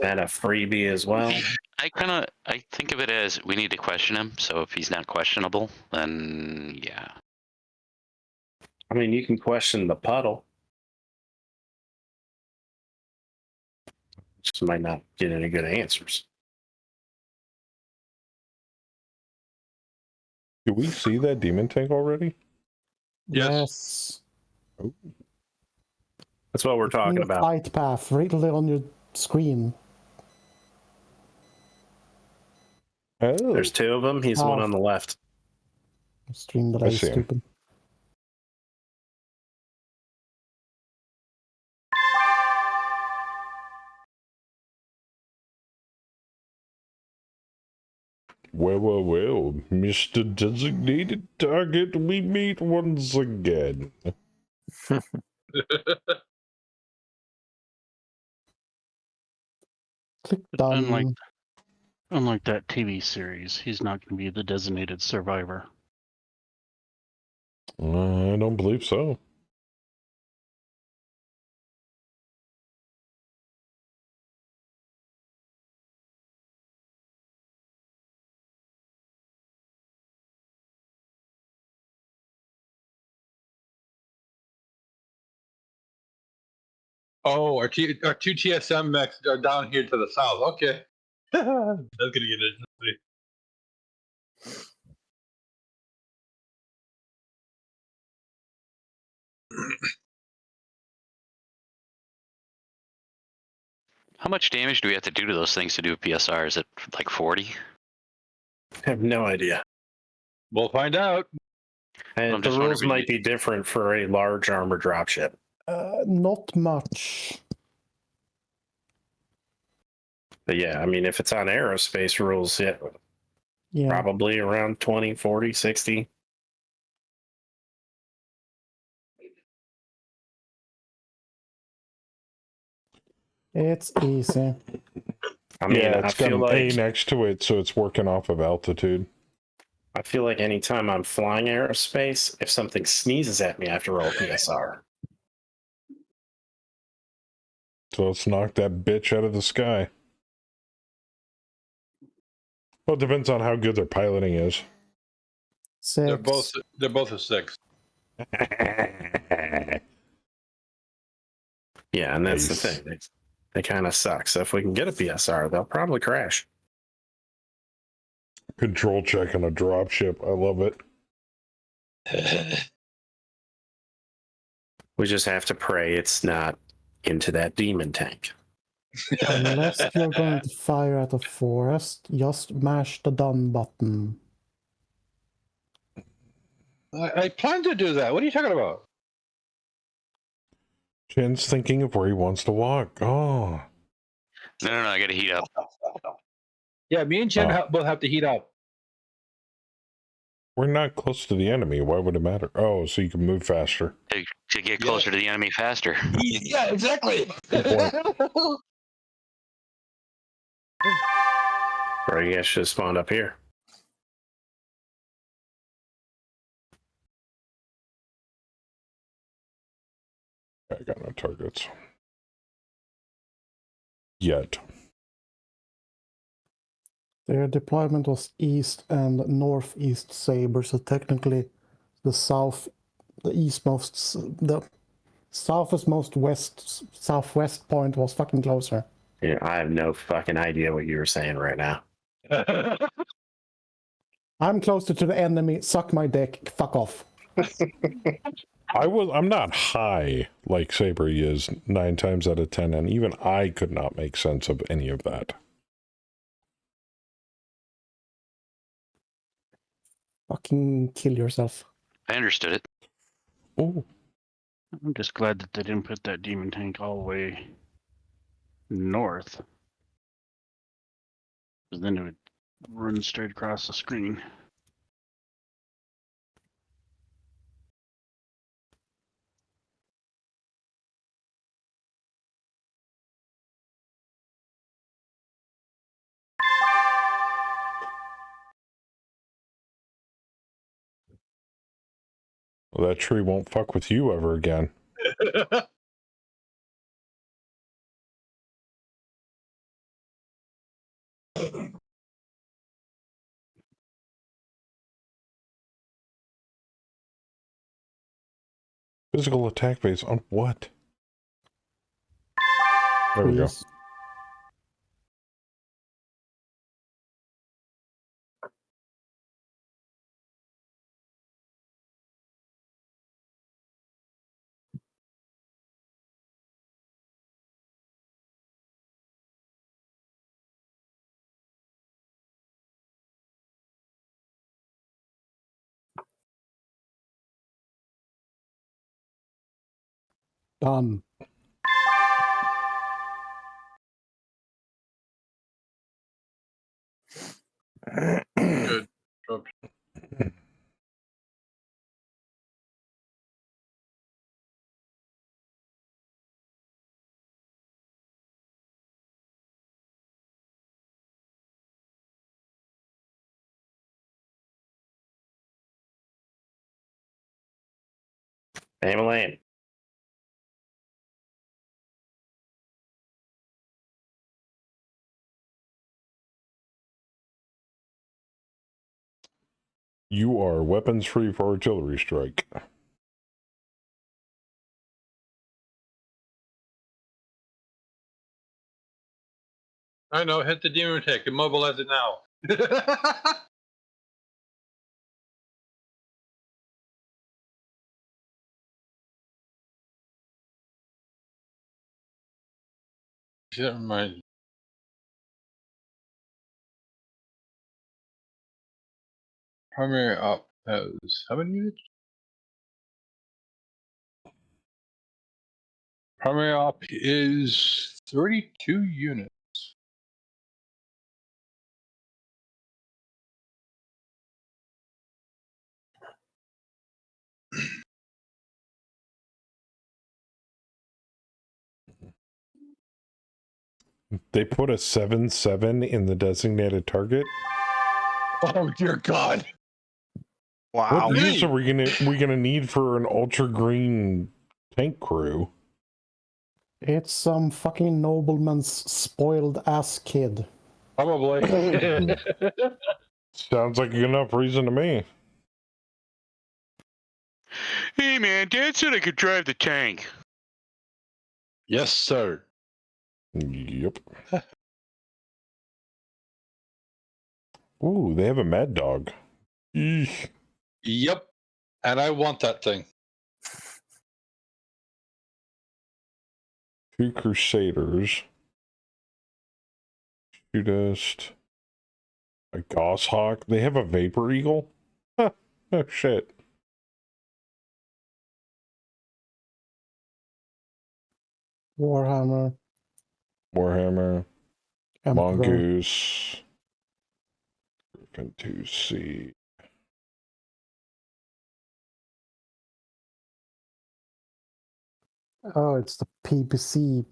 that a freebie as well? I think of it as we need to question him. So if he's not questionable, then yeah. I mean, you can question the puddle. Just might not get any good answers. Do we see that demon tank already? Yes. Oh. That's what we're talking In about. flight path, right on your screen. Oh, There's two of them. He's one on the left. Stream delay, see him. stupid. Well, Mr. Designated Target, we meet once again. Click But done. unlike that TV series, he's not going to be the designated survivor. I don't believe so. Oh, our two TSM mechs are down here to the south. Okay. That's gonna get interesting. How much damage do we have to do to those things to do a PSR? Is it like 40? I have no idea. We'll find out. And I'm the just rules wondering- might be different for a large armor dropship. Not much. But yeah, I mean, if it's on aerospace rules, Yeah. probably around 20, 40, 60. It's easy. I mean, Yeah, I it's got feel an like A next to it, so it's working off of altitude. I feel like anytime I'm flying aerospace, if something sneezes at me, I have to roll PSR. So let's knock that bitch out of the sky. Well, it depends on how good their piloting is. 6. They're both a 6. Yeah, and that's the Nice. thing. They kind of suck. So if we can get a PSR, they'll probably crash. Control check on a dropship. I love it. We just have to pray it's not into that demon tank. Unless you're going to fire at a forest, just mash the done button. I plan to do that. What are you talking about? Chin's thinking of where he wants to walk. Oh. No, I got to heat up. Yeah, me and Chen both have to heat up. We're not close to the enemy. Why would it matter? Oh, so you can move faster. To get closer to the enemy faster. Yeah, exactly. Good point. Or you guys should have spawned up here. I got no targets. Yet. Their deployment was east and northeast Saber, so technically the southwest point was fucking closer. Yeah, I have no fucking idea what you were saying right now. I'm closer to the enemy. Suck my dick. Fuck off. I'm not high like Saber is 9 times out of 10, and even I could not make sense of any of that. Fucking kill yourself. I understood it. Oh. I'm just glad that they didn't put that demon tank all the way north. Because then it would run straight across the screen. Well, that tree won't fuck with you ever again. Physical attack base on what? There we go. Done. Good. Aim a lane. You are weapons free for artillery strike. I know. Hit the demon tank. Immobilize it now. Never mind. Primary op has how many units? Primary op is 32 units. They put a 7-7 in the designated target. Oh dear God! Wow. What use are we gonna need for an ultra green tank crew? It's some fucking nobleman's spoiled ass kid. Probably. Sounds like enough reason to me. Hey man, Dad said I could drive the tank. Yes, sir. Yep. Ooh, they have a mad dog. Eesh. Yep. And I want that thing. 2 Crusaders. Shootist. A Goshawk. They have a Vapor Eagle? Huh. Oh, shit. Warhammer. Warhammer. Emperor. Mongoose. Griffin 2C. Oh, it's the PPC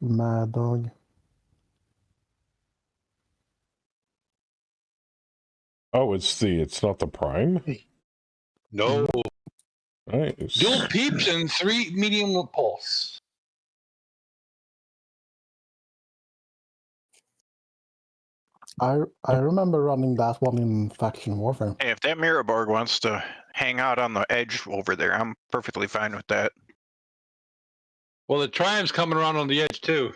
Mad Dog. Oh, it's not the Prime? No. Nice. Dual peeps and 3 medium pulse. I remember running that one in Faction Warfare. Hey, if that Miraborg wants to hang out on the edge over there, I'm perfectly fine with that. Well, the Triumph's coming around on the edge too.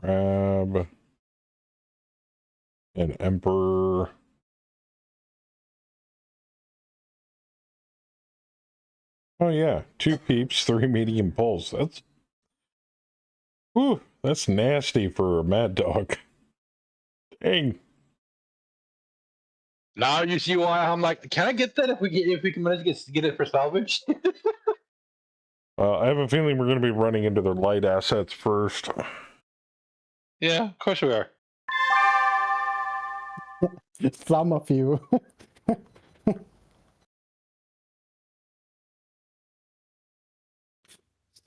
Crab. An Emperor. Oh yeah, 2 peeps, 3 medium pulse. That's nasty for a mad dog. Dang. Now you see why I'm like, can I get that if we can manage to get it for salvage? I have a feeling we're going to be running into their light assets first. Yeah, of course we are. Some of you.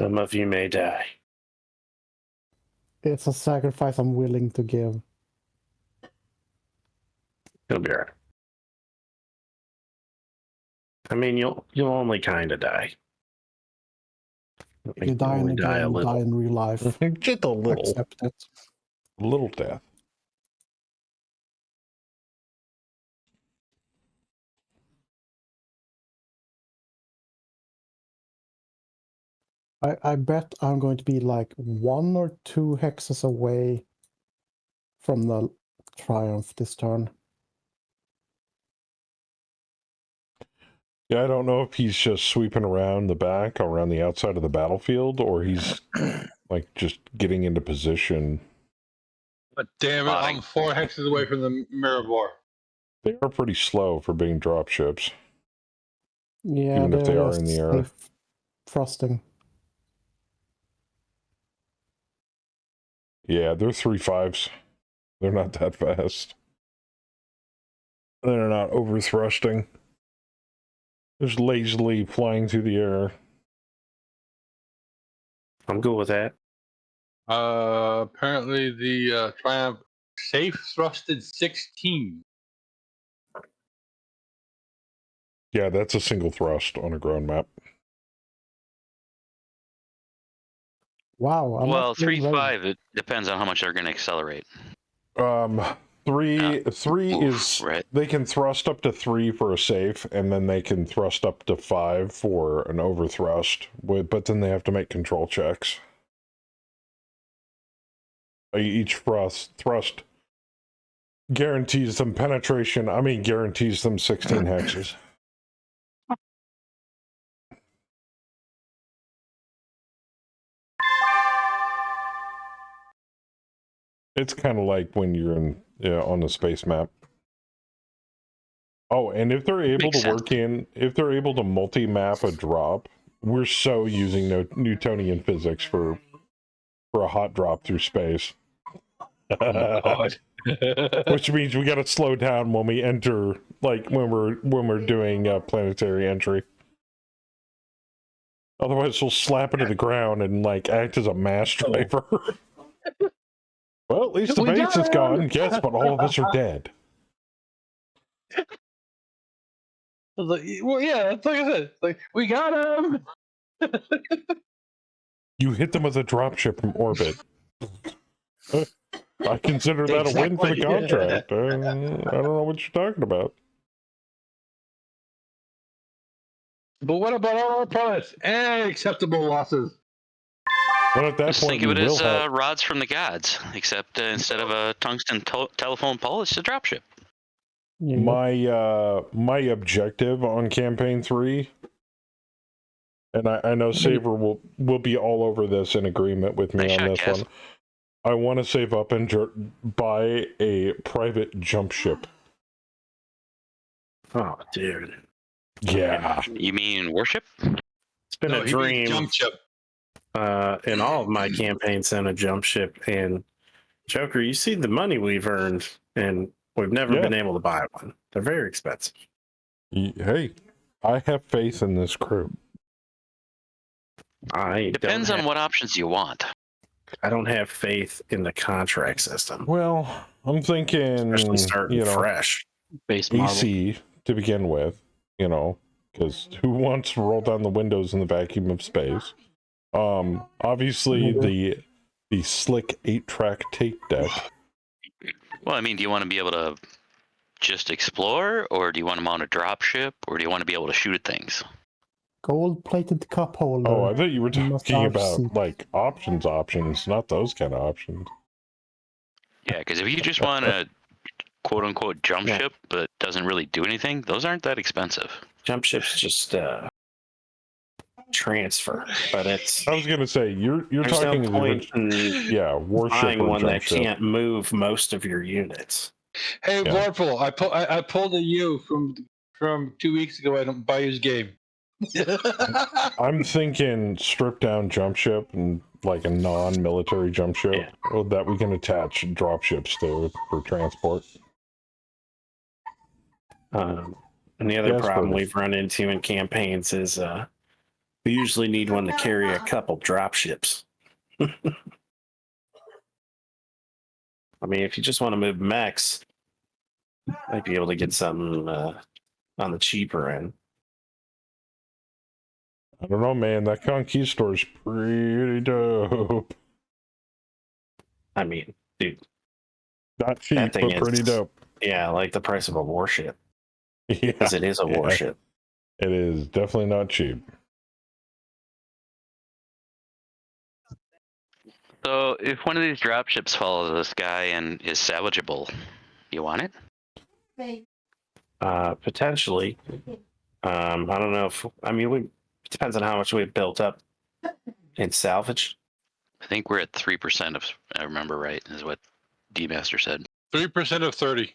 Some of you may die. It's a sacrifice I'm willing to give. You'll be alright. I mean, you'll only kind of die. You die in the game, you die in real life. Just a little. Accept it. A little death. I bet I'm going to be like 1 or 2 hexes away from the Triumph this turn. Yeah, I don't know if he's just sweeping around the back, around the outside of the battlefield, or he's like just getting into position. But damn it, I'm 4 hexes away from the Mirabor. They are pretty slow for being drop ships. Yeah, even if they are in the air. Frosting. Yeah, they're 3.5s. They're not that fast. They're not over thrusting. Just lazily flying through the air. I'm good with that. Apparently the Triumph safe thrusted 16. Yeah, that's a single thrust on a ground map. Wow. Well, 3.5, it depends on how much they're going to accelerate. Three is right. They can thrust up to 3 for a safe, and then they can thrust up to 5 for an overthrust. But then they have to make control checks. Each thrust guarantees them penetration. Guarantees them 16 hexes. It's kind of like when you're on the space map. Oh, and if they're able if they're able to multi-map a drop, we're so using Newtonian physics for a hot drop through space. Oh, God. Which means we got to slow down when we enter, like when we're doing planetary entry. Otherwise, we'll slap it to the ground and like act as a mass driver. Well, at least the base is gone. Yes, but all of us are dead. Well, yeah, that's like I said. Like, we got him. You hit them with a dropship from orbit. I consider that a win for the contract. I don't know what you're talking about. But what about all our pilots? Acceptable losses. But at that Just point, think of it as have... rods from the gods, except instead of a tungsten telephone pole, it's a dropship. My objective on campaign 3, and I know Saber will be all over this in agreement with me on this one. I want to save up and buy a private jump ship. Oh, dude. Yeah. You mean warship? It's been a dream. Jump ship. In all of my campaigns in a jump ship. And Joker, you see the money we've earned, and we've never been able to buy one. They're very expensive. Hey, I have faith in this crew. Depends on what options you want. I don't have faith in the contract system. Well, I'm thinking, especially starting fresh. Base AC to begin with, because who wants to roll down the windows in the vacuum of space? Obviously the slick 8-track tape deck. Well, I mean, do you want to be able to just explore, or do you want to mount a dropship, or do you want to be able to shoot at things? Gold-plated cup holder. Oh, I thought you were talking about like options, not those kind of options. Yeah, because if you just want a quote-unquote jump ship but doesn't really do anything, those aren't that expensive. Jump ships just transfer, but it's. I was gonna say you're talking no point warship buying or one jump that ship. can't move most of your units. Hey, Vorpal, I pulled a U from 2 weeks ago. I don't buy his game. I'm thinking stripped down jump ship and like a non-military jump ship that we can attach drop ships to for transport. And the other problem we've run into in campaigns is we usually need one to carry a couple drop ships. I mean, if you just want to move mechs, might be able to get something on the cheaper end. I don't know, man. That Conquistor's pretty dope. I mean, dude. Not cheap, but pretty dope. Yeah, like the price of a warship. Yeah, because it is a warship. It is definitely not cheap. So, if one of these dropships follows this guy and is salvageable, you want it? Potentially. I don't know if it depends on how much we've built up in salvage. I think we're at 3%, if I remember right, is what D-Master said. 3% of 30.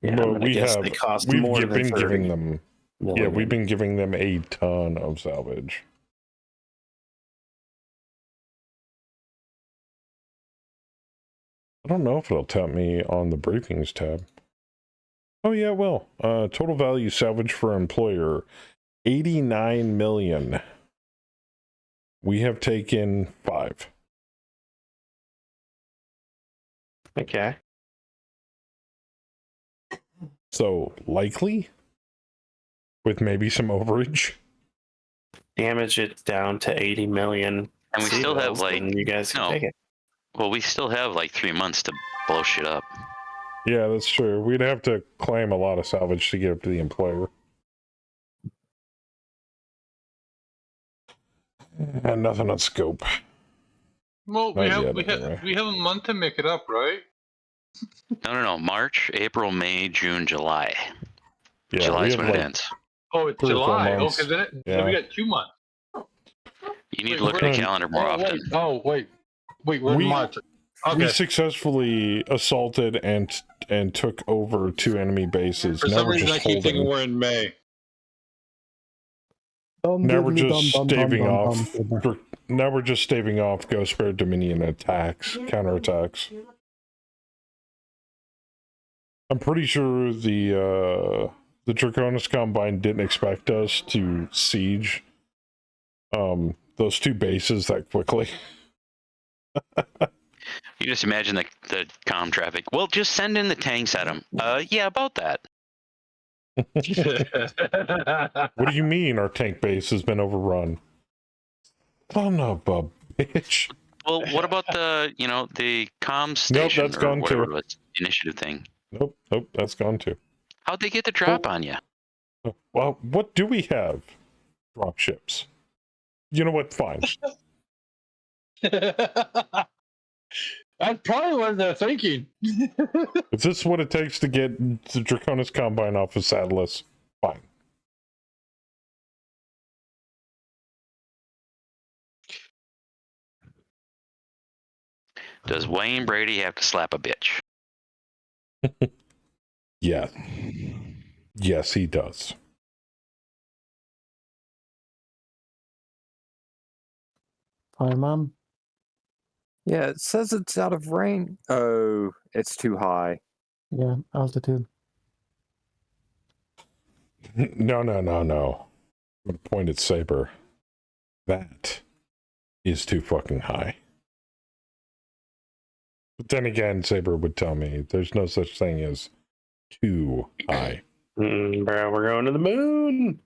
Yeah, well, we've been giving them. Yeah, we've been giving them a ton of salvage. I don't know if it'll tell me on the briefings tab. Oh yeah, well, total value salvage for employer, 89 million. We have taken 5. Okay. So likely, with maybe some overage. Damage it down to 80 million. And we still have you guys can take it. Well, we still have 3 months to blow shit up. Yeah, that's true. We'd have to claim a lot of salvage to get up to the employer. And nothing on scope. Well, we have a month to make it up, right? No. March, April, May, June, July. Yeah, July's when it ends. Oh, it's July. Okay, then we got 2 months. You need to look at the calendar more often. Wait, we're in March. Okay. We successfully assaulted and took over 2 enemy bases. For some reason, I keep thinking we're in May. Now we're just staving off. now we're just staving off Ghost Bear Dominion attacks, counterattacks. I'm pretty sure the Draconis Combine didn't expect us to siege those two bases that quickly. You just imagine the comm traffic. Well, just send in the tanks at them. Yeah, about that. What do you mean our tank base has been overrun? Son of a bitch. Well, what about the comm station that's or gone whatever too. it was, initiative thing? Nope, that's gone too. How'd they get the drop on you? Well, what do we have? Drop ships. You know what? Fine. That's probably what they're thinking. If this is what it takes to get the Draconis Combine off of Satellus, fine. Does Wayne Brady have to slap a bitch? Yeah. Yes, he does. Fireman. Yeah, it says it's out of range. Oh, it's too high. Yeah, altitude. No. I'm going to point at Saber. That is too fucking high. But then again, Saber would tell me there's no such thing as too high. Bro, we're going to the moon.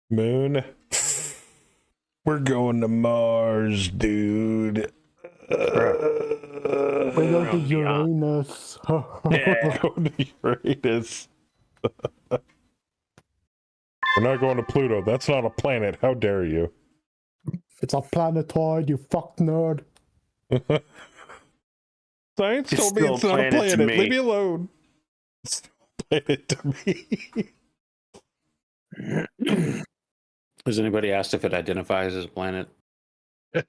Moon? We're going to Mars, dude. We're going to Uranus. We're going to Uranus. We're not going to Pluto. That's not a planet. How dare you? It's a planetoid, you fuck nerd. Science It's told me still it's a not a planet to planet. me. Leave me alone. It's still a planet to me. Has anybody asked if it identifies as a planet? I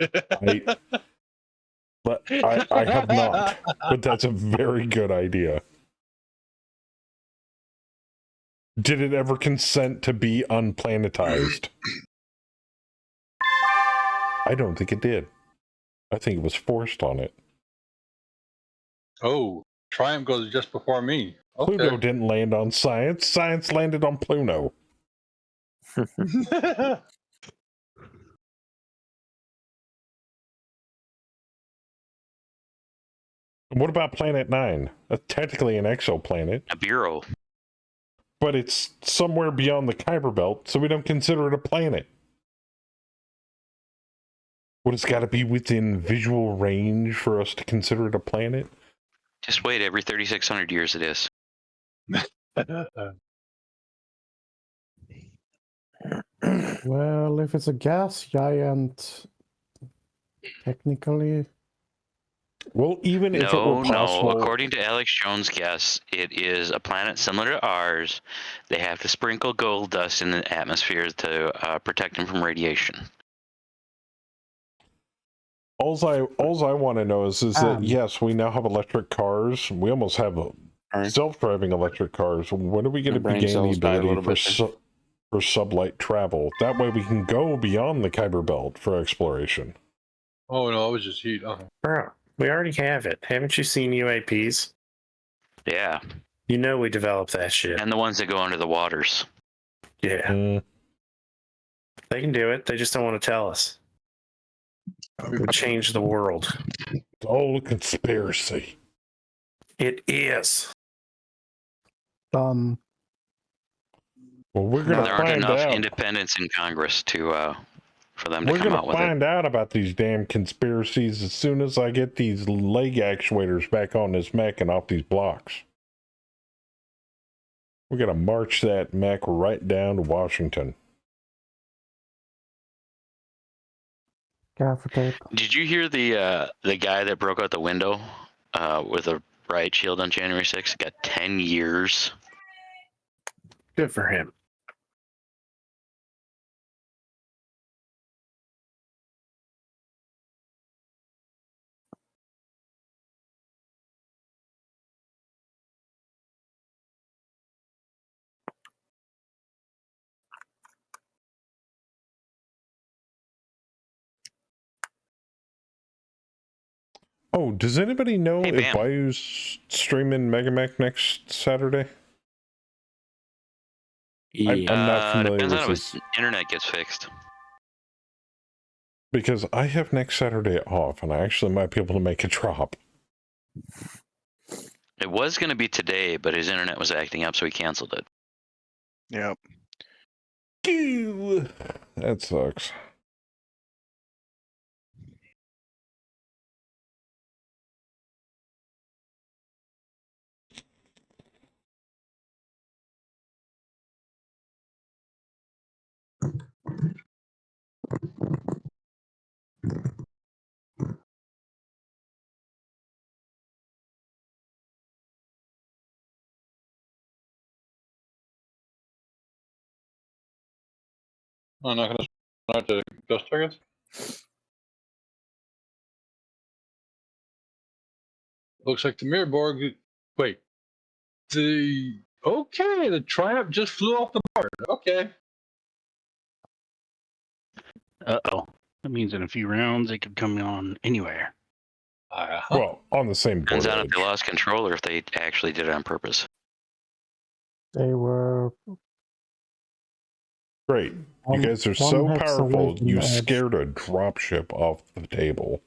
have not, but that's a very good idea. Did it ever consent to be unplanetized? I don't think it did. I think it was forced on it. Oh, Triumph goes just before me. Okay. Pluto didn't land on Science. Science landed on Pluto. What about Planet 9? That's technically an exoplanet. A bureau. But it's somewhere beyond the Kuiper Belt, so we don't consider it a planet. What, it's got to be within visual range for us to consider it a planet? Just wait, every 3,600 years it is. Well, if it's a gas giant, technically. Well, even if it were possible... No. According to Alex Jones' guess, it is a planet similar to ours. They have to sprinkle gold dust in the atmosphere to protect them from radiation. Alls I want to know is that, yes, we now have electric cars. We almost have self-driving electric cars. When are we going to gain the ability for sublight travel? That way we can go beyond the Kuiper Belt for exploration. Oh, no, it was just heat. Bro, we already have it. Haven't you seen UAPs? Yeah. You know we developed that shit. And the ones that go under the waters. Yeah. They can do it. They just don't want to tell us. We would change the world. It's all a conspiracy. It is. Done. Well, we're going to There aren't find enough out. independents in Congress to for them to We're come going out to with it. find out about these damn conspiracies as soon as I get these leg actuators back on this mech and off these blocks. We're going to march that mech right down to Washington. Gaffer tape. Did you hear the guy that broke out the window with a riot shield on January 6th? Got 10 years. Good for him. Oh, does anybody know Hey, if Bam. Bayou's streaming Megamech next Saturday? I'm not familiar Depends with on if this his internet gets fixed. because I have next Saturday off, and I actually might be able to make a drop. It was going to be today, but his internet was acting up, so he canceled it. Yep. Ew. That sucks. I'm not gonna start the ghost targets. Looks like the Mirborg. Wait, the Triumph just flew off the board. Okay. Uh-oh. That means in a few rounds it could come on anywhere. Well, on the same Depends board on if edge. they lost control or if they actually did it on purpose. They were Great. You one- guys are one so hex away powerful, from you the edge. scared a dropship off the table.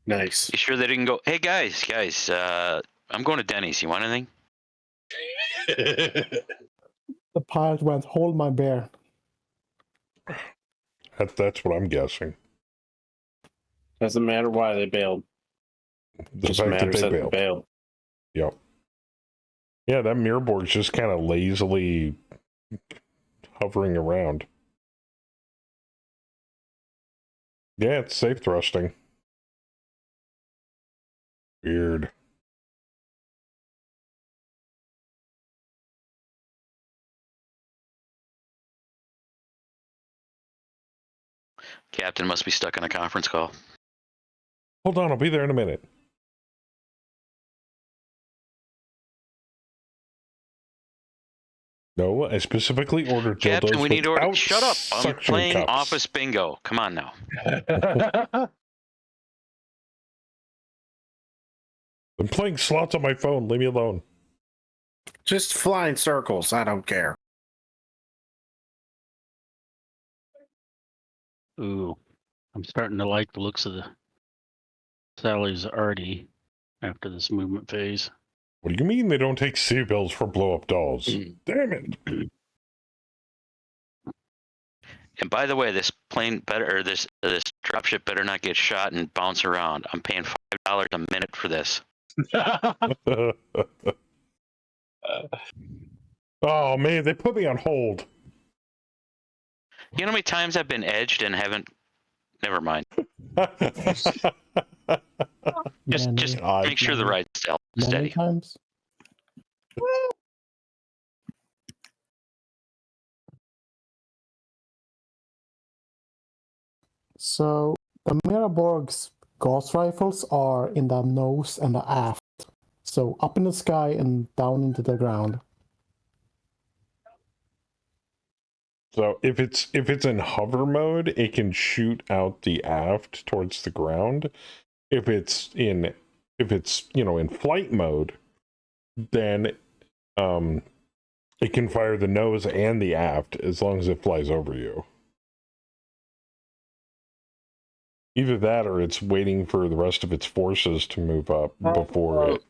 Nice. You sure they didn't go, hey, guys, I'm going to Denny's. You want anything? The pilot went, hold my bear. That's what I'm guessing. Doesn't matter why they bailed. The Just fact that matters they that they bailed. bailed. Yep. Yeah, that Mirborg's just kind of lazily hovering around. Yeah, it's safe thrusting. Weird. Captain must be stuck on a conference call. Hold on, I'll be there in a minute. No, I specifically ordered Captain, dildos we need to order. without Shut up! I'm suction playing cups. Office Bingo. Come on now. I'm playing slots on my phone. Leave me alone. Just fly in circles. I don't care. Ooh. I'm starting to like the looks of the Sally's already after this movement phase. What do you mean they don't take seatbelts for blow-up dolls? Damn it. And by the way, this plane better, or this dropship better not get shot and bounce around. I'm paying $5 a minute for this. Oh man, they put me on hold. You know how many times I've been edged and haven't? Never mind. Just make sure the ride's Many steady. times. So the Miraborg's gauss rifles are in the nose and the aft. So up in the sky and down into the ground. So if it's in hover mode, it can shoot out the aft towards the ground. If it's in flight mode, then it can fire the nose and the aft as long as it flies over you. Either that or it's waiting for the rest of its forces to move up before it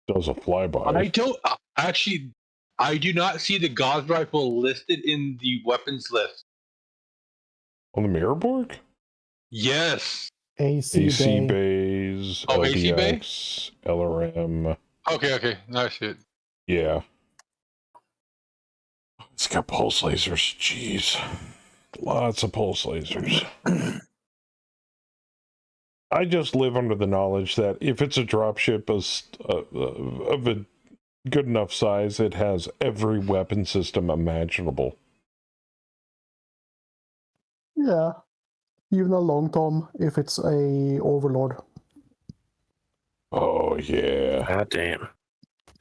does a flyby. I do not see the Gauss rifle listed in the weapons list. On the Mirrorborg? Yes. AC bays, Oh, AC bay? LBX, LRM. Okay. Now I see it. Yeah. It's got pulse lasers. Jeez. Lots of pulse lasers. I just live under the knowledge that if it's a dropship of a good enough size, it has every weapon system imaginable. Yeah. Even a long tom if it's a overlord. Oh yeah. God damn.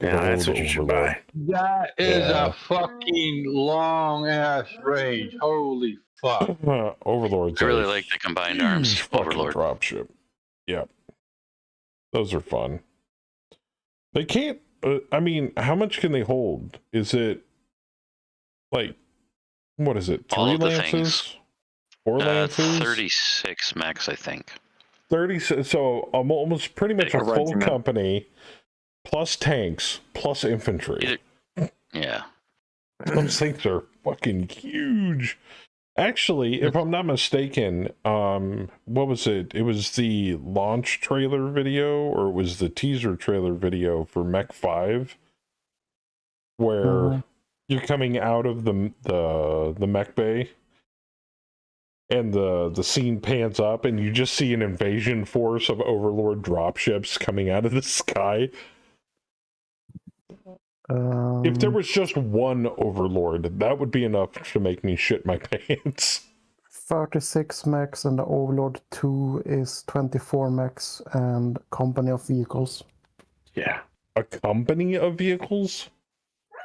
Yeah, that's what you should buy. That is a fucking long ass range. Holy fuck. Overlord's I really like the combined arms fucking Overlord. dropship. Yep. Those are fun. They can't, I mean, how much can they hold? Is it like, what is it? All 3 of the lances? things. 4 lances? 36 max, I think. 30, so almost pretty much a A full regiment. company, plus tanks, plus infantry. Yeah. Those things are fucking huge. Actually, if I'm not mistaken, what was it? It was the launch trailer video, or it was the teaser trailer video for Mech 5, where you're coming out of the mech bay, and the scene pans up, and you just see an invasion force of Overlord dropships coming out of the sky. If there was just one Overlord, that would be enough to make me shit my pants. 36 mechs, and the Overlord 2 is 24 mechs and company of vehicles. Yeah. A company of vehicles?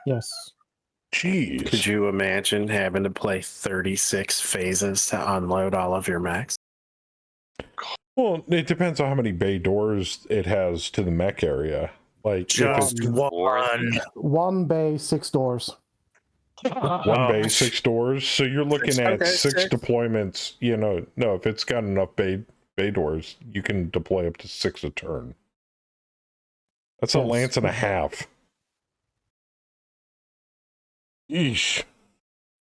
Yes. Jeez. Could you imagine having to play 36 phases to unload all of your mechs? Well, it depends on how many bay doors it has to the mech area. Like, Just if it's one. One bay, 6 doors. one bay, 6 doors, so you're looking at Okay, 6 6. deployments. You know, no, if it's got enough bay doors, you can deploy up to 6 a turn. That's a Yes. lance and a half. Yeesh.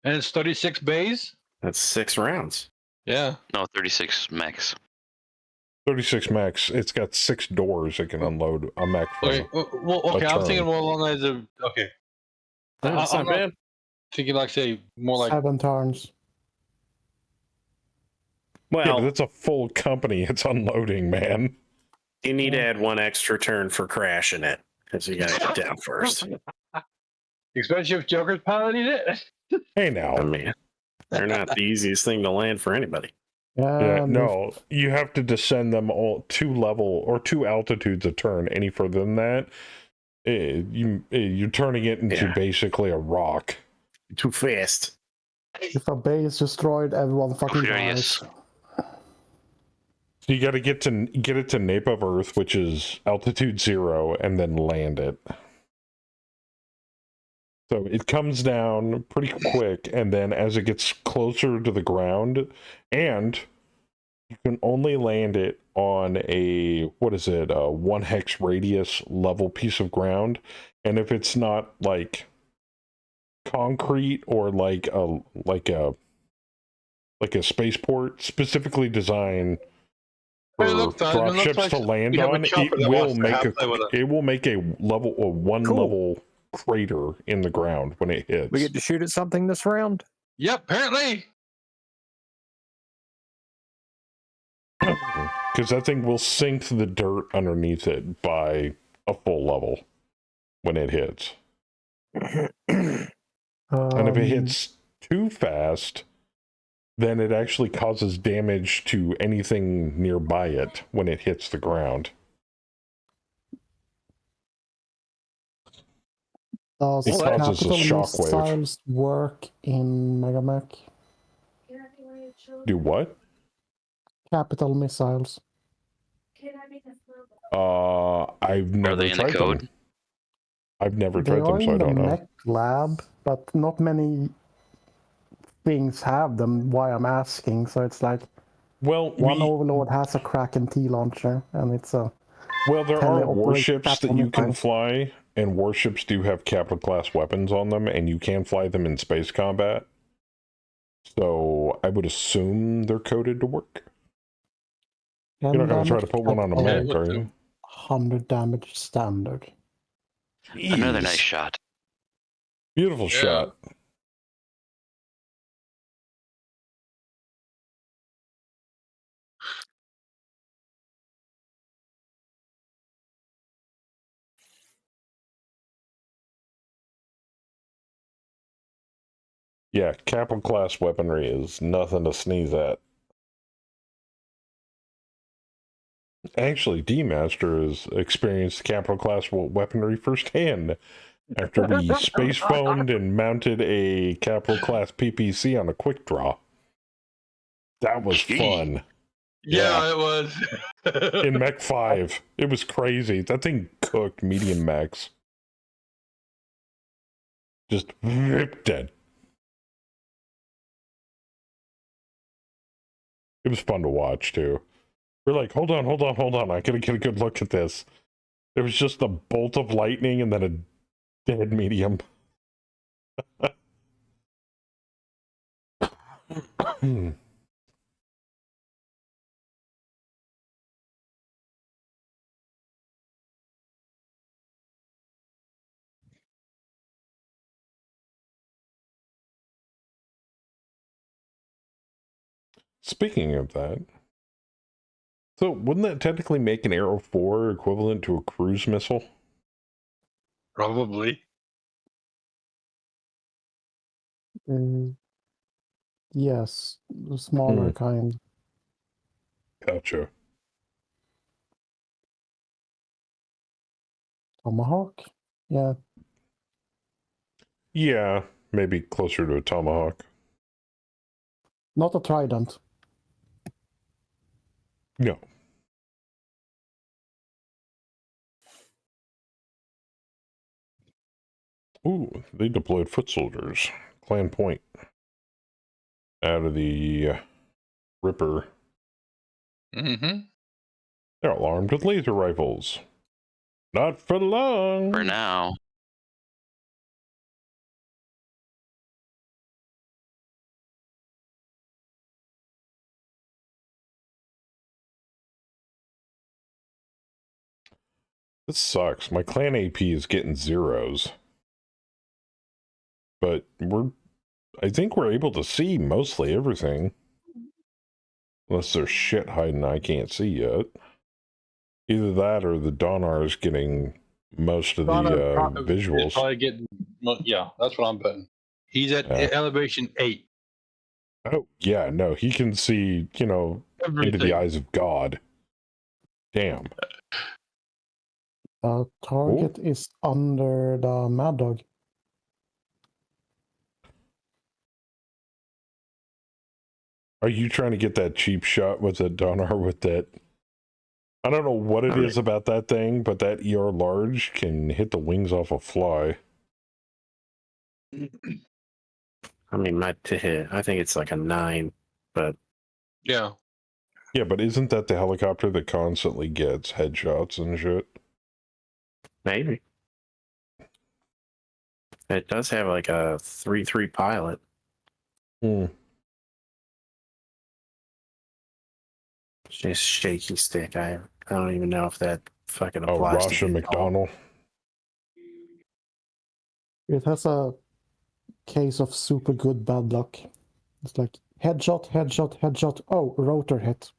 And it's 36 bays? That's 6 rounds. Yeah. No, 36 max. 36 mechs. It's got 6 doors it can unload a mech from. Okay. Well, okay. I'm thinking more along the lines of okay. That's I'm not bad. thinking like say more like 7 turns. Well, Yeah, but that's a full company it's unloading, man. you need to add 1 extra turn for crashing it, because you got to get down first. especially if Joker's piloting it. Hey now. I mean, they're not the easiest thing to land for anybody. Yeah, And no, you have to descend them all 2 altitudes a turn. Any further than that, you're turning it into basically a rock. Too fast. if a bay is destroyed, everyone fucking Furious. dies. So you got to get it to nape of Earth, which is altitude 0, and then land it. So it comes down pretty quick, and then as it gets closer to the ground, and you can only land it on a 1 hex radius level piece of ground, and if it's not like concrete or like a spaceport specifically designed for dropships to land on, it will make a one level crater in the ground when it hits. We get to shoot at something this round? Yep, apparently. Because that thing will sink the dirt underneath it by a full level when it hits. And if it hits too fast, then it actually causes damage to anything nearby it when it hits the ground. Does It causes a capital shockwave. missiles work in Megamech? Do what? Capital missiles. I've never they in the tried code? them. I've never They tried are them, so I in the don't know. mech lab, but not many things have them. Why I'm asking, so it's like, well, one Overlord has a Kraken T launcher, and it's a there are warships that capital you can missile. fly, and warships do have capital class weapons on them, and you can fly them in space combat. So I would assume they're coded to work. You're not going to try to put one on a mech, are you? 100 damage standard. Another Jeez. nice shot. Beautiful shot. Yeah, capital class weaponry is nothing to sneeze at. Actually, D-Master has experienced capital class weaponry firsthand after we space phoned and mounted a capital class PPC on a quick draw. That was fun. Yeah, it was. In Mech 5. It was crazy. That thing cooked medium mechs. Just dead. It was fun to watch, too. We're like, hold on. I gotta get a good look at this. There was just a bolt of lightning and then a dead medium. Speaking of that, so wouldn't that technically make an Arrow 4 equivalent to a cruise missile? Probably. Yes, the smaller kind. Gotcha. Tomahawk? Yeah. Yeah, maybe closer to a Tomahawk. Not a Trident. No. Ooh, they deployed foot soldiers. Clan Point. Out of the Ripper. Mm-hmm. They're all armed with laser rifles. Not for long. For now. This sucks. My clan AP is getting zeros. But I think we're able to see mostly everything. Unless there's shit hiding I can't see yet. Either that or the Donar is getting most of the visuals. Probably getting, yeah, that's what I'm betting. He's at elevation 8. Oh, yeah, no, he can see, into Everything. the eyes of God. Damn. Target is under the Mad Dog. Are you trying to get that cheap shot with that Donar with that? I don't know what it is about that thing, but that ER large can hit the wings off a fly. I mean, I think it's like a 9, but yeah. Yeah, but isn't that the helicopter that constantly gets headshots and shit? Maybe. It does have like a 3-3 pilot. Just shaky stick. I don't even know if that fucking applies. Oh, Rasha McDonald. It has a case of super good bad luck. It's like headshot. Oh, rotor hit.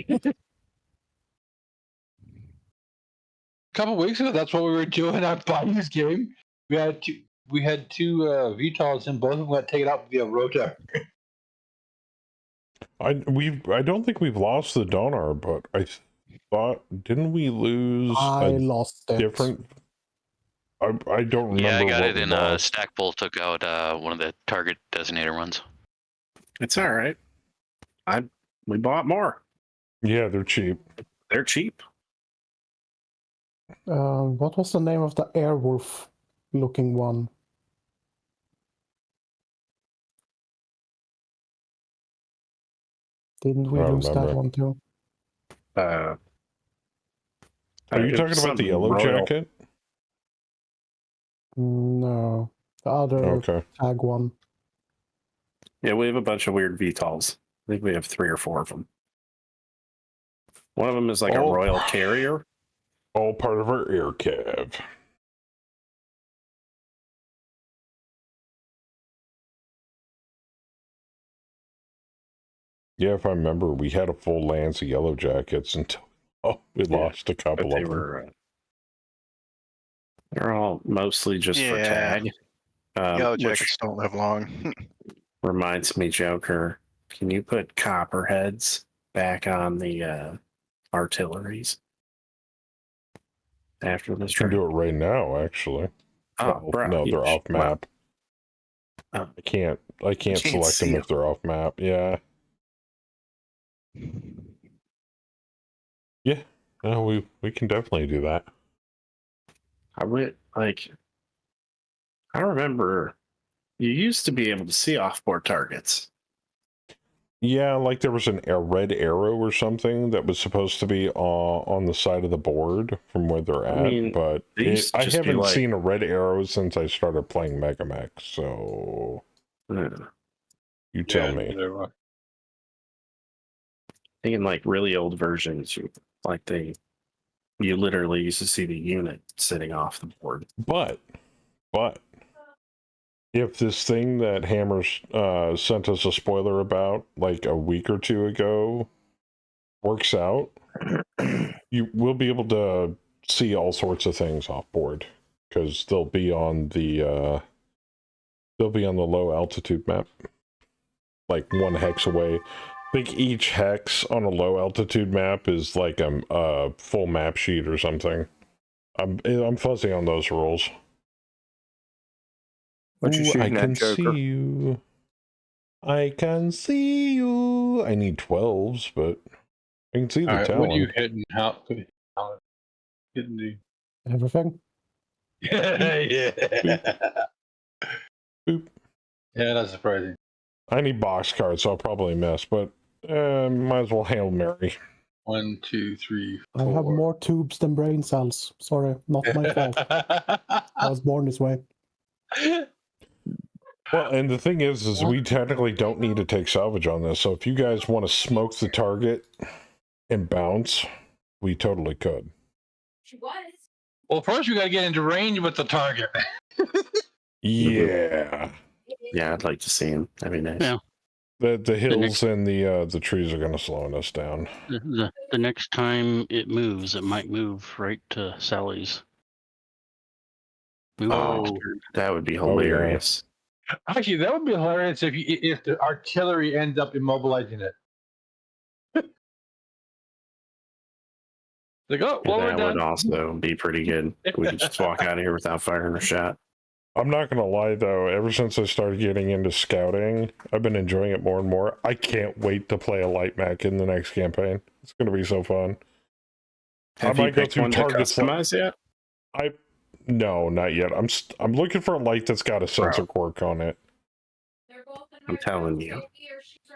A couple weeks ago, that's what we were doing at Bayou's game. We had two VTOLs and both of them got taken out via rotor. I don't think we've lost the Donar, but I thought, didn't we lose? I lost it. Different. I don't remember. Yeah, I got what it we in lost. Stackpole took out one of the target designator ones. It's all right. We bought more. Yeah, they're cheap. They're cheap. What was the name of the Airwolf looking one? Didn't we lose that one too? Are you talking about the yellow jacket? No, the other tag one. Yeah, we have a bunch of weird VTOLs. I think we have 3 or 4 of them. One of them is like a Royal Carrier. All part of our air cav. Yeah, if I remember, we had a full lance of yellow jackets until we lost a couple of them. They're all mostly just for tag. Yellow jackets don't live long. Reminds me, Joker, can you put copperheads back on the artilleries after this? You can do it right now, actually. Oh, well, bro, no, they're off map. Wow. I can't select them if they're off map. Yeah. Yeah, no, we can definitely do that. I remember you used to be able to see off-board targets. Yeah, like there was a red arrow or something that was supposed to be on the side of the board from where they're at, but I haven't seen a red arrow since I started playing Mega Mech, so you tell me. I think in like really old versions, you literally used to see the unit sitting off the board. But if this thing that Hammers sent us a spoiler about like a week or two ago works out, you will be able to see all sorts of things off board because they'll be on the low altitude map, like 1 hex away. I think each hex on a low altitude map is like a full map sheet or something. I'm fuzzy on those rules. What you shooting I at, can Joker? see you. I can see you. I need 12s, but I can see the talent. What are you hitting? How hitting the Everything. yeah. Boop. Yeah, that's surprising. I need box cards, so I'll probably miss, but might as well Hail Mary. 1, 2, 3, 4. I have more tubes than brain cells. Sorry, not my fault. I was born this way. Well, and the thing is we technically don't need to take salvage on this, so if you guys want to smoke the target and bounce, we totally could. Well, first we got to get into range with the target. Yeah. Yeah, I'd like to see him. That'd be nice. Yeah. The hills and the trees are going to slow us down. The next time it moves, it might move right to Sally's. That would be hilarious. Actually, that would be hilarious if the artillery ends up immobilizing it. Like, oh, well, that would also be pretty good. We could just walk out of here without firing a shot. I'm not going to lie, though. Ever since I started getting into scouting, I've been enjoying it more and more. I can't wait to play a light mech in the next campaign. It's going to be so fun. Have you picked one to customize yet? No, not yet. I'm looking for a light that's got a sensor quirk on it. I'm telling you,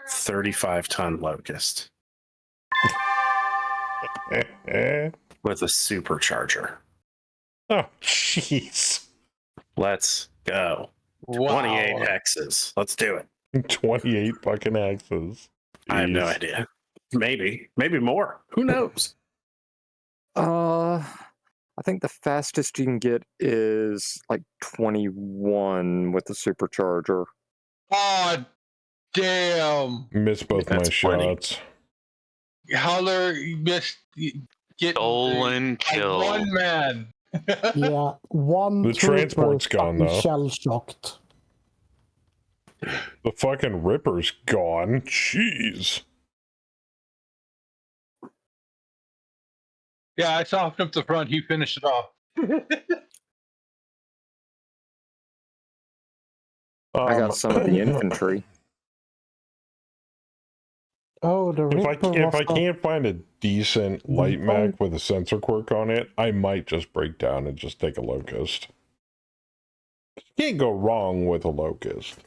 35-ton Locust with a supercharger. Oh, jeez. Let's go. Wow. 28 hexes. Let's do it. 28 fucking hexes. I have no idea. Maybe more. Who knows? I think the fastest you can get is like 21 with the supercharger. Oh, damn. Missed both my shots. Howler missed. Stolen kill. One man. Yeah, one. The transport's gone, though. Shell shocked. The fucking Ripper's gone. Jeez. Yeah, I saw him up the front. He finished it off. I got some of the infantry. Oh, the if I can't find a decent light mech with a sensor quirk on it, I might just break down and just take a Locust. Can't go wrong with a Locust.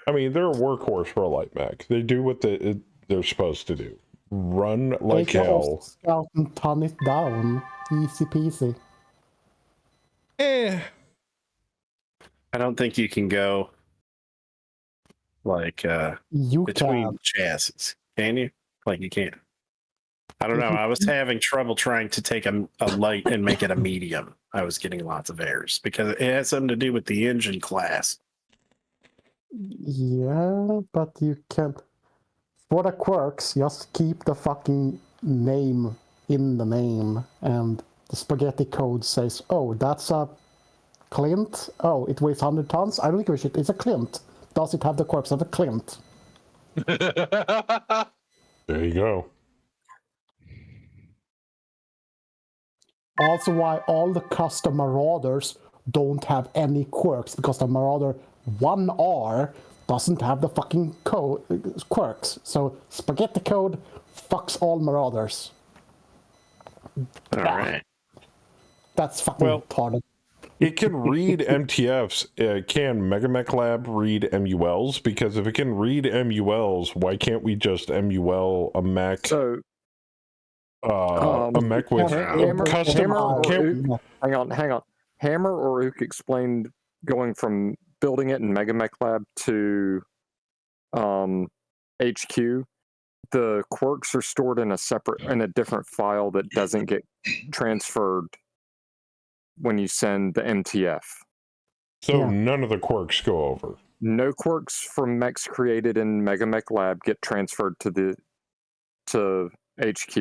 I mean, they're a workhorse for a light mech. They do what they're supposed to do. Run like hell. Scout and ton it down. Easy peasy. I don't think you can go like between chassis. Can you? Like you can't. I don't know. I was having trouble trying to take a light and make it a medium. I was getting lots of errors because it has something to do with the engine class. Yeah, but you can't. For the quirks, just keep the fucking name in the name, and the spaghetti code says, "Oh, that's a Clint. Oh, it weighs 100 tons. I don't give a shit. It's a Clint. Does it have the quirks of a Clint?" There you go. Also, why all the custom Marauders don't have any quirks, because the Marauder 1R doesn't have the fucking quirks. So spaghetti code fucks all Marauders. All right. That's fucking retarded. It can read MTFs. Can Megamech Lab read MULs? Because if it can read MULs, why can't we just MUL a mech? So, a mech with custom. Hang on. Hammer or Ook explained going from building it in Megamech Lab to HQ. The quirks are stored in a different file that doesn't get transferred when you send the MTF. So none of the quirks go over. No quirks from mechs created in Megamech Lab get transferred to HQ.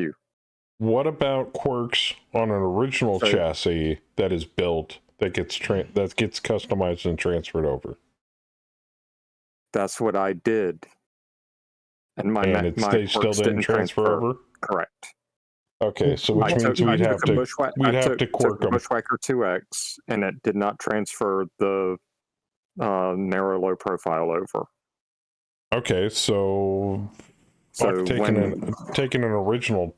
What about quirks on an original chassis that is built that gets customized and transferred over? That's what I did. And my they still didn't transfer over? Correct. Okay, so which means we'd have to quirk them. Bushwhacker 2X, and it did not transfer the narrow low profile over. Okay, so I've taken an original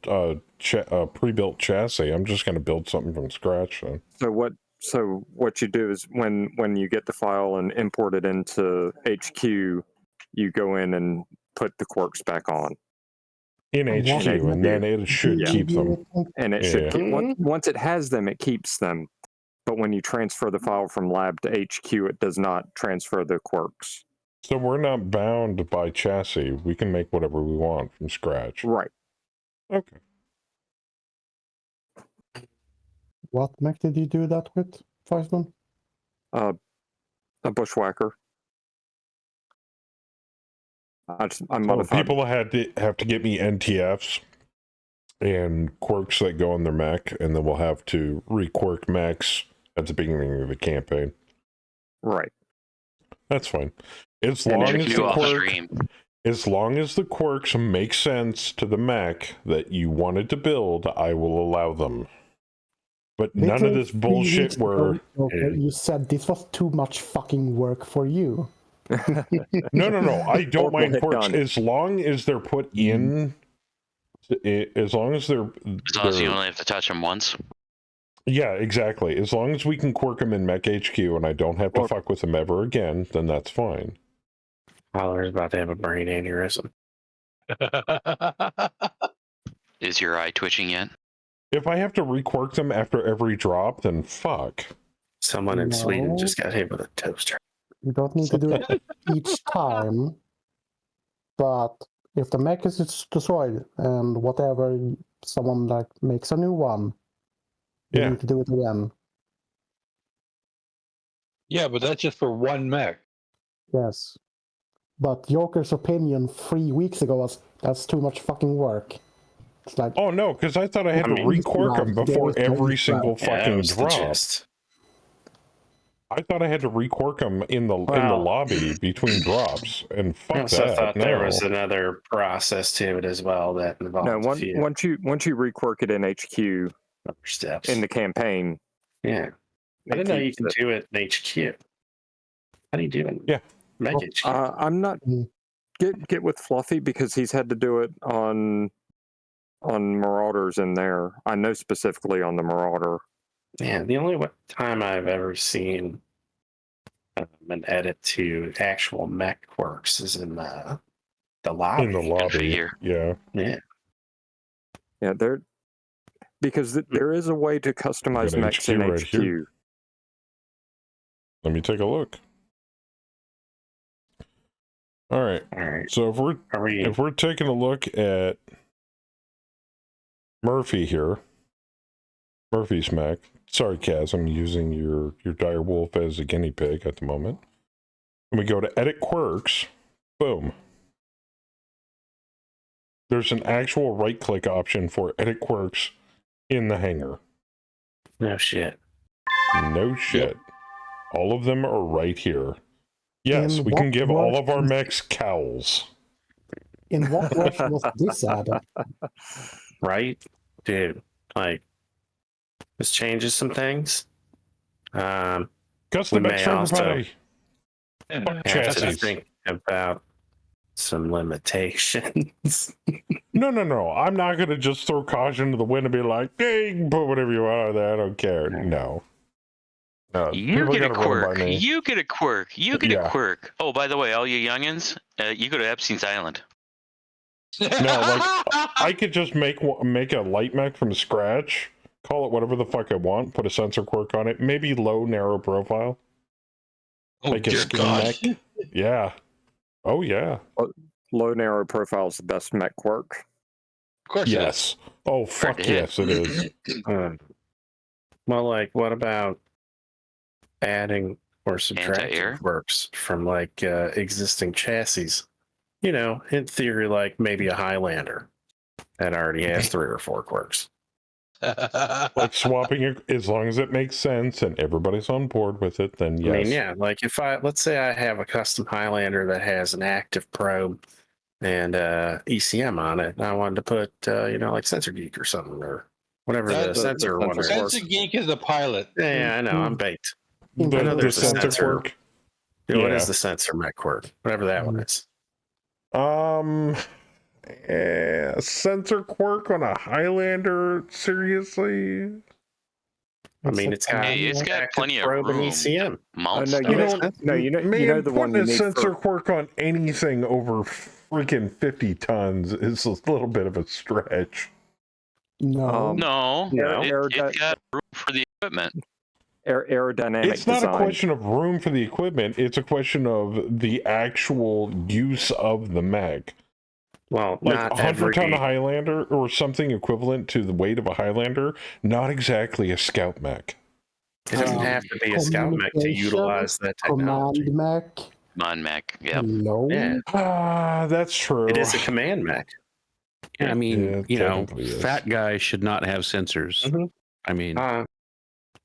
pre-built chassis. I'm just going to build something from scratch then. So what you do is when you get the file and import it into HQ, you go in and put the quirks back on. In HQ, and then it should keep them. And it should keep, once it has them, it keeps them. But when you transfer the file from lab to HQ, it does not transfer the quirks. So we're not bound by chassis. We can make whatever we want from scratch. Right. Okay. What mech did you do that with, Feisman? A Bushwhacker. People have to get me NTFs and quirks that go on their mech, and then we'll have to requirk mechs at the beginning of the campaign. Right. That's fine. As long as the quirks make sense to the mech that you wanted to build, I will allow them. But none of this bullshit where you said this was too much fucking work for you. No. I don't mind quirks as long as they're put in. As long as you only have to touch them once. Yeah, exactly. As long as we can quirk them in Mech HQ and I don't have to fuck with them ever again, then that's fine. Holler's about to have a brain aneurysm. Is your eye twitching yet? If I have to requirk them after every drop, then fuck. Someone in Sweden just got hit with a toaster. You don't need to do it each time, but if the mech is destroyed and whatever, someone makes a new one, you need to do it again. Yeah, but that's just for one mech. Yes. But Joker's opinion 3 weeks ago was, that's too much fucking work. It's like, oh no, because I thought I had to requirk them before every single fucking drop. I thought I had to requirk them in the lobby between drops, and fuck that. I thought there was another process to it as well that involved. No, once you requirk it in HQ, steps in the campaign. Yeah, I didn't know you can do it in HQ. How do you do it? Yeah, HQ. I'm not get with Fluffy because he's had to do it on Marauders in there. I know specifically on the Marauder. Yeah, the only time I've ever seen an edit to actual mech quirks is in the lobby. In the lobby, yeah. Yeah, because there is a way to customize mechs in HQ. Here. Let me take a look. All right. So if we're taking a look at Murphy here, Murphy's mech. Sorry, Kaz, I'm using your dire wolf as a guinea pig at the moment. And we go to edit quirks. Boom. There's an actual right-click option for edit quirks in the hangar. No shit. No shit. Yep. All of them are right here. Yes, we can give all of our mechs cowls. In what version was this added? Right? Dude, this changes some things. Custom mechs for everybody. Have to think about some limitations. No. I'm not gonna just throw caution to the wind and be like, "Hey, put whatever you want on there. I don't care." No. You people get a gotta run by quirk. me. You get a quirk. You get Yeah. a quirk. Oh, by the way, all you youngins, you go to Epstein's Island. No, like I could just make a light mech from scratch, call it whatever the fuck I want, put a sensor quirk on it, maybe low narrow profile, like a skin mech. Yeah. Oh yeah. Low narrow profile is the best mech quirk. Of course. Yes. Oh fuck yes, it is. Well, like, what about adding or subtracting Anti-air? quirks from like existing chassis? You know, in theory, like maybe a Highlander that already has 3 or 4 quirks. Like swapping it, as long as it makes sense and everybody's on board with it, then yes. I mean, yeah, like if let's say I have a custom Highlander that has an active probe and ECM on it, and I wanted to put, like Sensor Geek or something, or whatever the sensor one is. Sensor Geek is a pilot. Yeah, I know, I'm baked. The I know there's a sensor sensor quirk. Yeah, what is the sensor mech quirk? Whatever that one is. Sensor quirk on a Highlander? Seriously? I mean, it's got plenty of probe and room. ECM. You know the one. you A need sensor for... quirk on anything over freaking 50 tons is a little bit of a stretch. No. It's got room for the equipment. Aerodynamic It's not design. a question of room for the equipment. It's a question of the actual use of the mech. Well, like not 100-ton Highlander or something equivalent to the weight of a Highlander, not exactly a scout mech. It doesn't have to be a scout mech to utilize that technology. Command mech. Command mech, yeah. No. Yeah. That's true. It is a command mech. I mean, Yeah, you know, technically is. fat guys should not have sensors. Mhm. I mean,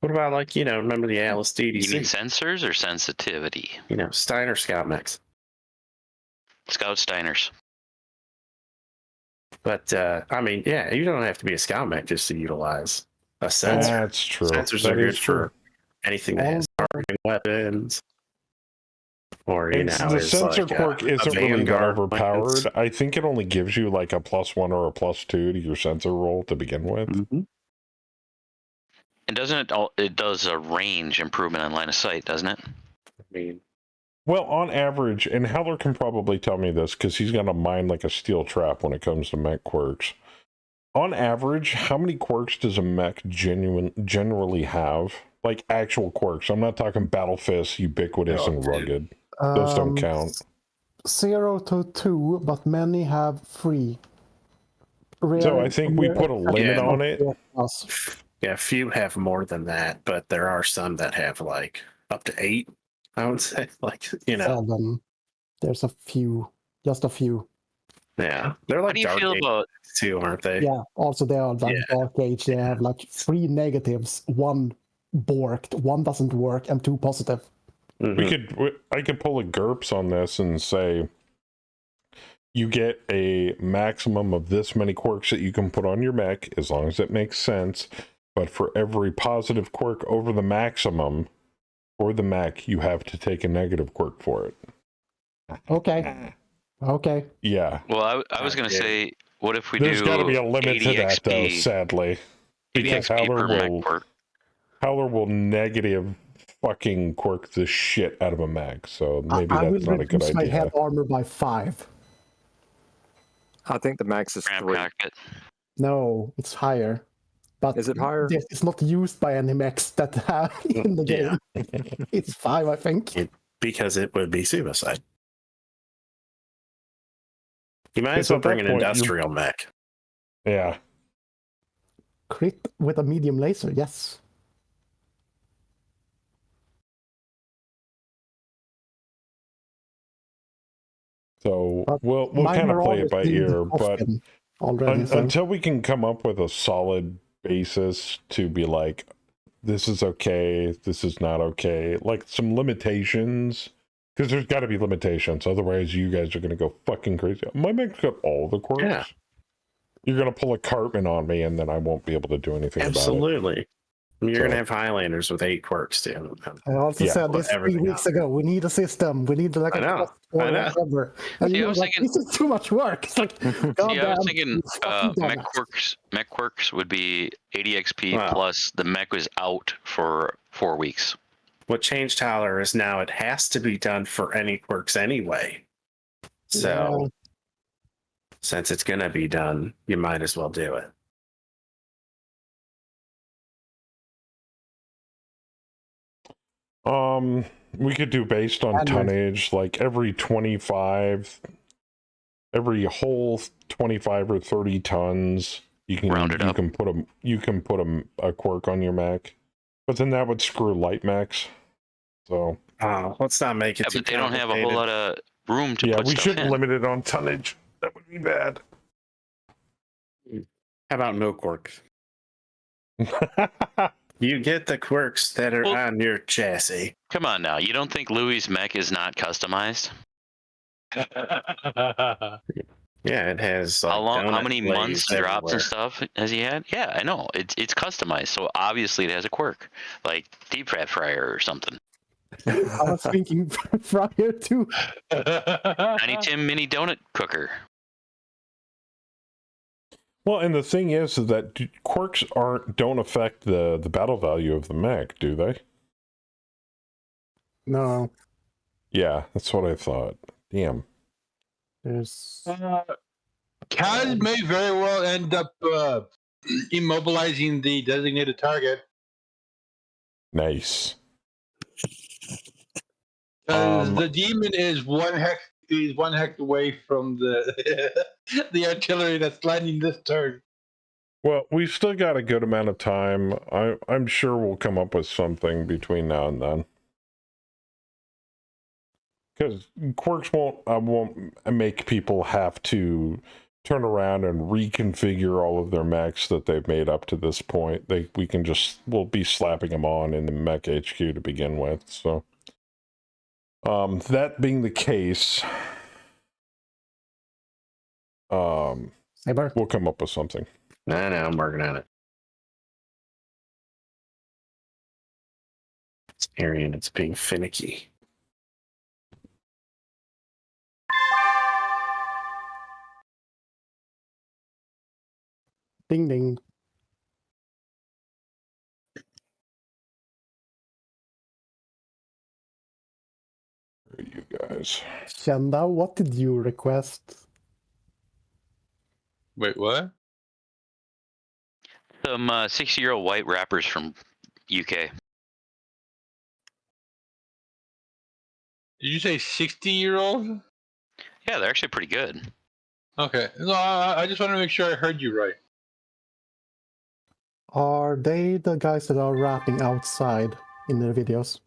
what about, like, remember the Alice DDC? You mean sensors or sensitivity? Steiner scout mechs. Scout Steiners. But, I mean, yeah, you don't have to be a scout mech just to utilize a sensor. That's true. Sensors That are good is true. for anything that has targeting weapons. Or, The sensor quirk isn't really that overpowered. I think it only gives you like a +1 or a +2 to your sensor roll to begin with. Mm-hmm. And doesn't it does a range improvement on line of sight, doesn't it? I mean, well, on average, and Heller can probably tell me this because he's got a mind like a steel trap when it comes to mech quirks. On average, how many quirks does a mech generally have? Like actual quirks. I'm not talking Battle Fist, ubiquitous, and rugged. Those don't count. 0 to 2, but many have 3. So I think we put a limit on it. Yeah, few have more than that, but there are some that have like up to 8. I would say, like 7. There's a few, just a few. Yeah, they're like How do you feel about too, aren't they? Yeah. Also, they are like Dark Age. They have like 3 negatives, 1 borked, 1 doesn't work, and 2 positive. Mm-hmm. I could pull a GURPS on this and say you get a maximum of this many quirks that you can put on your mech as long as it makes sense. But for every positive quirk over the maximum for the mech, you have to take a negative quirk for it. Okay. Yeah. Well, I was going to say, what if we There's do got to be a limit to that, though, 80 XP, sadly. Because 80 XP per mech quirk. Howler will negative fucking quirk the shit out of a mech, so maybe that's not a good idea. I have armor by 5. I think the max is 3. No, it's higher. But is it higher? It's not used by any mechs that have in the game. It's 5, I think. Because it would be suicide. You might as well bring an industrial mech. Yeah. Crit with a medium laser, yes. So we'll kind of play it by ear, but until we can come up with a solid basis to be like, this is okay, this is not okay, like some limitations, because there's got to be limitations, otherwise you guys are going to go fucking crazy. My mech's got all the quirks. Yeah. You're going to pull a Cartman on me and then I won't be able to do anything about it. Absolutely. You're going to have Highlanders with 8 quirks, too. I also said this 3 weeks ago. We need a system. We need like a quest or whatever. And See, you were like, this is too much work. It's like, God I was damn, thinking you fucking mech quirks would be 80 XP Wow. plus the mech was out for 4 weeks. What changed, Tyler, is now it has to be done for any quirks anyway. So, since it's going to be done, you might as well do it. We could do based on tonnage, like every whole 25 or 30 tons, you can round it up. You can put a quirk on your mech, but then that would screw light mechs. So let's not make it too but they don't have a whole lot of room to put we stuff shouldn't in. limit it on tonnage. That would be bad. How about no quirks? You get the quirks that are on your chassis. Come on now, you don't think Louis' mech is not customized? Yeah, it has. Like, how many months everywhere. drops and stuff has he had? Yeah, I know. It's customized, so obviously it has a quirk, like deep fat fryer or something. I was thinking fryer too. Tiny Tim mini donut cooker. Well, and the thing is that quirks don't affect the battle value of the mech, do they? No. Yeah, that's what I thought. Damn. There's Kaz may very well end up immobilizing the designated target. Nice. The demon is one hex away from the the artillery that's landing this turn. Well, we've still got a good amount of time. I'm sure we'll come up with something between now and then. Because quirks won't make people have to turn around and reconfigure all of their mechs that they've made up to this point. We'll be slapping them on in the mech HQ to begin with. So, that being the case, we'll come up with something. No, I'm working on it. It's Arian. It's being finicky. ding ding. Where are you guys? Shenda, what did you request? Wait, what? Some 60-year-old white rappers from UK. Did you say 60-year-old? Yeah, they're actually pretty good. Okay. No, I just want to make sure I heard you right. Are they the guys that are rapping outside in their videos?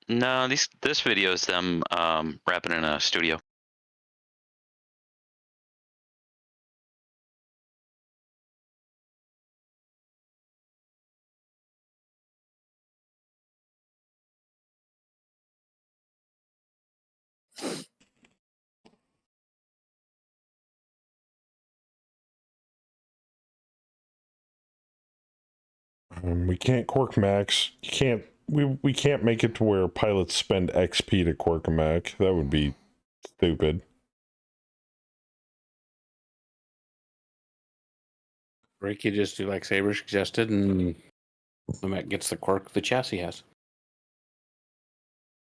No, this video is them rapping in a studio. We can't quirk max. We can't make it to where pilots spend XP to quirk a mech. That would be stupid. Rick, you just do like Saber suggested, and the mech gets the quirk the chassis has.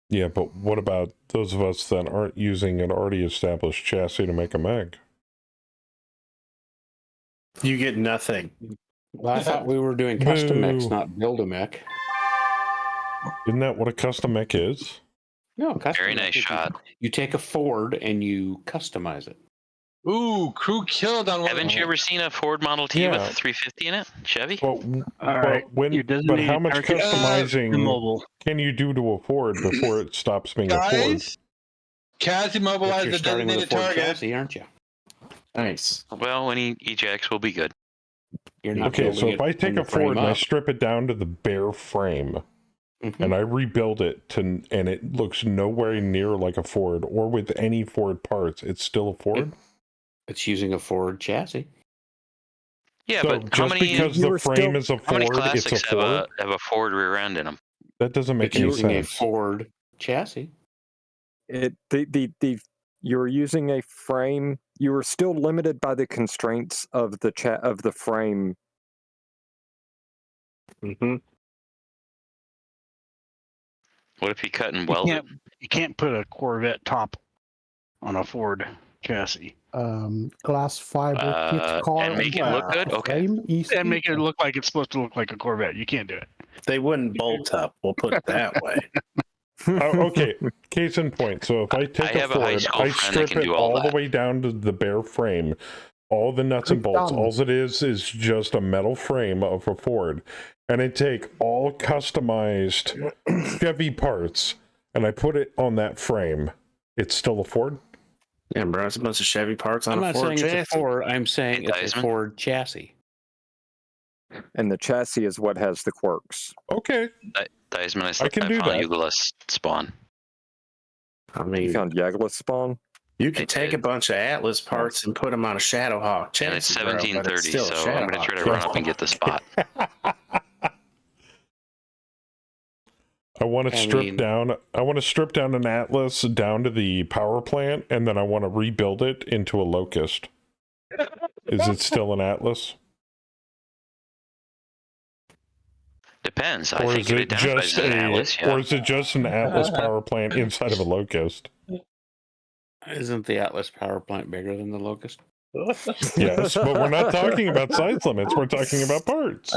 Yeah, but what about those of us that aren't using an already established chassis to make a mech? You get nothing. Well, I thought we were doing custom mechs, not build a mech. Isn't that what a custom mech is? No, custom Very mech nice is shot. You take a Ford and you customize it. Ooh, crew killed on one. Haven't you ever seen a Ford Model T Yeah. with a 350 in it? Chevy? But how much customizing can you do to a Ford before it stops being a Ford? Guys, Kaz immobilized You're the starting with a designated Ford target. chassis, aren't you? Nice. Well, when he ejects, we'll be good. You're not Okay, so building if I it take from a the frame Ford and I up. strip it down to the bare frame, and I rebuild it and it looks nowhere near like a Ford or with any Ford parts, it's still a Ford? It's using a Ford chassis. Yeah, So but how just many because the frame is a how many Ford, it's a classics Ford? have a Ford rear end in them? That doesn't make It's any using sense. a Ford chassis. You're using a frame. You are still limited by the constraints of the frame. Mm-hmm. What if you cut and weld it? You can't put a Corvette top on a Ford chassis. Glass fiber kit car and make it look good? Okay. frame easy. And make it look like it's supposed to look like a Corvette. You can't do it. They wouldn't bolt up. We'll put it that way. Okay, case in point. So if I take I a have a high Ford, school I friend that strip can it do all all the that. way down to the bare frame, all the nuts and bolts. Done. All it is just a metal frame of a Ford, and I take all customized Chevy parts and I put it on that frame. It's still a Ford? Yeah, bro, it's a bunch of Chevy parts on I'm a not Ford saying chassis. it's a Ford. I'm saying Hey, it's a Theismann? Ford chassis. And the chassis is what has the quirks. Okay. Theismann, I can do found that. Euless spawn. I You mean, found Yaglis spawn? you could It take did. a bunch of Atlas parts and put them on a Shadowhawk chassis, And it's bro, but 1730, it's still a so I'm going to Shadowhawk try to run up and get the spot. I want to I strip mean- down. I want to strip down an Atlas down to the power plant, and then I want to rebuild it into a Locust. Is it still an Atlas, Depends. I or think is it it identifies just as an Atlas, yeah. or is it just an Atlas power plant inside of a Locust? Isn't the Atlas power plant bigger than the Locust? Yes, but we're not talking about size limits. We're talking about parts.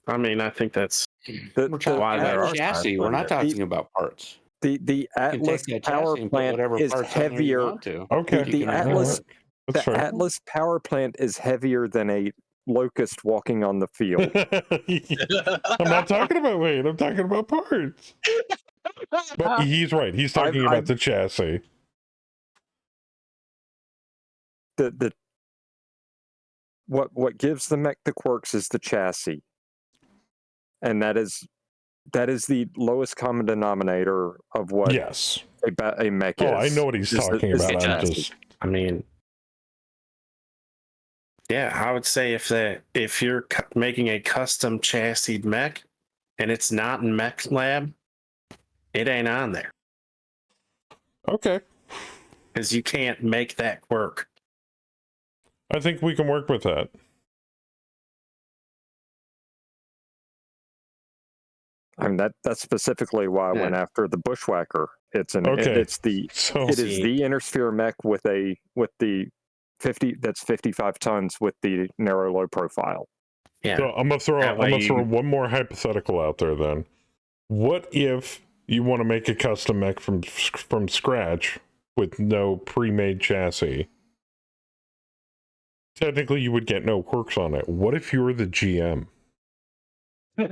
I mean, I think that's The, We're talking why there about are chassis. We're not size talking about parts. the Atlas You can take that power chassis and put plant whatever is parts on there you heavier. want to. Okay, The You can Atlas, afford that's the fair. Atlas power plant is heavier than a Locust walking on the field. I'm not talking about weight. I'm talking about parts. But he's right. He's talking about the chassis. The what gives the mech the quirks is the chassis, and that is the lowest common denominator of what Yes. a mech is. Oh, I know what he's talking is the about. I'm chassis. just. I mean, yeah, I would say if you're making a custom chassis mech and it's not in Mech Lab, it ain't on there Okay. because you can't make that work. I think we can work with that. I mean that's specifically why I went after the Bushwhacker. It's Okay. it's the So it is the Intersphere mech with the 55 tons with the narrow low profile. Yeah. So I'm gonna throw one more hypothetical out there then. What if you want to make a custom mech from scratch with no pre-made chassis? Technically, you would get no quirks on it. What if you're the GM? Then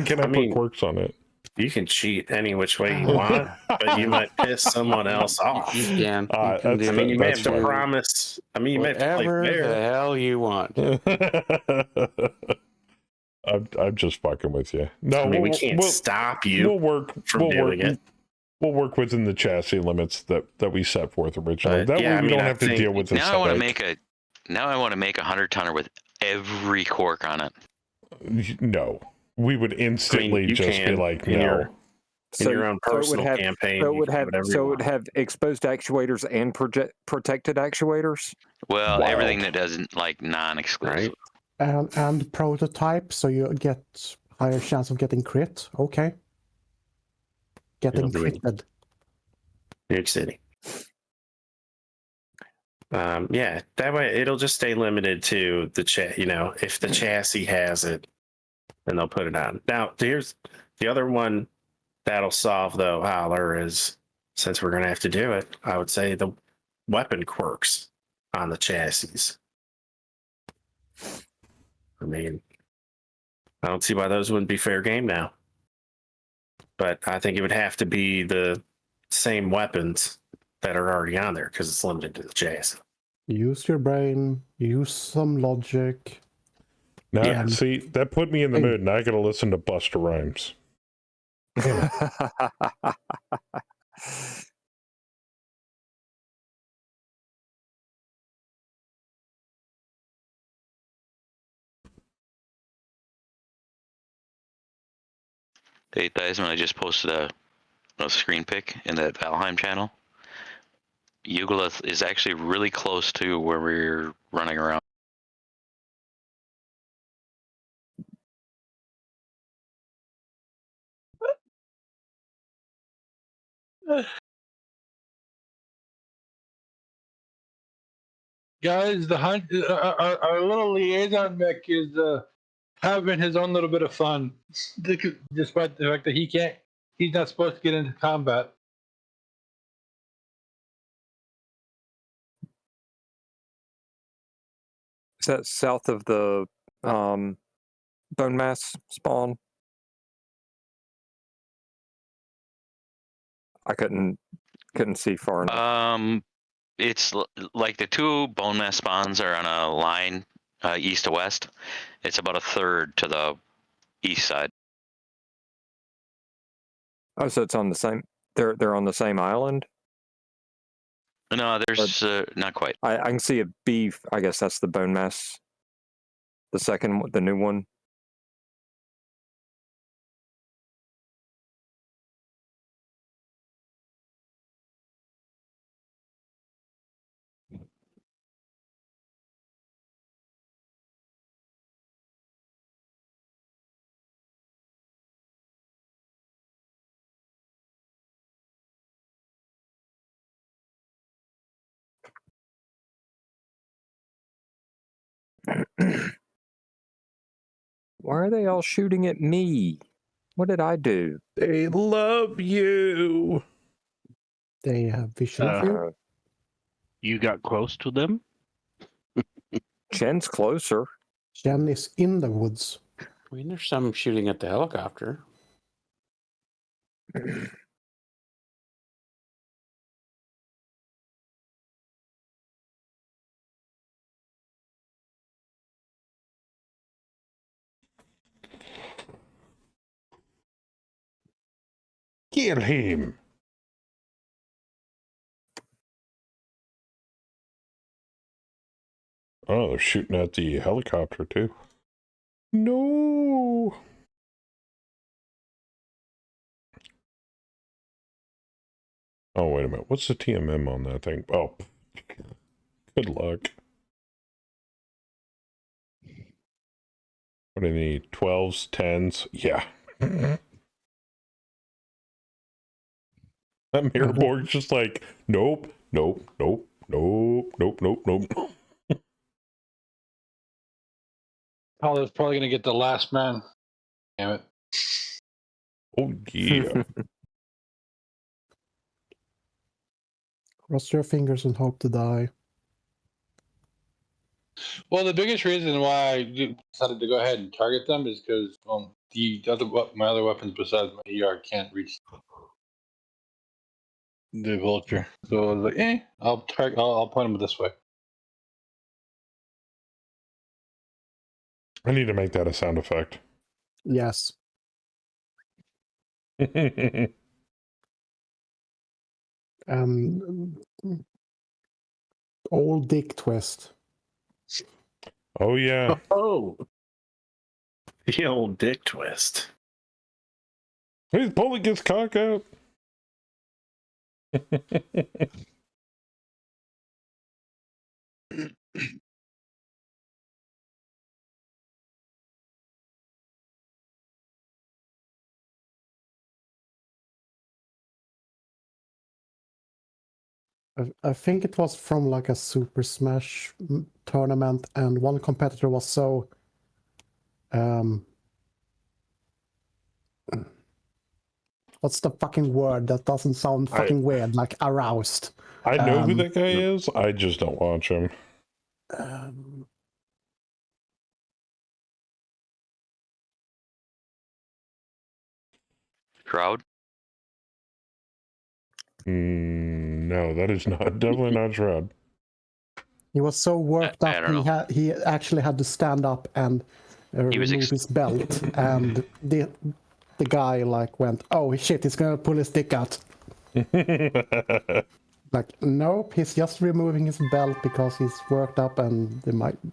can I put quirks on it? You can cheat any which way you want, but you might piss someone else off. You can. I mean, you may have to promise. I mean, you may have to play Whatever fair. the hell you want. I'm just fucking with you. No, I mean, we can't stop you. We'll work from doing it. We'll work within the chassis limits that we set forth originally. That way we don't have to deal with this. Now I want to make a 100-tonner with every cork on it. No, we would instantly be like, no. In your own personal campaign, So it would have exposed actuators and protected actuators. Well, everything that doesn't like non-exclusive. And prototype, so you get higher chance of getting crit. Okay. Getting critted. New York City. Yeah, that way it'll just stay limited to the if the chassis has it, then they'll put it on. Now, here's the other one that'll solve though, Holler, is since we're gonna have to do it, I would say the weapon quirks on the chassis. I mean, I don't see why those wouldn't be fair game now. But I think it would have to be the same weapons that are already on there because it's limited to the chassis. Use your brain, use some logic. Now, Yeah. see, that put me in the mood, and I gotta listen to Busta Rhymes. Hey, Theismann, I just posted a screen pic in that Valheim channel. Yugoloth is actually really close to where we're running around. Guys, the hunt, our little liaison mech is having his own little bit of fun, despite the fact that he's not supposed to get into combat. Is that south of the bone mass spawn? I couldn't see far enough. It's like the two bone mass spawns are on a line east to west. It's about a third to the east side. Oh, so it's on the same. They're on the same island. No, there's not quite. I can see a beef. I guess that's the bone mass. The second, the new one. Why are they all shooting at me? What did I do? They love you. They have vision of you. You got close to them? Chen's closer. Jen is in the woods. I mean, there's some shooting at the helicopter. Kill him. Oh, they're shooting at the helicopter too. No. Oh, wait a minute. What's the TMM on that thing? Oh, good luck. What do you need? 12s, 10s? Yeah. That mirrorboard's just like, nope, nope, nope, nope, nope, nope, nope. Paula's probably going to get the last man. Damn it. Oh, yeah. Cross your fingers and hope to die. Well, the biggest reason why I decided to go ahead and target them is because my other weapons besides my ER can't reach the vulture. So I was like, I'll point them this way. I need to make that a sound effect. Yes. Old dick twist. Oh, yeah. Oh. The old dick twist. He's pulling his cock out. I think it was from like a Super Smash tournament, and one competitor was so what's the fucking word that doesn't sound fucking weird, like aroused. I know who that guy is. I just don't watch him. Shroud? No, that is not definitely not Shroud. He was so worked up, he actually had to stand up and was his belt, and the guy like went, "Oh shit, he's gonna pull his dick out." Like, nope, he's just removing his belt because he's worked up and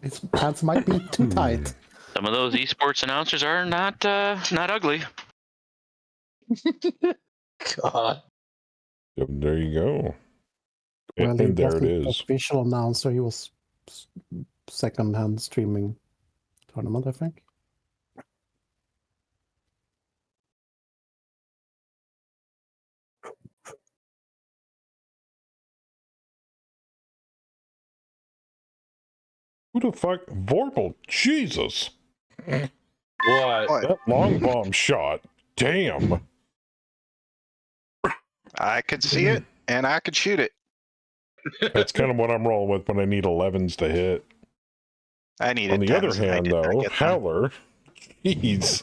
his pants might be too tight. Some of those esports announcers are not ugly. God. There you go. Well, he And there it wasn't is. official announcer. He was second-hand streaming tournament, I think. Who the fuck? Vorpal? Jesus. What? That long bomb shot. Damn. I could see it, and I could shoot it. That's kind of what I'm rolling with when I need 11s to hit. I needed On the 10s, other and I hand, did not though, get them. Howler, jeez.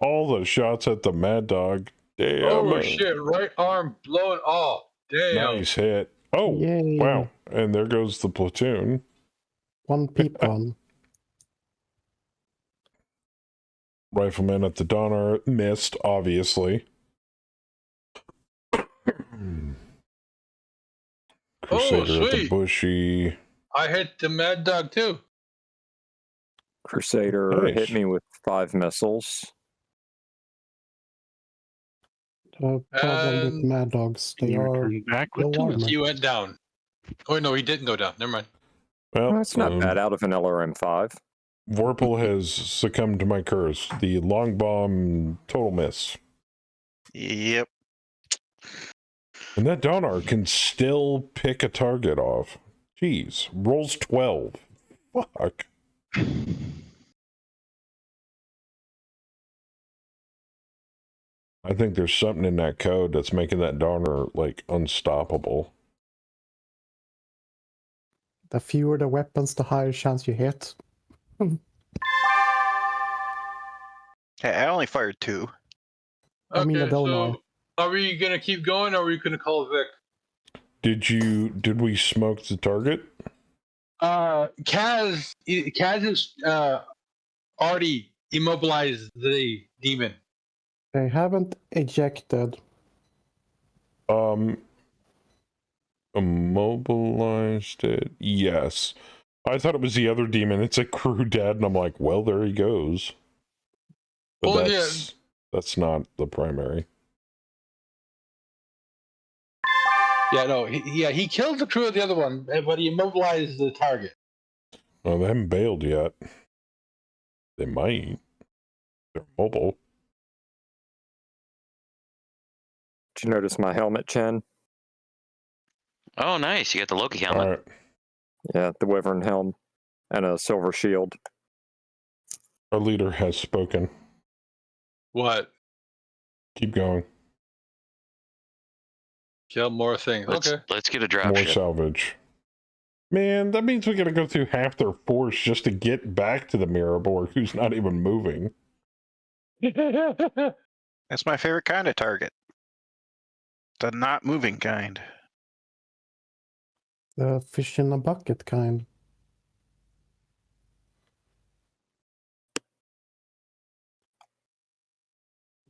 All the shots at the Mad Dog. Damn. Oh shit! Right arm blowing off. Damn. Nice hit. Oh, Yay. wow. And there goes the platoon. One peep gun. Rifleman at the Donner missed, obviously. Crusader at the sweet. Bushy. I hit the Mad Dog too. Crusader Nice. hit me with 5 missiles. Problem with And Mad Dogs, they You are return back with low two. armor. he went down. Oh no, he didn't go down. Never mind. Well, That's not bad out of an LRM-5. Vorpal has succumbed to my curse. The long bomb, total miss. Yep. And that Donner can still pick a target off. Jeez. Rolls 12. Fuck. I think there's something in that code that's making that Donner, like, unstoppable. The fewer the weapons, the higher chance you hit. Hey, I only fired 2. I mean, I Okay, don't so know. are we gonna keep going, or are we gonna call Vic? Did we smoke the target? Kaz has already immobilized the demon. They haven't ejected. Immobilized it. Yes. I thought it was the other demon. It's a crew dead, and I'm like, well, there he goes. But Well, that's not the primary. Yeah, no, he killed the crew of the other one, but he immobilized the target. Well, they haven't bailed yet. They might. They're mobile. Did you notice my helmet, Chen? Oh, nice. You got the Loki helmet. All right. Yeah, the Wyvern helm and a silver shield. Our leader has spoken. What? Keep going. Kill more things. Okay. Let's get a drop More ship. salvage. Man, that means we gotta go through half their force just to get back to the Mirrorborg, who's not even moving. That's my favorite kind of target. The not moving kind. The fish in a bucket kind.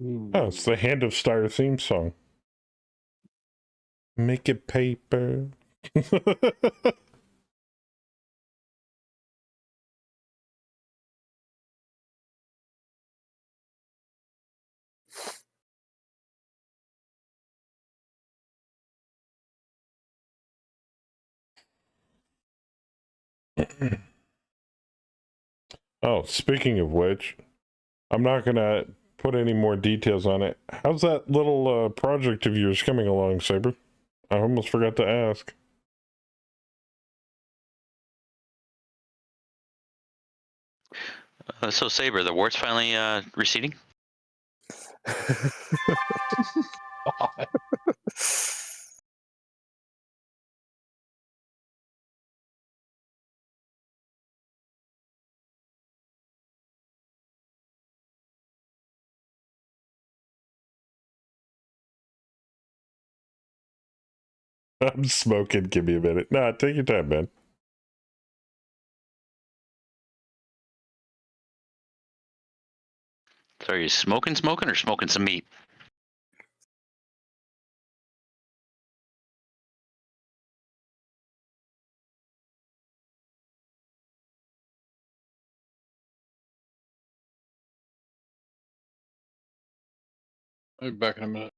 Oh, it's the Hand of Steyr theme song. Make it paper. Oh, speaking of which, I'm not gonna put any more details on it. How's that little project of yours coming along, Saber? I almost forgot to ask. So Saber, the wart's finally receding. I'm smoking. Give me a minute. Nah, take your time, man. So are you smoking or smoking some meat? I'll be back in a minute.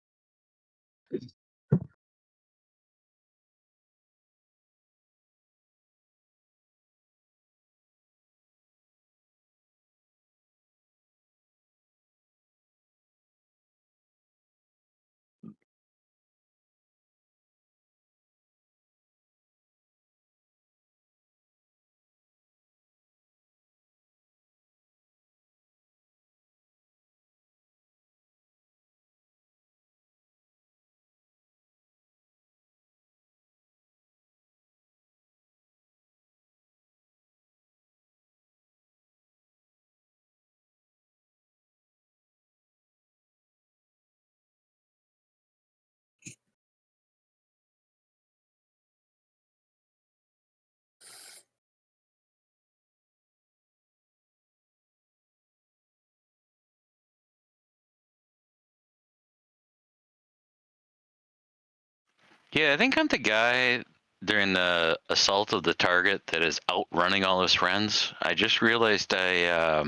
Yeah, I think I'm the guy during the assault of the target that is outrunning all his friends. I just realized I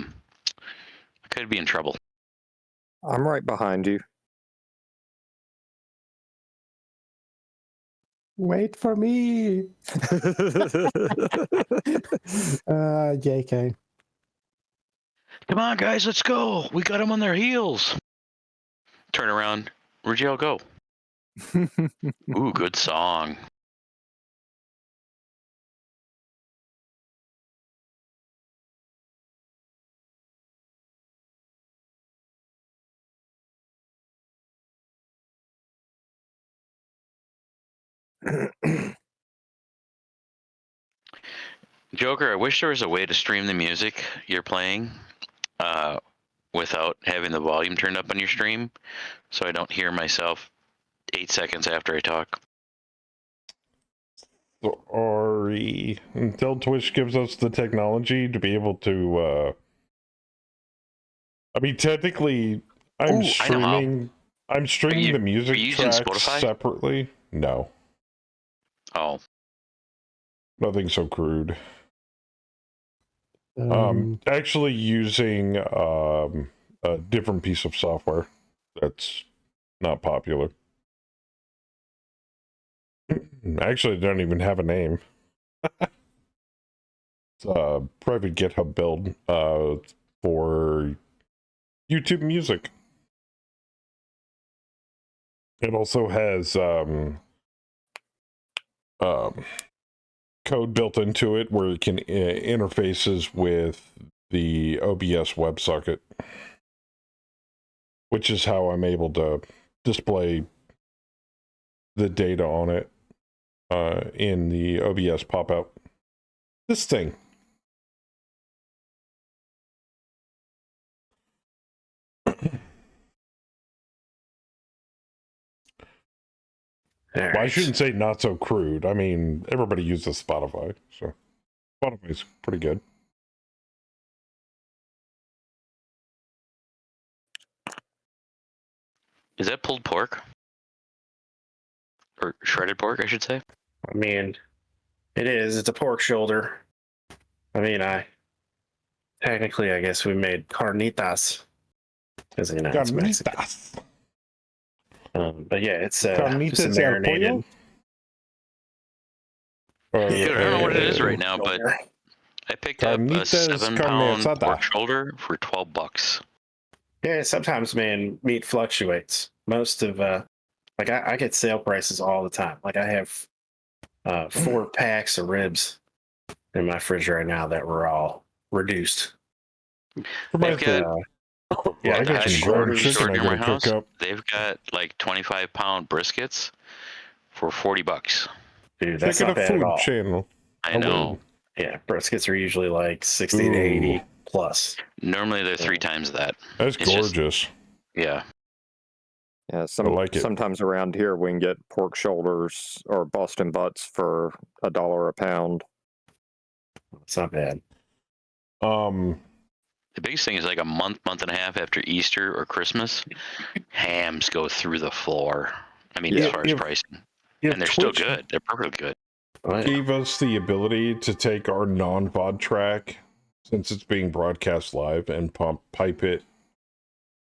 could be in trouble. I'm right behind you. Wait for me. JK. Come on, guys, let's go. We got them on their heels. Turn around. Where'd you all go? Ooh, good song. Joker, I wish there was a way to stream the music you're playing without having the volume turned up on your stream, so I don't hear myself 8 seconds after I talk. Sorry. Until Twitch gives us the technology to be able to, I mean, technically, I'm Ooh, streaming the music using tracks Spotify? separately. No. Oh. Nothing so crude. Um, Actually using a different piece of software that's not popular. Actually, they don't even have a name. It's a private GitHub build for YouTube Music. It also has code built into it where it can interfaces with the OBS WebSocket, which is how I'm able to display the data on it in the OBS pop-out. This thing. Well, I shouldn't say not so crude. I mean, everybody uses Spotify, so Spotify's pretty good. Is that pulled pork? Or shredded pork, I should say? I mean, it is. It's a pork shoulder. I mean, technically, I guess we made carnitas. Because, you know, it's Mexican. But yeah, it's just Carnitas marinated. Dude, I don't know what it is right now, but I picked up a Carnitas 7-pound pork shoulder for $12. Yeah, sometimes, man, meat fluctuates. Most of, like, I get sale prices all the time. Like, I have 4 packs of ribs in my fridge right now that were all reduced. They've got, yeah, I got some ground chicken I gotta cook up. They've got like 25-pound briskets for $40. Dude, that's Check not out a bad at food all. channel. I know. Yeah, briskets are usually like 60 to 80 plus. Normally they're 3 times that. That's It's just- gorgeous. yeah. Yeah, I like it. sometimes around here we can get pork shoulders or Boston butts for $1 a pound. It's not bad. The biggest thing is like a month and a half after Easter or Christmas, hams go through the floor. I mean, as far as pricing. And they're still good. They're perfectly good. Gave us the ability to take our non-VOD track, since it's being broadcast live, and pipe it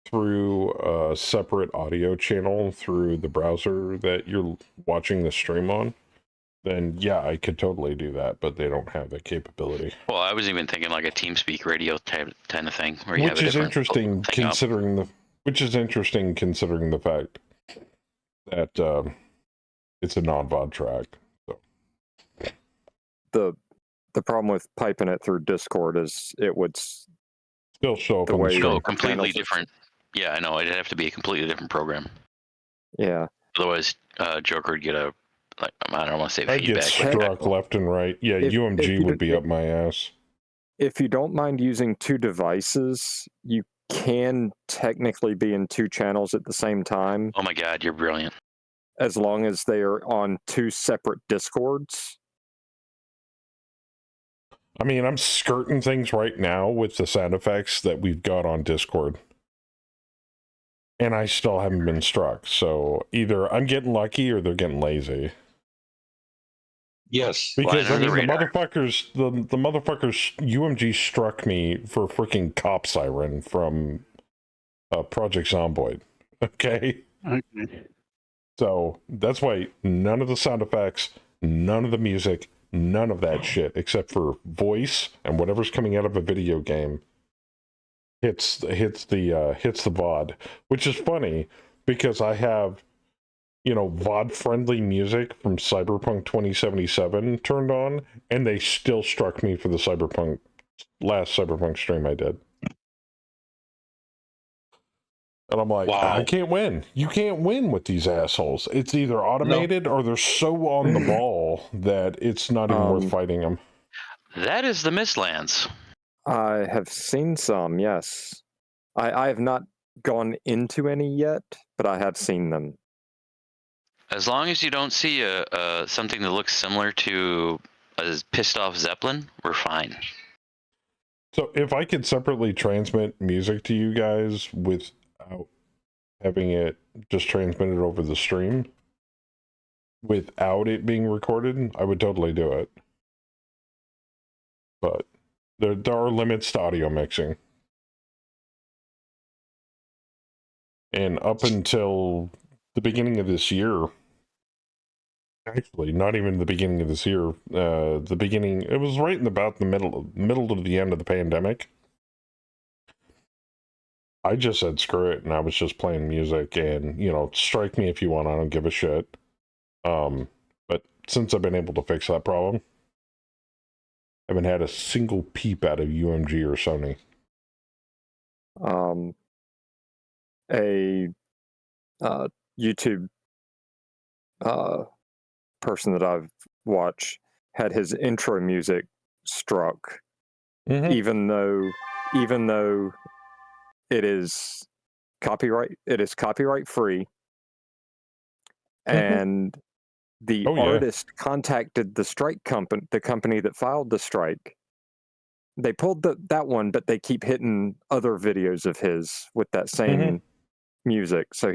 through a separate audio channel through the browser that you're watching the stream on, then yeah, I could totally do that, but they don't have that capability. Well, I was even thinking like a TeamSpeak radio type kind of thing, where you Which have is interesting considering the fact that it's a non-VOD track. So the problem with piping it through Discord is it would still show up on the No, completely different. Yeah, I know. It'd have to be a completely different program. Yeah. Otherwise, Joker would get a, like, I don't want to say I'd get feedback. struck left and right. Yeah, UMG would be up my ass. If you don't mind using two devices, you can technically be in two channels at the same time. Oh my God, you're brilliant. As long as they are on two separate Discords. I mean, I'm skirting things right now with the sound effects that we've got on Discord. And I still haven't been struck. So either I'm getting lucky or they're getting lazy. Yes. Because I mean, the motherfuckers, UMG struck me for freaking cop siren from Project Zomboid. Okay? So that's why none of the sound effects, none of the music, none of that shit, except for voice and whatever's coming out of a video game, hits the VOD, which is funny because I have, VOD friendly music from Cyberpunk 2077 turned on, and they still struck me for the last Cyberpunk stream I did. And I'm like, wow. I can't win. You can't win with these assholes. It's either automated or they're so on the ball that it's not even worth fighting them. That is the Mistlands. I have seen some, yes. I have not gone into any yet, but I have seen them. As long as you don't see something that looks similar to a pissed off Zeppelin, we're fine. So if I could separately transmit music to you guys without having it just transmitted over the stream, without it being recorded, I would totally do it. But there are limits to audio mixing. And up until the beginning of this year, actually, not even the beginning of this year, it was right in about the middle to the end of the pandemic. I just said screw it, and I was just playing music, and strike me if you want, I don't give a shit. But since I've been able to fix that problem, I haven't had a single peep out of UMG or Sony. A YouTube person that I've watched had his intro music struck, even though it is copyright free, and the artist contacted the company that filed the strike. They pulled that one, but they keep hitting other videos of his with that same music. So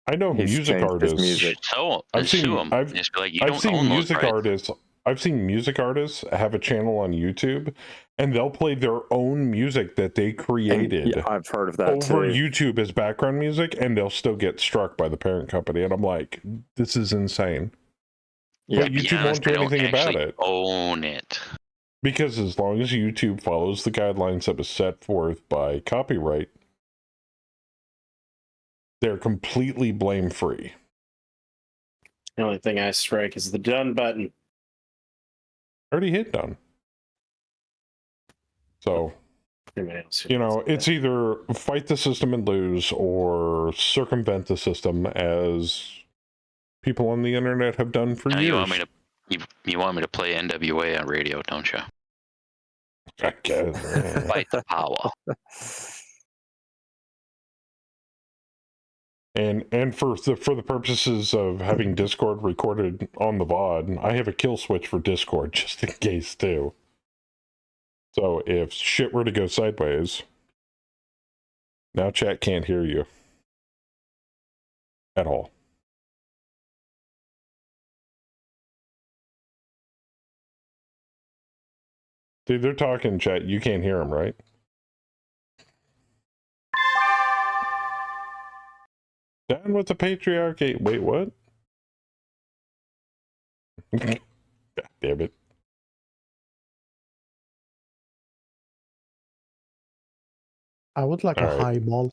I know music artists. I've seen music artists have a channel on YouTube, and they'll play their own music that they created. Yeah, I've heard of that over YouTube as background music, and they'll still get struck by the parent company. And I'm like, this is insane. Yeah, but YouTube won't do anything about it. Own it. Because as long as YouTube follows the guidelines that was set forth by copyright, they're completely blame-free. The only thing I strike is the done button. Already hit done. So, it's either fight the system and lose, or circumvent the system, as people on the internet have done for years. You want me to play NWA on radio, don't you? I guess. Fight the power. And for the purposes of having Discord recorded on the VOD, I have a kill switch for Discord just in case too. So if shit were to go sideways, now chat can't hear you at all. Dude, they're talking, chat. You can't hear them, right? Down with the patriarchy. Wait, what? God damn it. I would like All a right. highball.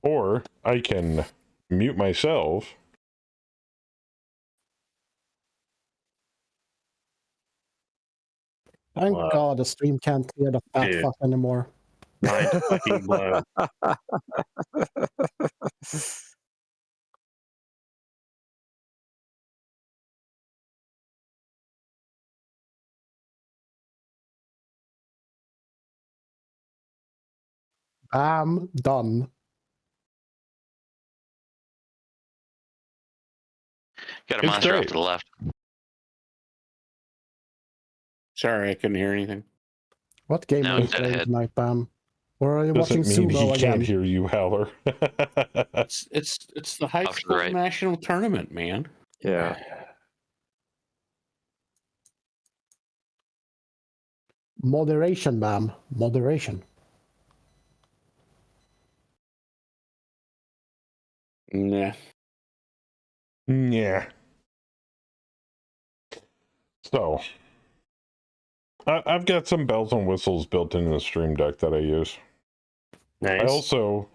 Or I can mute myself. Thank God the stream can't hear the fat Dude. fuck anymore. Mind fucking blown. I'm done. Got a It's monster off great. to the left. Sorry, I couldn't hear anything. What game No, are you dead playing ahead. tonight, Bam? Or are you watching Doesn't mean he Sumo can't again? hear you, Howler. It's the high Off to the school right. national tournament, man. Yeah. Moderation, Bam. Moderation. Nah. Yeah. So, I've got some bells and whistles built into the Stream Deck that I use. Nice. I also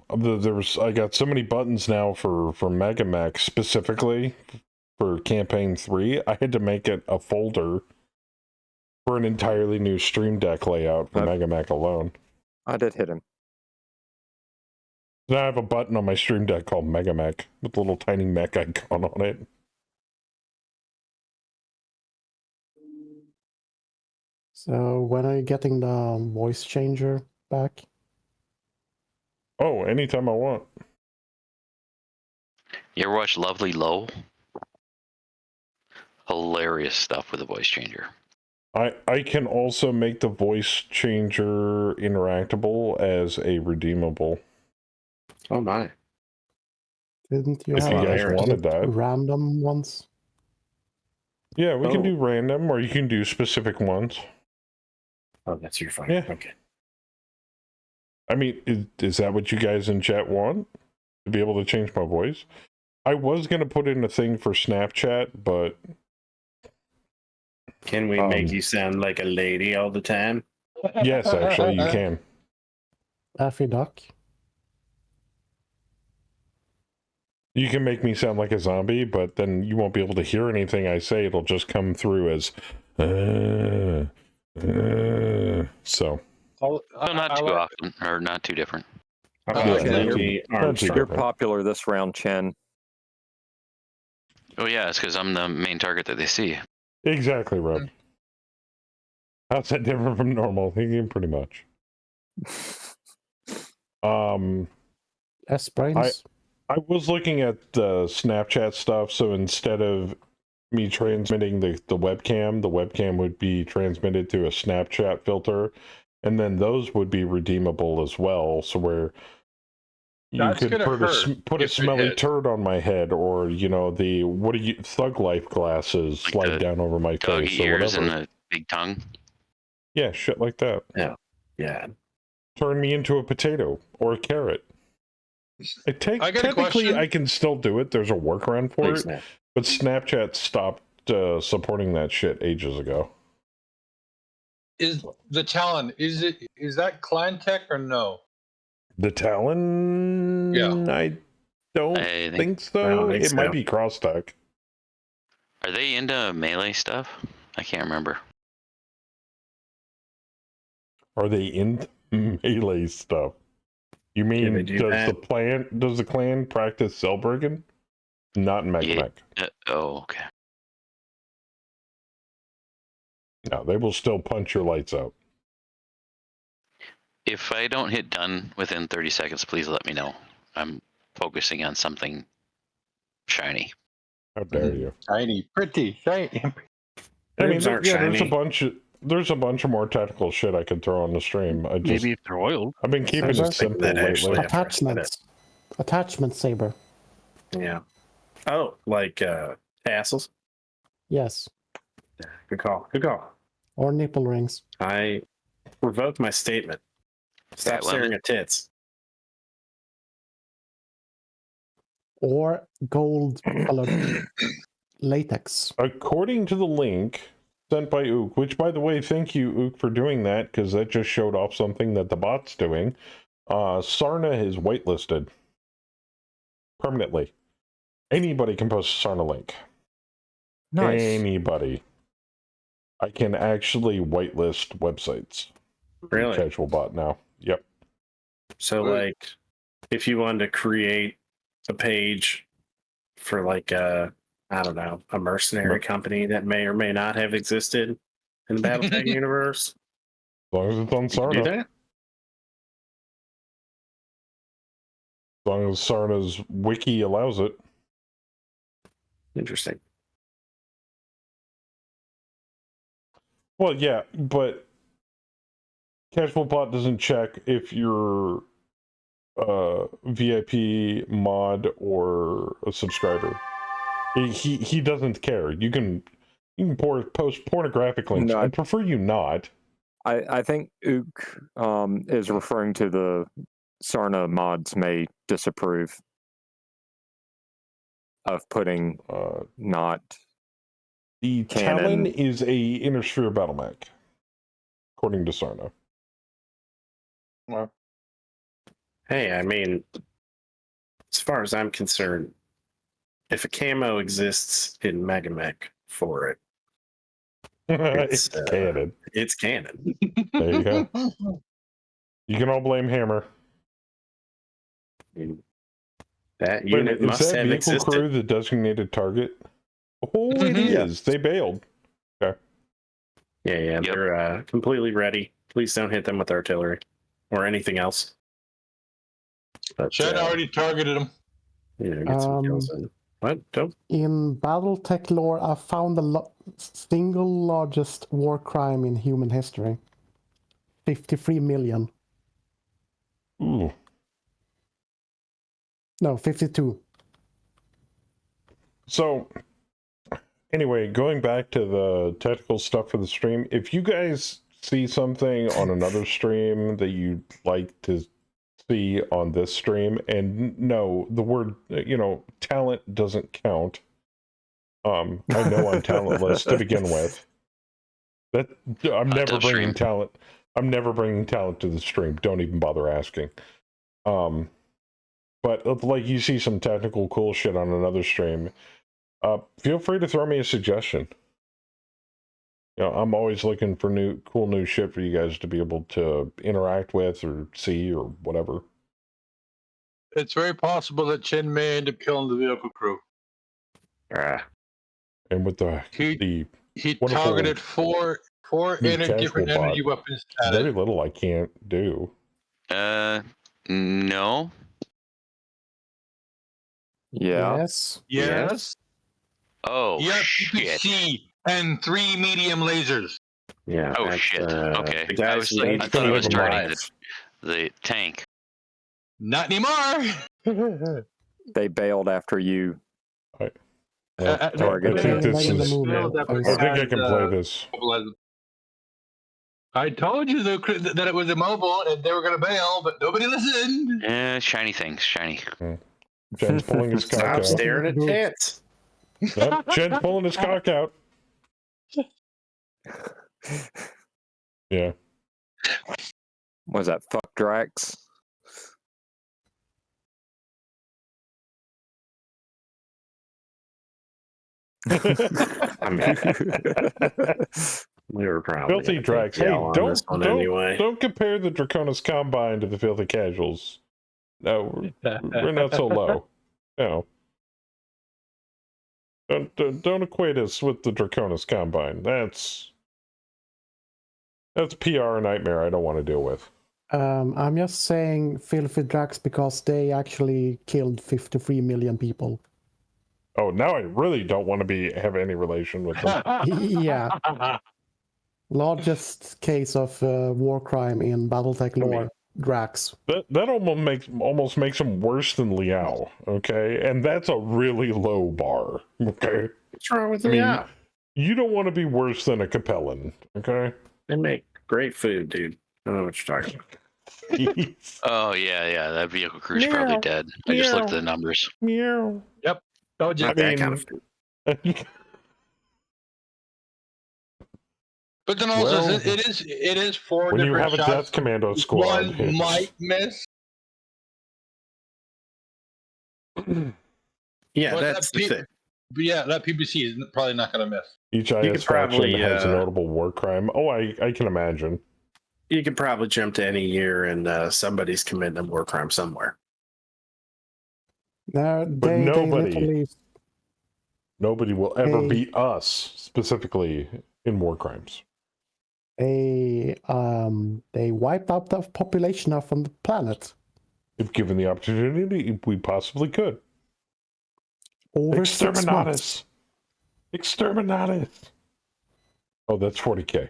I got so many buttons now for Mega Mech specifically for campaign 3. I had to make it a folder for an entirely new Stream Deck layout for Mega Mech alone. I did hit him. Now I have a button on my Stream Deck called Mega Mech with a little tiny mech icon on it. So when are you getting the voice changer back? Oh, anytime I want. You ever watch Lovely Low? Hilarious stuff with a voice changer. I can also make the voice changer interactable as a redeemable. Oh my. Didn't you If have you guys to wanted get that. random ones? Yeah, we can Oh. do random, or you can do specific ones. Oh, that's your fine. Yeah. Okay. I mean, is that what you guys in chat want? To be able to change my voice? I was going to put in a thing for Snapchat, but... Can we make you sound like a lady all the time? Yes, actually, you can. Daffy Duck? You can make me sound like a zombie, but then you won't be able to hear anything I say. It'll just come through as... so... So not too often, or not too different. How Yeah, about Louis Armstrong? You're popular this round, Chen. Oh yeah, it's because I'm the main target that they see. Exactly, Rob. How's that different from normal? Pretty much. S-Brains? I was looking at the Snapchat stuff, so instead of me transmitting the webcam would be transmitted to a Snapchat filter, and then those would be redeemable as well, so where you That's could gonna put a if it smelly hits. turd on my head, or, you know, the, Thug Life glasses Like slide the down over my Doggy face, or ears whatever. and a big tongue. Yeah, shit like that. Yeah. Yeah. Turn me into a potato or a carrot. I got a Technically, question. I can still do it. There's a workaround for Please, it, Matt. but Snapchat stopped supporting that shit ages ago. Is the Talon, is that Clan Tech or no? The Talon? Yeah. I don't I think so. I don't think It so. might be cross-tech. Are they into melee stuff? I can't remember. Are they in melee stuff? You mean, they do does that? the clan practice Cellbrigan? Not in Yeah. Mech. Oh, okay. No, they will still punch your lights out. If I don't hit done within 30 seconds, please let me know. I'm focusing on something shiny. How dare you? Shiny, pretty, shiny. I mean, Boobs aren't there's a shiny. bunch there's a bunch of more technical shit I could throw on the stream. Maybe if they're oiled. I've been keeping Saber? it simple lately. Attachments. Attachment saber. Yeah. Oh, like tassels? Yes. Good call. Good call. Or nipple rings. I revoke my statement. Stop staring at tits. Or gold colored latex. According to the link sent by Ook, which, by the way, thank you, Ook, for doing that, because that just showed off something that the bot's doing. Sarna is whitelisted permanently. Anybody can post a Sarna link. Nice. Anybody. I can actually whitelist websites. Really? Casual bot now. Yep. So, like, if you wanted to create a page for, like, I don't know, a mercenary company that may or may not have existed in the Battletech universe. As long as it's on you Sarna. can do that? As long as Sarna's wiki allows it. Interesting. Well, yeah, but Casual Bot doesn't check if you're VIP mod or a subscriber. He doesn't care. You can post pornographic links. No, I prefer you not. I think Ook is referring to the Sarna mods may disapprove of putting not the canon. Talon is a inner sphere battle mech, according to Sarna. Well, Hey, I mean, as far as I'm concerned, if a camo exists in Megamech for it, it's canon. It's canon. There you go. You can all blame Hammer. That Wait, unit is must that have vehicle existed. crew the designated target? Oh, it is. They bailed. Okay. Yeah, they're completely ready. Please don't hit them with artillery or anything else. But, Shed already targeted him. Get some kills in. What? Don't. In Battletech lore, I found the single largest war crime in human history. 53 million. Ooh. No, 52. So, anyway, going back to the technical stuff for the stream, if you guys see something on another stream that you'd like to see on this stream, and no, the word, talent doesn't count. I know I'm talentless to begin with. I'm never bringing talent. I'm never bringing talent to the stream. Don't even bother asking. But like you see some technical cool shit on another stream, feel free to throw me a suggestion. I'm always looking for cool new shit for you guys to be able to interact with or see or whatever. It's very possible that Chen may end up killing the vehicle crew. And with He wonderful targeted four new different casual energy bot, weapons at very it. little I can't do. No. Yeah. Yes. Oh, Yep, shit. EPC and 3 medium lasers. Yeah. Oh, shit. Okay. The I guys thought it was leave 'em targeting alive. the tank. Not anymore. They bailed after you I targeted. think this is. I think I can play Uh, this. I told you that it was immobile and they were going to bail, but nobody listened. Shiny things, shiny. Jen's pulling his cock Stop out. staring at tits. Yep, Jen's pulling his cock out. Yeah. Was that fuck Drax? I mean, we were probably Filthy gonna Drax. take Hey, Yell on this one anyway. don't compare the Draconis Combine to the Filthy Casuals. No, we're not so low. Don't equate us with the Draconis Combine. That's PR nightmare I don't want to deal with. I'm just saying filthy Drax because they actually killed 53 million people. Oh, now I really don't want to have any relation with them. Yeah. Largest case of war crime in Battletech lore, Drax. That almost makes him worse than Liao, okay? And that's a really low bar, okay? What's wrong with I mean, Liao? you don't want to be worse than a Capellan, okay? They make great food, dude. I don't know what you're talking about. Oh yeah, that vehicle crew's Meow. probably dead. I just looked at the Meow. numbers. Meow. Yep. Told you. Not that kind of food. But then also, Well, it is four when you different have a shots. Death Commando squad, One it's- might miss. Yeah, But that's the thing. But yeah, that PBC is probably not going to miss. each could IS faction probably, has a notable war crime. Oh, I can imagine. You could probably jump to any year and somebody's committing a war crime somewhere. No, But they nobody- literally Nobody will ever Hey. beat us, specifically in war crimes. they wiped out the population from the planet. If given the opportunity, we possibly could. Over 6 months. Exterminatus! Oh, that's 40k.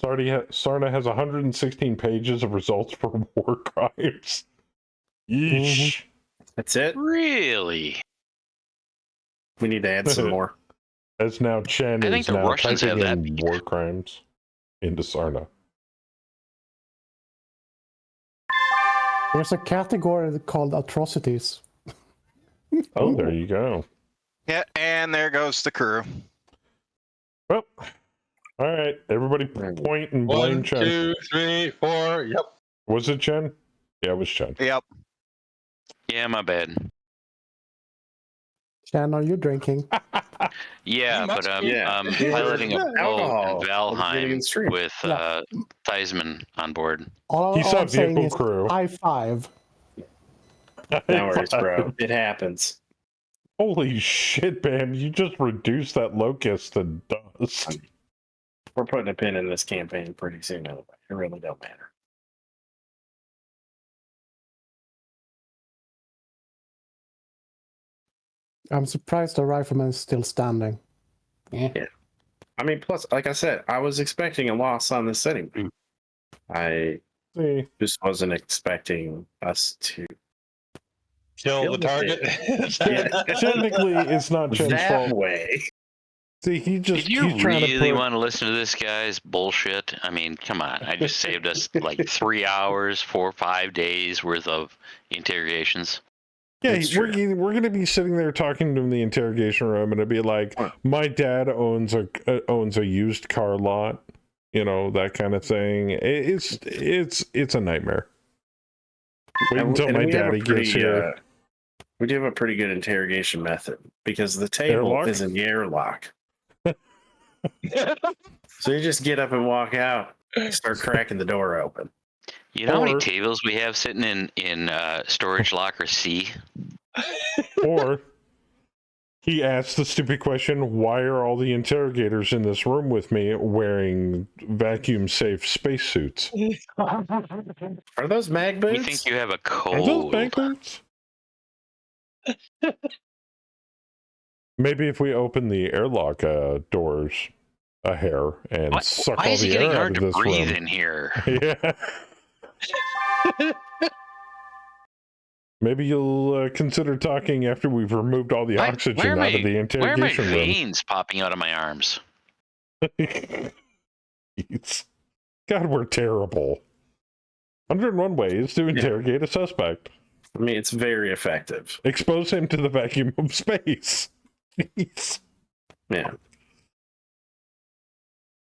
Sarna has 116 pages of results for war crimes. Yeesh. That's it? Really? We need to add some more. As now Chen I think is the now Russians typing have that in war crimes into Sarna. There's a category called atrocities. Oh, there you go. Yeah, and there goes the crew. Well, all right. Everybody point and blame 1, Chen. 2, 3, 4. Yep. Was it Chen? Yeah, it was Chen. Yep. Yeah, my bad. Shan, are you drinking? Yeah, You but must I'm be. piloting a boat Alcohol. in Getting in Valheim stream. with Theismann on board. All He saw I'm saying vehicle is crew. high five. No worries, bro. It happens. Holy shit, man. You just reduced that locust to dust. We're putting a pin in this campaign pretty soon anyway. It really don't matter. I'm surprised the rifleman is still standing. Yeah. I mean, plus, like I said, I was expecting a loss on this anyway. I See, just wasn't expecting us to. Kill the target. technically, it's not Chen's that fault. way. See, he's Did you trying to really put... want to listen to this guy's bullshit? I mean, come on. I just saved us like 3 hours, 4 or 5 days worth of interrogations. Yeah, That's we're going to be sitting there talking to him in the interrogation room, and it'd be like, my dad owns a used car lot, you know, that kind of thing. It's a nightmare. Wait until my daddy gets here. We do have a pretty good interrogation method because the table Airlock? is in the airlock. So you just get up and walk out, start cracking the door open. You know how many tables we have sitting in storage locker C? Or he asks the stupid question, why are all the interrogators in this room with me wearing vacuum-safe spacesuits? Are those mag boots? We think you have a Are those cold. bank boots? Maybe if we open the airlock doors a hair and suck Why all is it the getting air out hard of to this breathe room. in here? Yeah. Maybe you'll consider talking after we've removed all the oxygen out of the Why are my interrogation room. veins popping out of my arms? God, we're terrible. 101 ways to interrogate a suspect. I mean, it's very effective. Expose him to the vacuum of space. Jeez. Yeah.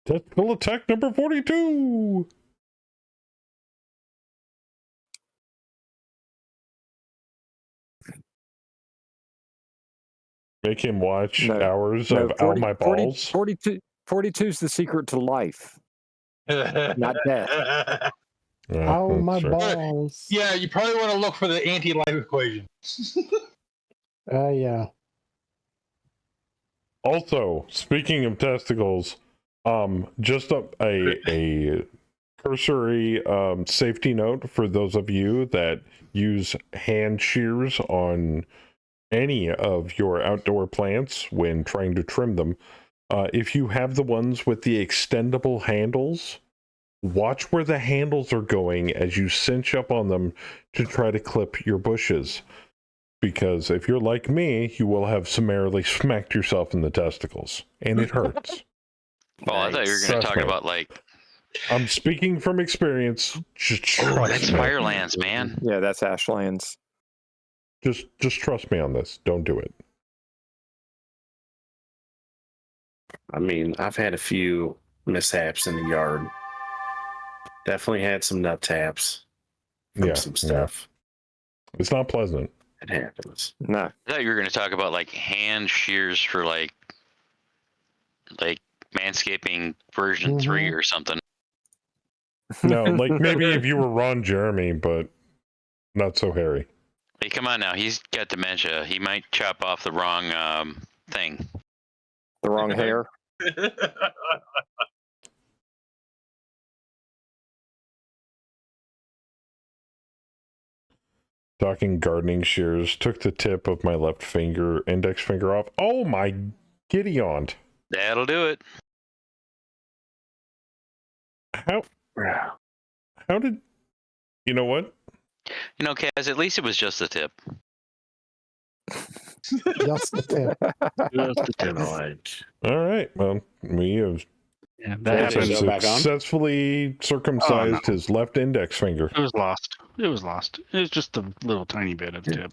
Tactical attack number 42. Make him watch hours of Out My Balls. 42 is the secret to life, not death. Oh, my balls. Yeah, you probably want to look for the anti-life equation. Yeah. Also, speaking of testicles, just a cursory safety note for those of you that use hand shears on any of your outdoor plants when trying to trim them. if you have the ones with the extendable handles, watch where the handles are going as you cinch up on them to try to clip your bushes. Because if you're like me, you will have summarily smacked yourself in the testicles, and it hurts. Oh, I thought you were going to talk about like. I'm speaking from experience. Just Oh, that's trust me. Firelands, man. Yeah, that's Ashlands. Just trust me on this. Don't do it. I mean, I've had a few mishaps in the yard. Definitely had some nut taps from some stuff. Yeah. It's not pleasant. It happens. No. I thought you were going to talk about like hand shears for like manscaping version 3 or something. No, like maybe if you were Ron Jeremy, but not so hairy. Hey, come on now. He's got dementia. He might chop off the wrong thing. The wrong hair. Talking gardening shears, took the tip of my left finger, index finger off. Oh my giddy aunt. That'll do it. How did, you know what? You know, Kaz, at least it was just the tip. Just the tip. Just the tip. All right. Well, we have that happened. Successfully circumcised his left index finger. It was lost. It was lost. It was just a little tiny bit of tip.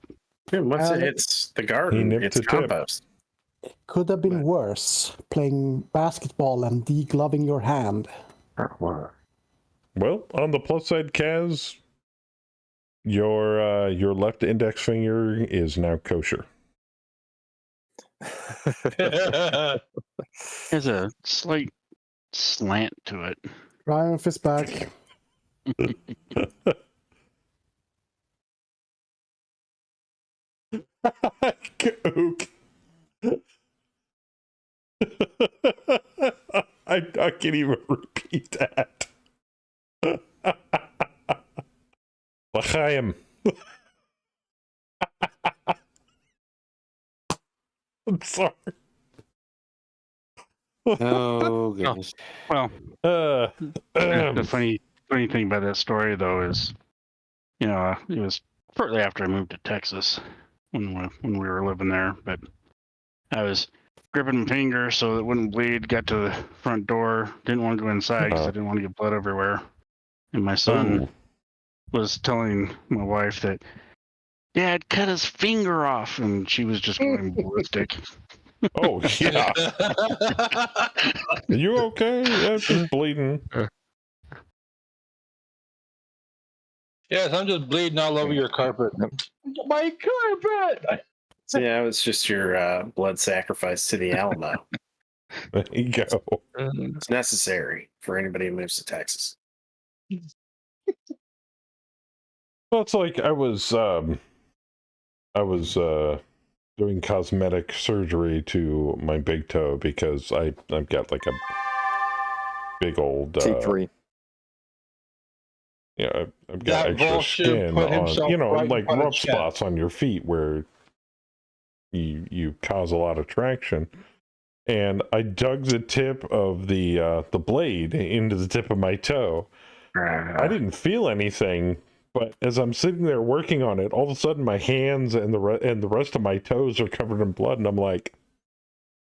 Yeah, what's it? It's the garden. nipped It's the tip. compost. It could have been worse, playing basketball and degloving your hand. Well, on the plus side, Kaz, your left index finger is now kosher. There's a slight slant to it. Ryan is back. Coke. I can't even repeat that. L'chaim. I'm sorry. Oh goodness. Well, the funny thing about that story though is, you know, it was shortly after I moved to Texas when we were living there, but I was gripping my finger so it wouldn't bleed. Got to the front door, didn't want to go inside because I didn't want to get blood everywhere. And my son was telling my wife that Dad cut his finger off, and she was just going ballistic. Oh yeah. Are you okay? Yeah, just bleeding. Yes, I'm just bleeding all over your carpet. My carpet! So yeah, it was just your blood sacrifice to the Alamo. There you go. It's necessary for anybody who moves to Texas. Well, it's like I was doing cosmetic surgery to my big toe because I've got like a big old T3. Yeah, I've got extra skin on, you know, like rough spots on your feet where you cause a lot of traction. And I dug the tip of the blade into the tip of my toe. I didn't feel anything, but as I'm sitting there working on it, all of a sudden my hands and the rest of my toes are covered in blood, and I'm like,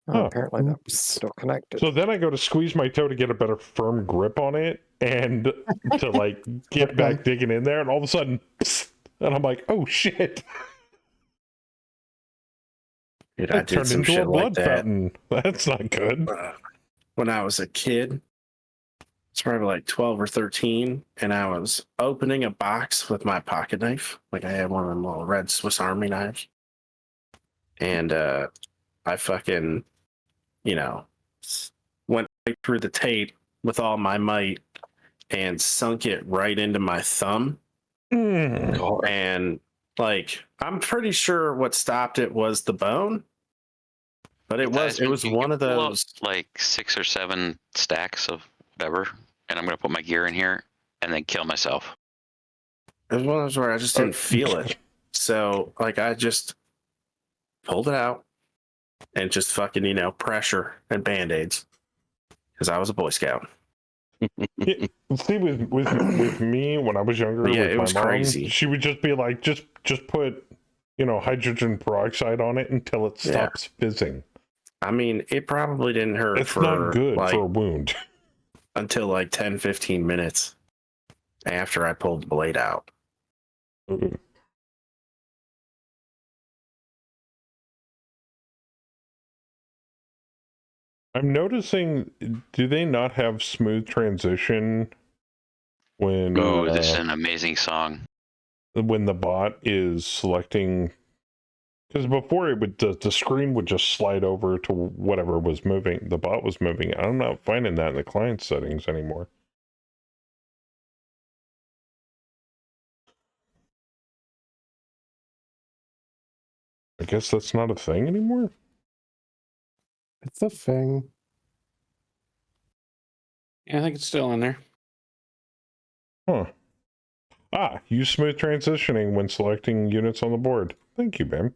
apparently that's still connected. So then I go to squeeze my toe to get a better firm grip on it and to like get back digging in there, and all of a sudden, psst, and I'm like, oh shit. Dude, I It turned into a blood fountain. That's not good. When I was a kid, it's probably like 12 or 13, and I was opening a box with my pocket knife. Like I had one of them little red Swiss Army knives. And I fucking, went right through the tape with all my might and sunk it right into my thumb. And like, I'm pretty sure what stopped it was the bone. But it was one of those like 6 or 7 stacks of whatever, and I'm gonna put my gear in here and then kill myself. It was one of those where I just didn't feel it. So like I just pulled it out, and just fucking, pressure and band-aids. Because I was a Boy Scout. Yeah, see, with me when I was younger, Yeah, with it my was mom, crazy. she would just be like, just put, hydrogen peroxide on it until it stops fizzing. I mean, it probably didn't hurt It's not good for a wound. Until like 10, 15 minutes after I pulled the blade out. Mm-hmm. I'm noticing, do they not have smooth transition when Oh, this is an amazing song. When the bot is selecting, because before it would the screen would just slide over to whatever was moving, the bot was moving. I'm not finding that in the client settings anymore. I guess that's not a thing anymore. It's a thing. Yeah, I think it's still in there. Huh. Use smooth transitioning when selecting units on the board. Thank you, Ben.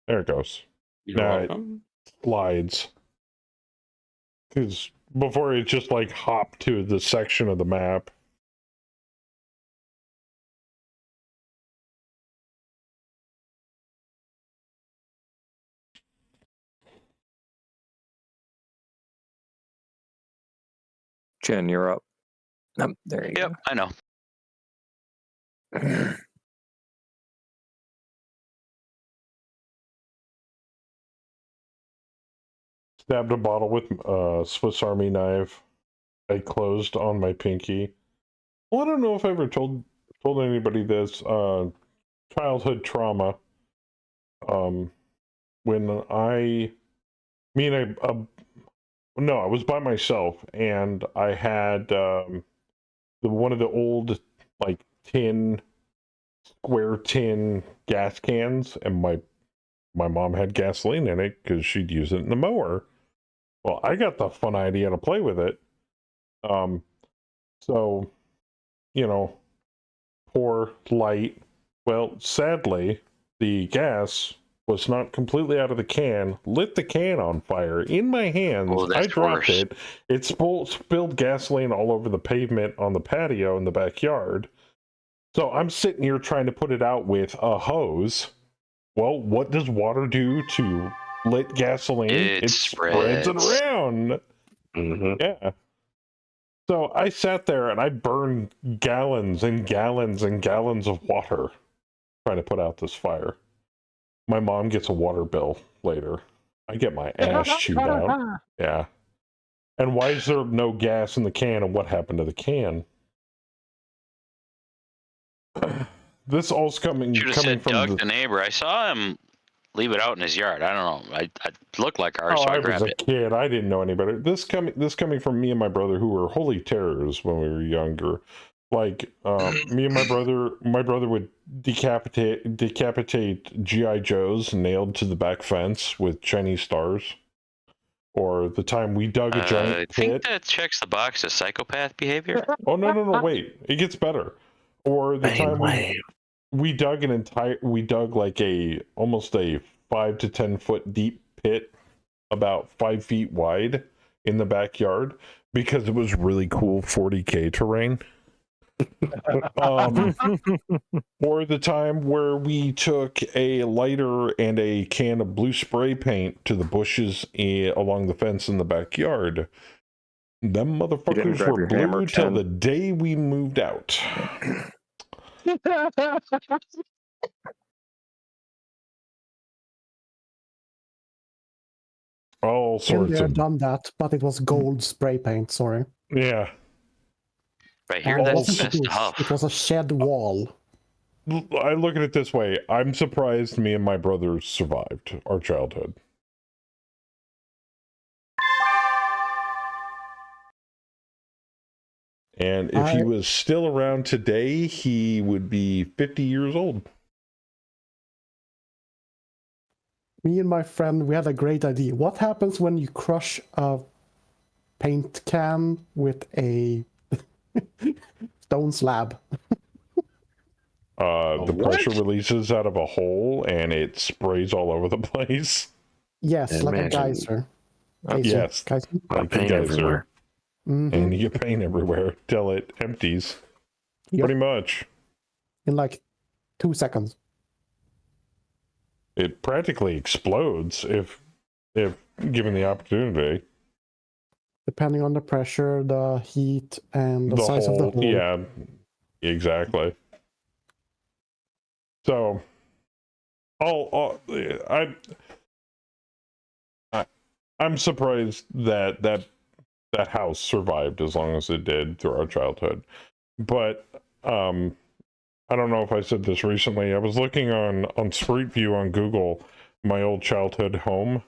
There it goes. You're welcome. It slides. Because before it just like hopped to the section of the map. Jen, you're up. There you go. I know. Stabbed a bottle with a Swiss Army knife. I closed on my pinky. Well, I don't know if I ever told anybody this. Childhood trauma. When I was by myself, and I had one of the old like square tin gas cans, and my mom had gasoline in it because she'd use it in the mower. Well, I got the fun idea to play with it. So, pour, light. Well, sadly, the gas was not completely out of the can, lit the can on fire in my hands. I dropped it. It spilled gasoline all over the pavement on the patio in the backyard. So I'm sitting here trying to put it out with a hose. Well, what does water do to lit gasoline? It spreads it around. Mm-hmm. Yeah. So I sat there and I burned gallons and gallons and gallons of water trying to put out this fire. My mom gets a water bill later. I get my ass chewed out. Yeah. And why is there no gas in the can, and what happened to the can? This all's coming Said from Doug, the neighbor. I saw him leave it out in his yard. I don't know. I looked like ours, so I was grabbed a it. kid. I didn't know any better. This coming from me and my brother, who were holy terrors when we were younger. Like me and my brother would decapitate GI Joes nailed to the back fence with Chinese stars. Or the time we dug a giant pit. I think that checks the box as psychopath behavior. Oh no, wait, it gets better. Or the time we dug like almost a 5 to 10 foot deep pit, about 5 feet wide, in the backyard because it was really cool 40K terrain. Or the time where we took a lighter and a can of blue spray paint to the bushes along the fence in the backyard. Them motherfuckers were blue till the day we moved out. All sorts I've of done that, but it was gold spray paint. Sorry. Yeah. I hear that's best stuff. It was a shed wall. I look at it this way. I'm surprised me and my brother survived our childhood. And if he was still around today, he would be 50 years old. Me and my friend, we had a great idea. What happens when you crush a paint can with a stone slab? The pressure releases out of a hole and it sprays all over the place. Yes, like a Imagine. geyser. Yes, Geyser. like a Paint geyser. everywhere. And you get paint everywhere till it empties. Yep. Pretty much. In like 2 seconds. It practically explodes if given the opportunity. Depending on the pressure, the heat, and the size of the hole. Yeah, exactly. So, I'm surprised that house survived as long as it did through our childhood. But I don't know if I said this recently. I was looking on Street View on Google, my old childhood home.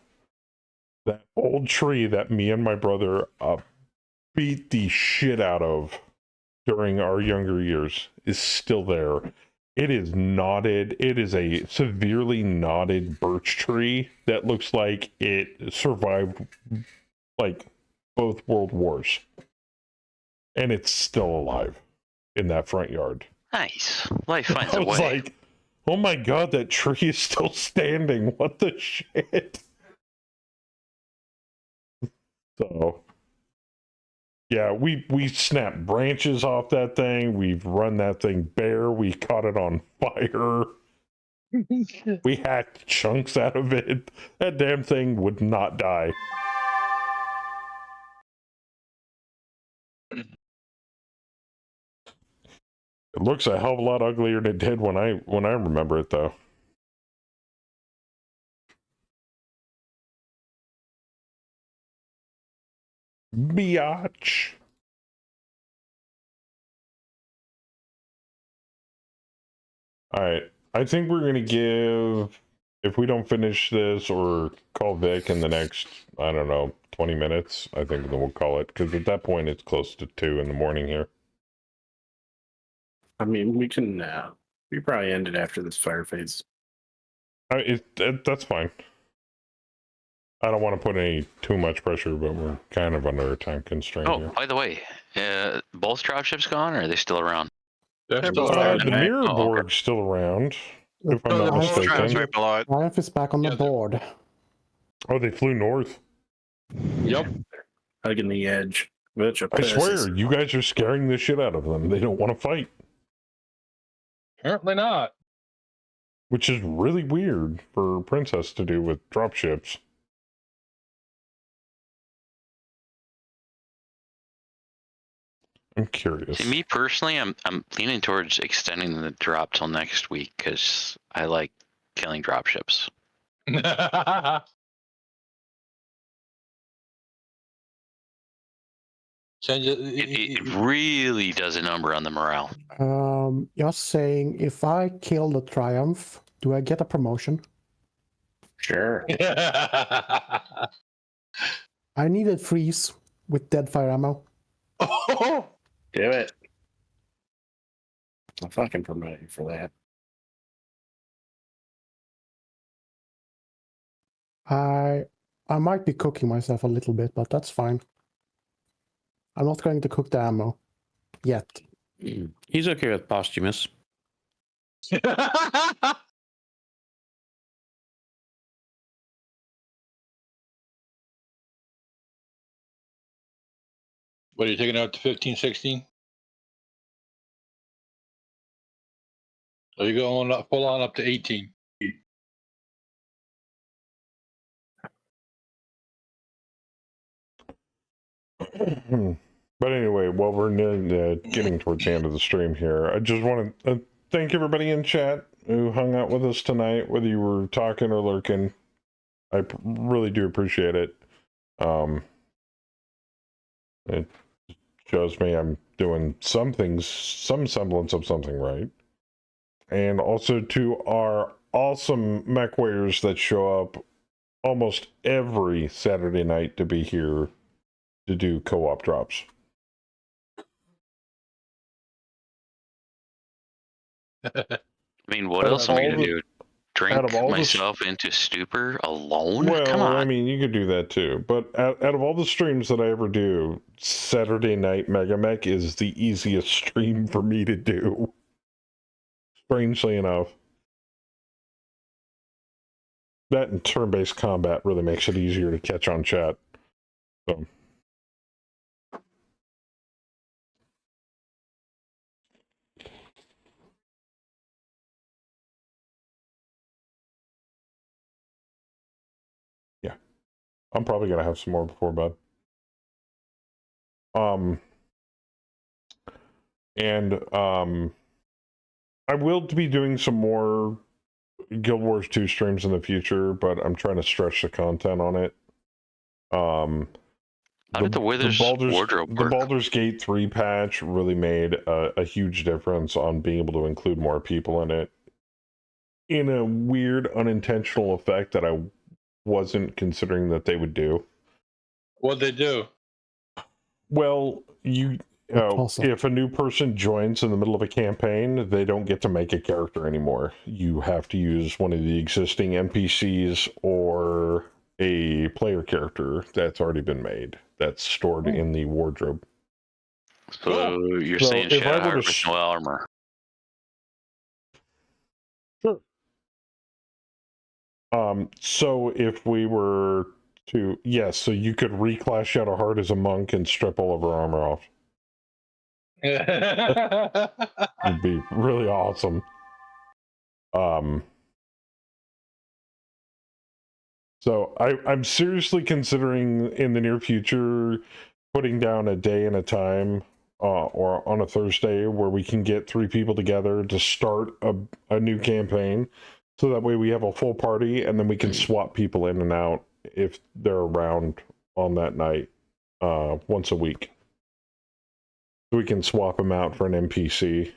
That old tree that me and my brother beat the shit out of during our younger years is still there. It is knotted. It is a severely knotted birch tree that looks like it survived like both world wars. And it's still alive in that front yard. Nice. Life finds I a was way. like, oh my god, that tree is still standing. What the shit? So, yeah, we snapped branches off that thing. We've run that thing bare. We caught it on fire. We hacked chunks out of it. That damn thing would not die. It looks a hell of a lot uglier than it did when I remember it, though. Biatch. All right. I think we're going to give, if we don't finish this or call Vic in the next, I don't know, 20 minutes, I think then we'll call it. Because at that point, it's close to 2 in the morning here. I mean, we can, we probably end it after this fire phase. That's fine. I don't want to put any too much pressure, but we're kind of under a time constraint here. By the way, both dropships gone, or are they still around? The mirror board's still around, if I'm not mistaken. Right below it. Triumph is back on the board. Oh, they flew north. Yep. Hugging the edge. Which I swear, you guys are scaring the shit out of them. They don't want to fight. Apparently not. Which is really weird for Princess to do with dropships. I'm curious. See, me personally, I'm leaning towards extending the drop till next week because I like killing dropships. It really does a number on the morale. Just saying, if I kill the Triumph, do I get a promotion? Sure. I needed freeze with dead fire ammo. Do it. I'll fucking promote you for that. I might be cooking myself a little bit, but that's fine. I'm not going to cook the ammo yet. He's okay with posthumous. What are you taking out to 15, 16? Are you going up, full on up to 18? But anyway, while we're getting towards the end of the stream here, I just want to thank everybody in chat who hung out with us tonight, whether you were talking or lurking. I really do appreciate it. It shows me I'm doing some semblance of something right. And also to our awesome mech warriors that show up almost every Saturday night to be here to do co-op drops. I mean, what else am I going to do? Drink myself into stupor alone? Well, Come on. I mean, you could do that too. But out of all the streams that I ever do, Saturday Night Mega Mech is the easiest stream for me to do. strangely enough. That and turn-based combat really makes it easier to catch on chat. So. Yeah. I'm probably going to have some more before bed. I will be doing some more Guild Wars 2 streams in the future, but I'm trying to stretch the content on it. How did the Withers wardrobe work? The Baldur's Gate 3 patch really made a huge difference on being able to include more people in it. In a weird, unintentional effect that I wasn't considering that they would do. What'd they do? Well, if a new person joins in the middle of a campaign, they don't get to make a character anymore. You have to use one of the existing NPCs or a player character that's already been made, that's stored in the wardrobe. So you're saying Shadowheart with no armor? Sure. So if we were to, yes, so you could reclass Shadowheart as a monk and strip all of her armor off. It'd be really awesome. So I'm seriously considering in the near future putting down a day and a time or on a Thursday where we can get 3 people together to start a new campaign, so that way we have a full party and then we can swap people in and out if they're around on that night once a week. We can swap them out for an NPC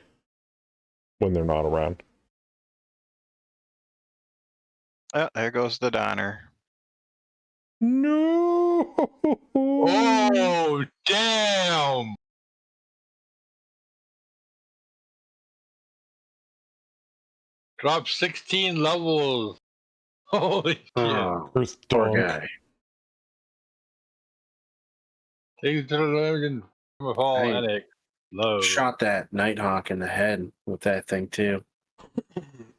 when they're not around. Oh, there goes the Donner. No! Oh, damn! Drop 16 levels. Holy shit. There's Poor Dunk. guy. Take it to the legend. Fall Hey, Attic. Low. Shot that Nighthawk in the head with that thing too.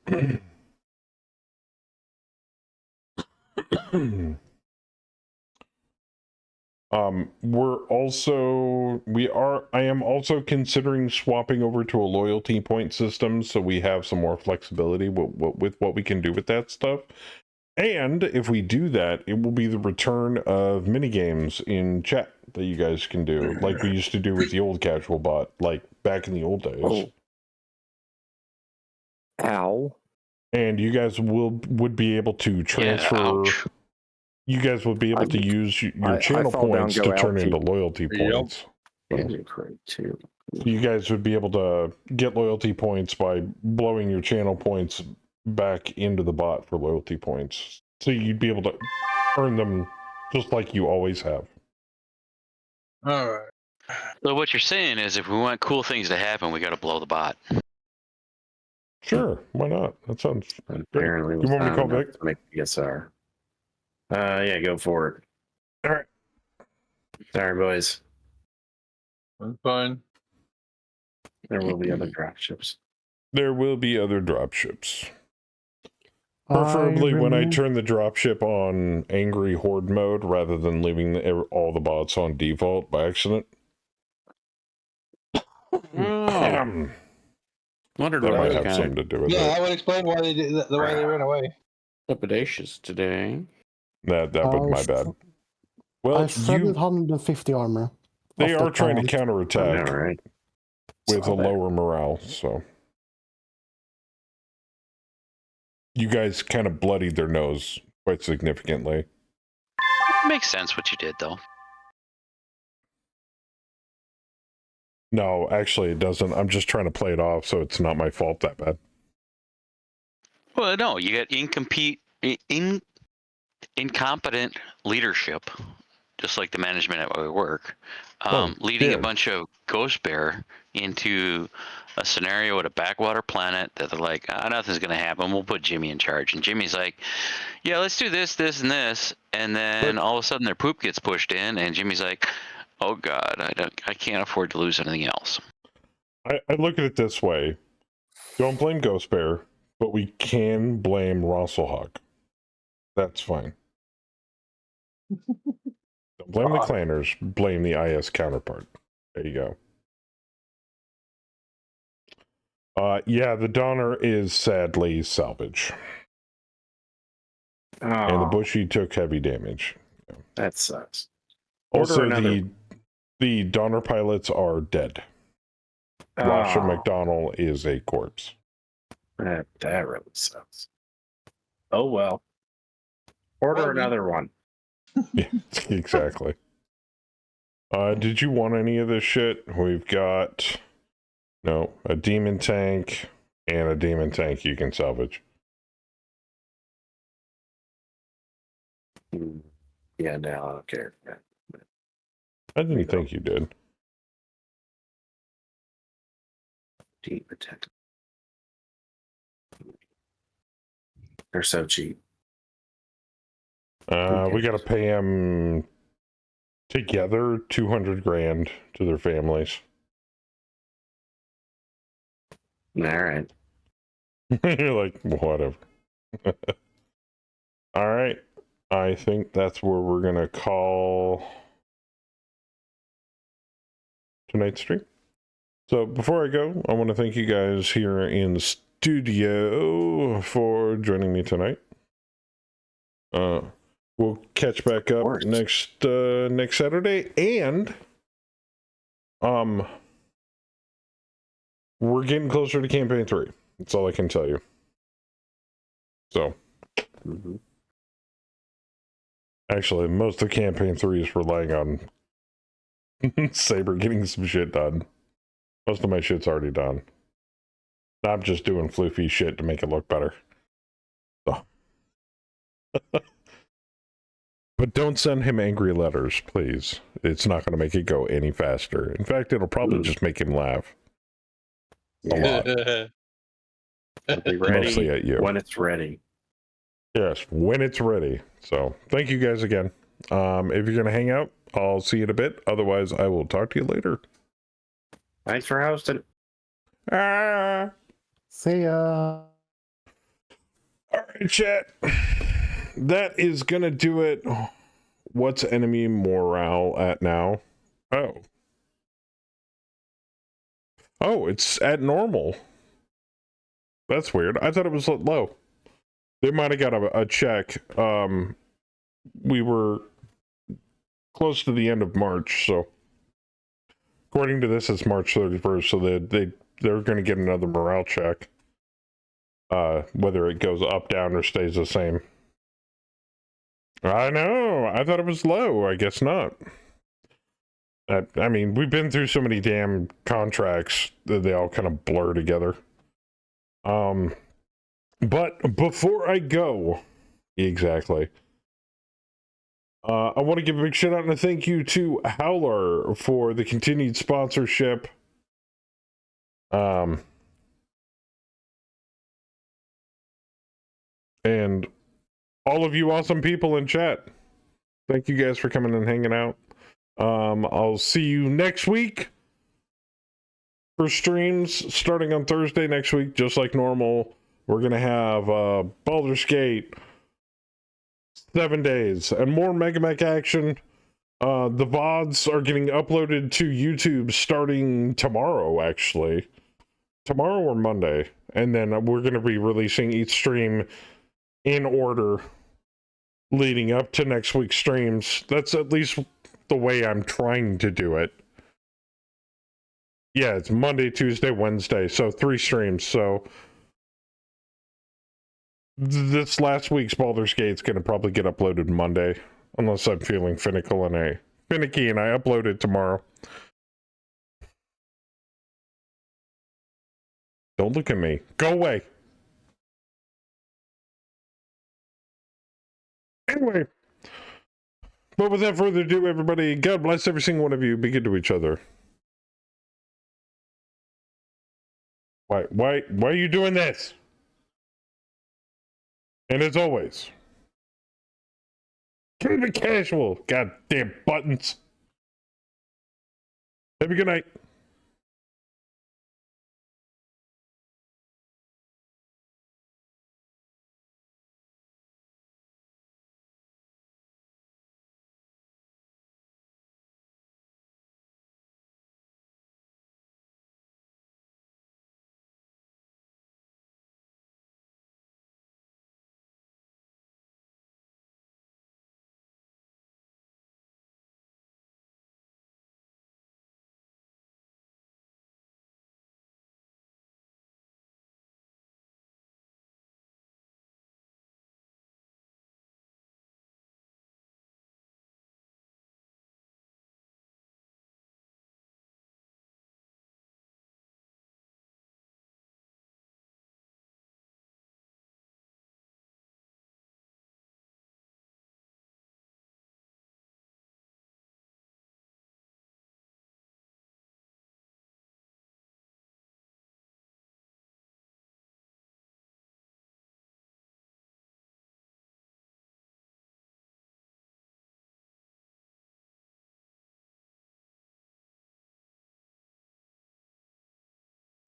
I am also considering swapping over to a loyalty point system, so we have some more flexibility with what we can do with that stuff. And if we do that, it will be the return of mini games in chat that you guys can do, like we used to do with the old casual bot, like back in the old days. Oh. Ow. And you guys would be able to transfer. Yeah, you guys would be able to use your channel points to turn into loyalty points. Too. So you guys would be able to get loyalty points by blowing your channel points back into the bot for loyalty points. So you'd be able to earn them just like you always have. All right. So what you're saying is, if we want cool things to happen, we got to blow the bot. Sure, why not? That sounds Apparently, great. You want me to call Vic? To make PSR. Yeah, go for it. All right. Sorry, boys. I'm fine. There will be other drop ships. There will be other drop ships. Preferably when I turn the dropship on angry horde mode rather than leaving all the bots on default by accident. Wondered that what might was have kind something to do with Yeah, it. that would explain why they did the way they ran away. trepidatious today. That was my bad. Well, I shredded 150 armor. They off are the trying to plant. counterattack All right. with Saw a that. lower morale, so you guys kind of bloodied their nose quite significantly. Makes sense what you did, though. No, actually, it doesn't. I'm just trying to play it off, so it's not my fault that bad. Well, no, you got incompetent leadership, just like the management at where we work, leading a bunch of Ghost Bear into a scenario at a backwater planet that they're like, nothing's going to happen. We'll put Jimmy in charge. And Jimmy's like, yeah, let's do this, this, and this. And then all of a sudden their poop gets pushed in, and Jimmy's like, oh, God, I can't afford to lose anything else. I look at it this way. Don't blame Ghost Bear, but we can blame Rosselhawk. That's fine. Don't blame the clanners, blame the IS counterpart. There you go. Yeah, the Donner is sadly salvage. Oh, And the Bushy took heavy damage. that sucks. Also, Order another. the Donner pilots are dead. Rasha Oh, McDonald is a corpse. that really sucks. Oh well. Order another one. Yeah, exactly. Did you want any of this shit? We've got a demon tank and a demon tank you can salvage. Yeah, no, I don't care. I didn't think you did. Deep attack. They're so cheap. We got to pay them together $200,000 to their families. All right. You're like, whatever. All right. I think that's where we're going to call tonight's stream. So before I go, I want to thank you guys here in the studio for joining me tonight. We'll catch back up next Saturday, and we're getting closer to campaign 3. That's all I can tell you. So, actually, most of campaign 3 is relying on Saber getting some shit done. Most of my shit's already done. I'm just doing floofy shit to make it look better. So. But don't send him angry letters, please. It's not going to make it go any faster. In fact, it'll probably just make him laugh. A lot. It'll be ready Mostly at you. when it's ready. Yes, when it's ready. So, thank you guys again. If you're going to hang out, I'll see you in a bit. Otherwise, I will talk to you later. Thanks for hosting. See ya. All right, chat. That is going to do it. What's enemy morale at now? Oh, it's at normal. That's weird. I thought it was low. They might have got a check. We were close to the end of March, so according to this, it's March 31st, so they're going to get another morale check. Whether it goes up, down, or stays the same. I know. I thought it was low. I guess not. I mean, we've been through so many damn contracts that they all kind of blur together. But before I go, exactly. I want to give a big shout out and a thank you to Howler for the continued sponsorship. And all of you awesome people in chat. Thank you guys for coming and hanging out. I'll see you next week for streams starting on Thursday next week, just like normal. We're going to have Baldur's Gate 7 days and more Mega Mech action. The VODs are getting uploaded to YouTube starting tomorrow, actually. Tomorrow or Monday. And then we're going to be releasing each stream in order leading up to next week's streams. That's at least the way I'm trying to do it. Yeah, it's Monday, Tuesday, Wednesday, so 3 streams. So this last week's Baldur's Gate's gonna probably get uploaded Monday, unless I'm feeling finicky and I upload it tomorrow. Don't look at me. Go away. Anyway, but without further ado, everybody, God bless every single one of you. Be good to each other. Why are you doing this? And as always, keep it casual. Goddamn buttons. Have a good night.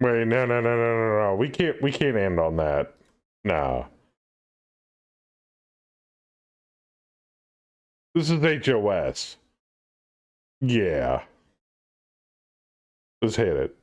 Wait, no. We can't end on that. No. This is HOS. Yeah. Let's hit it.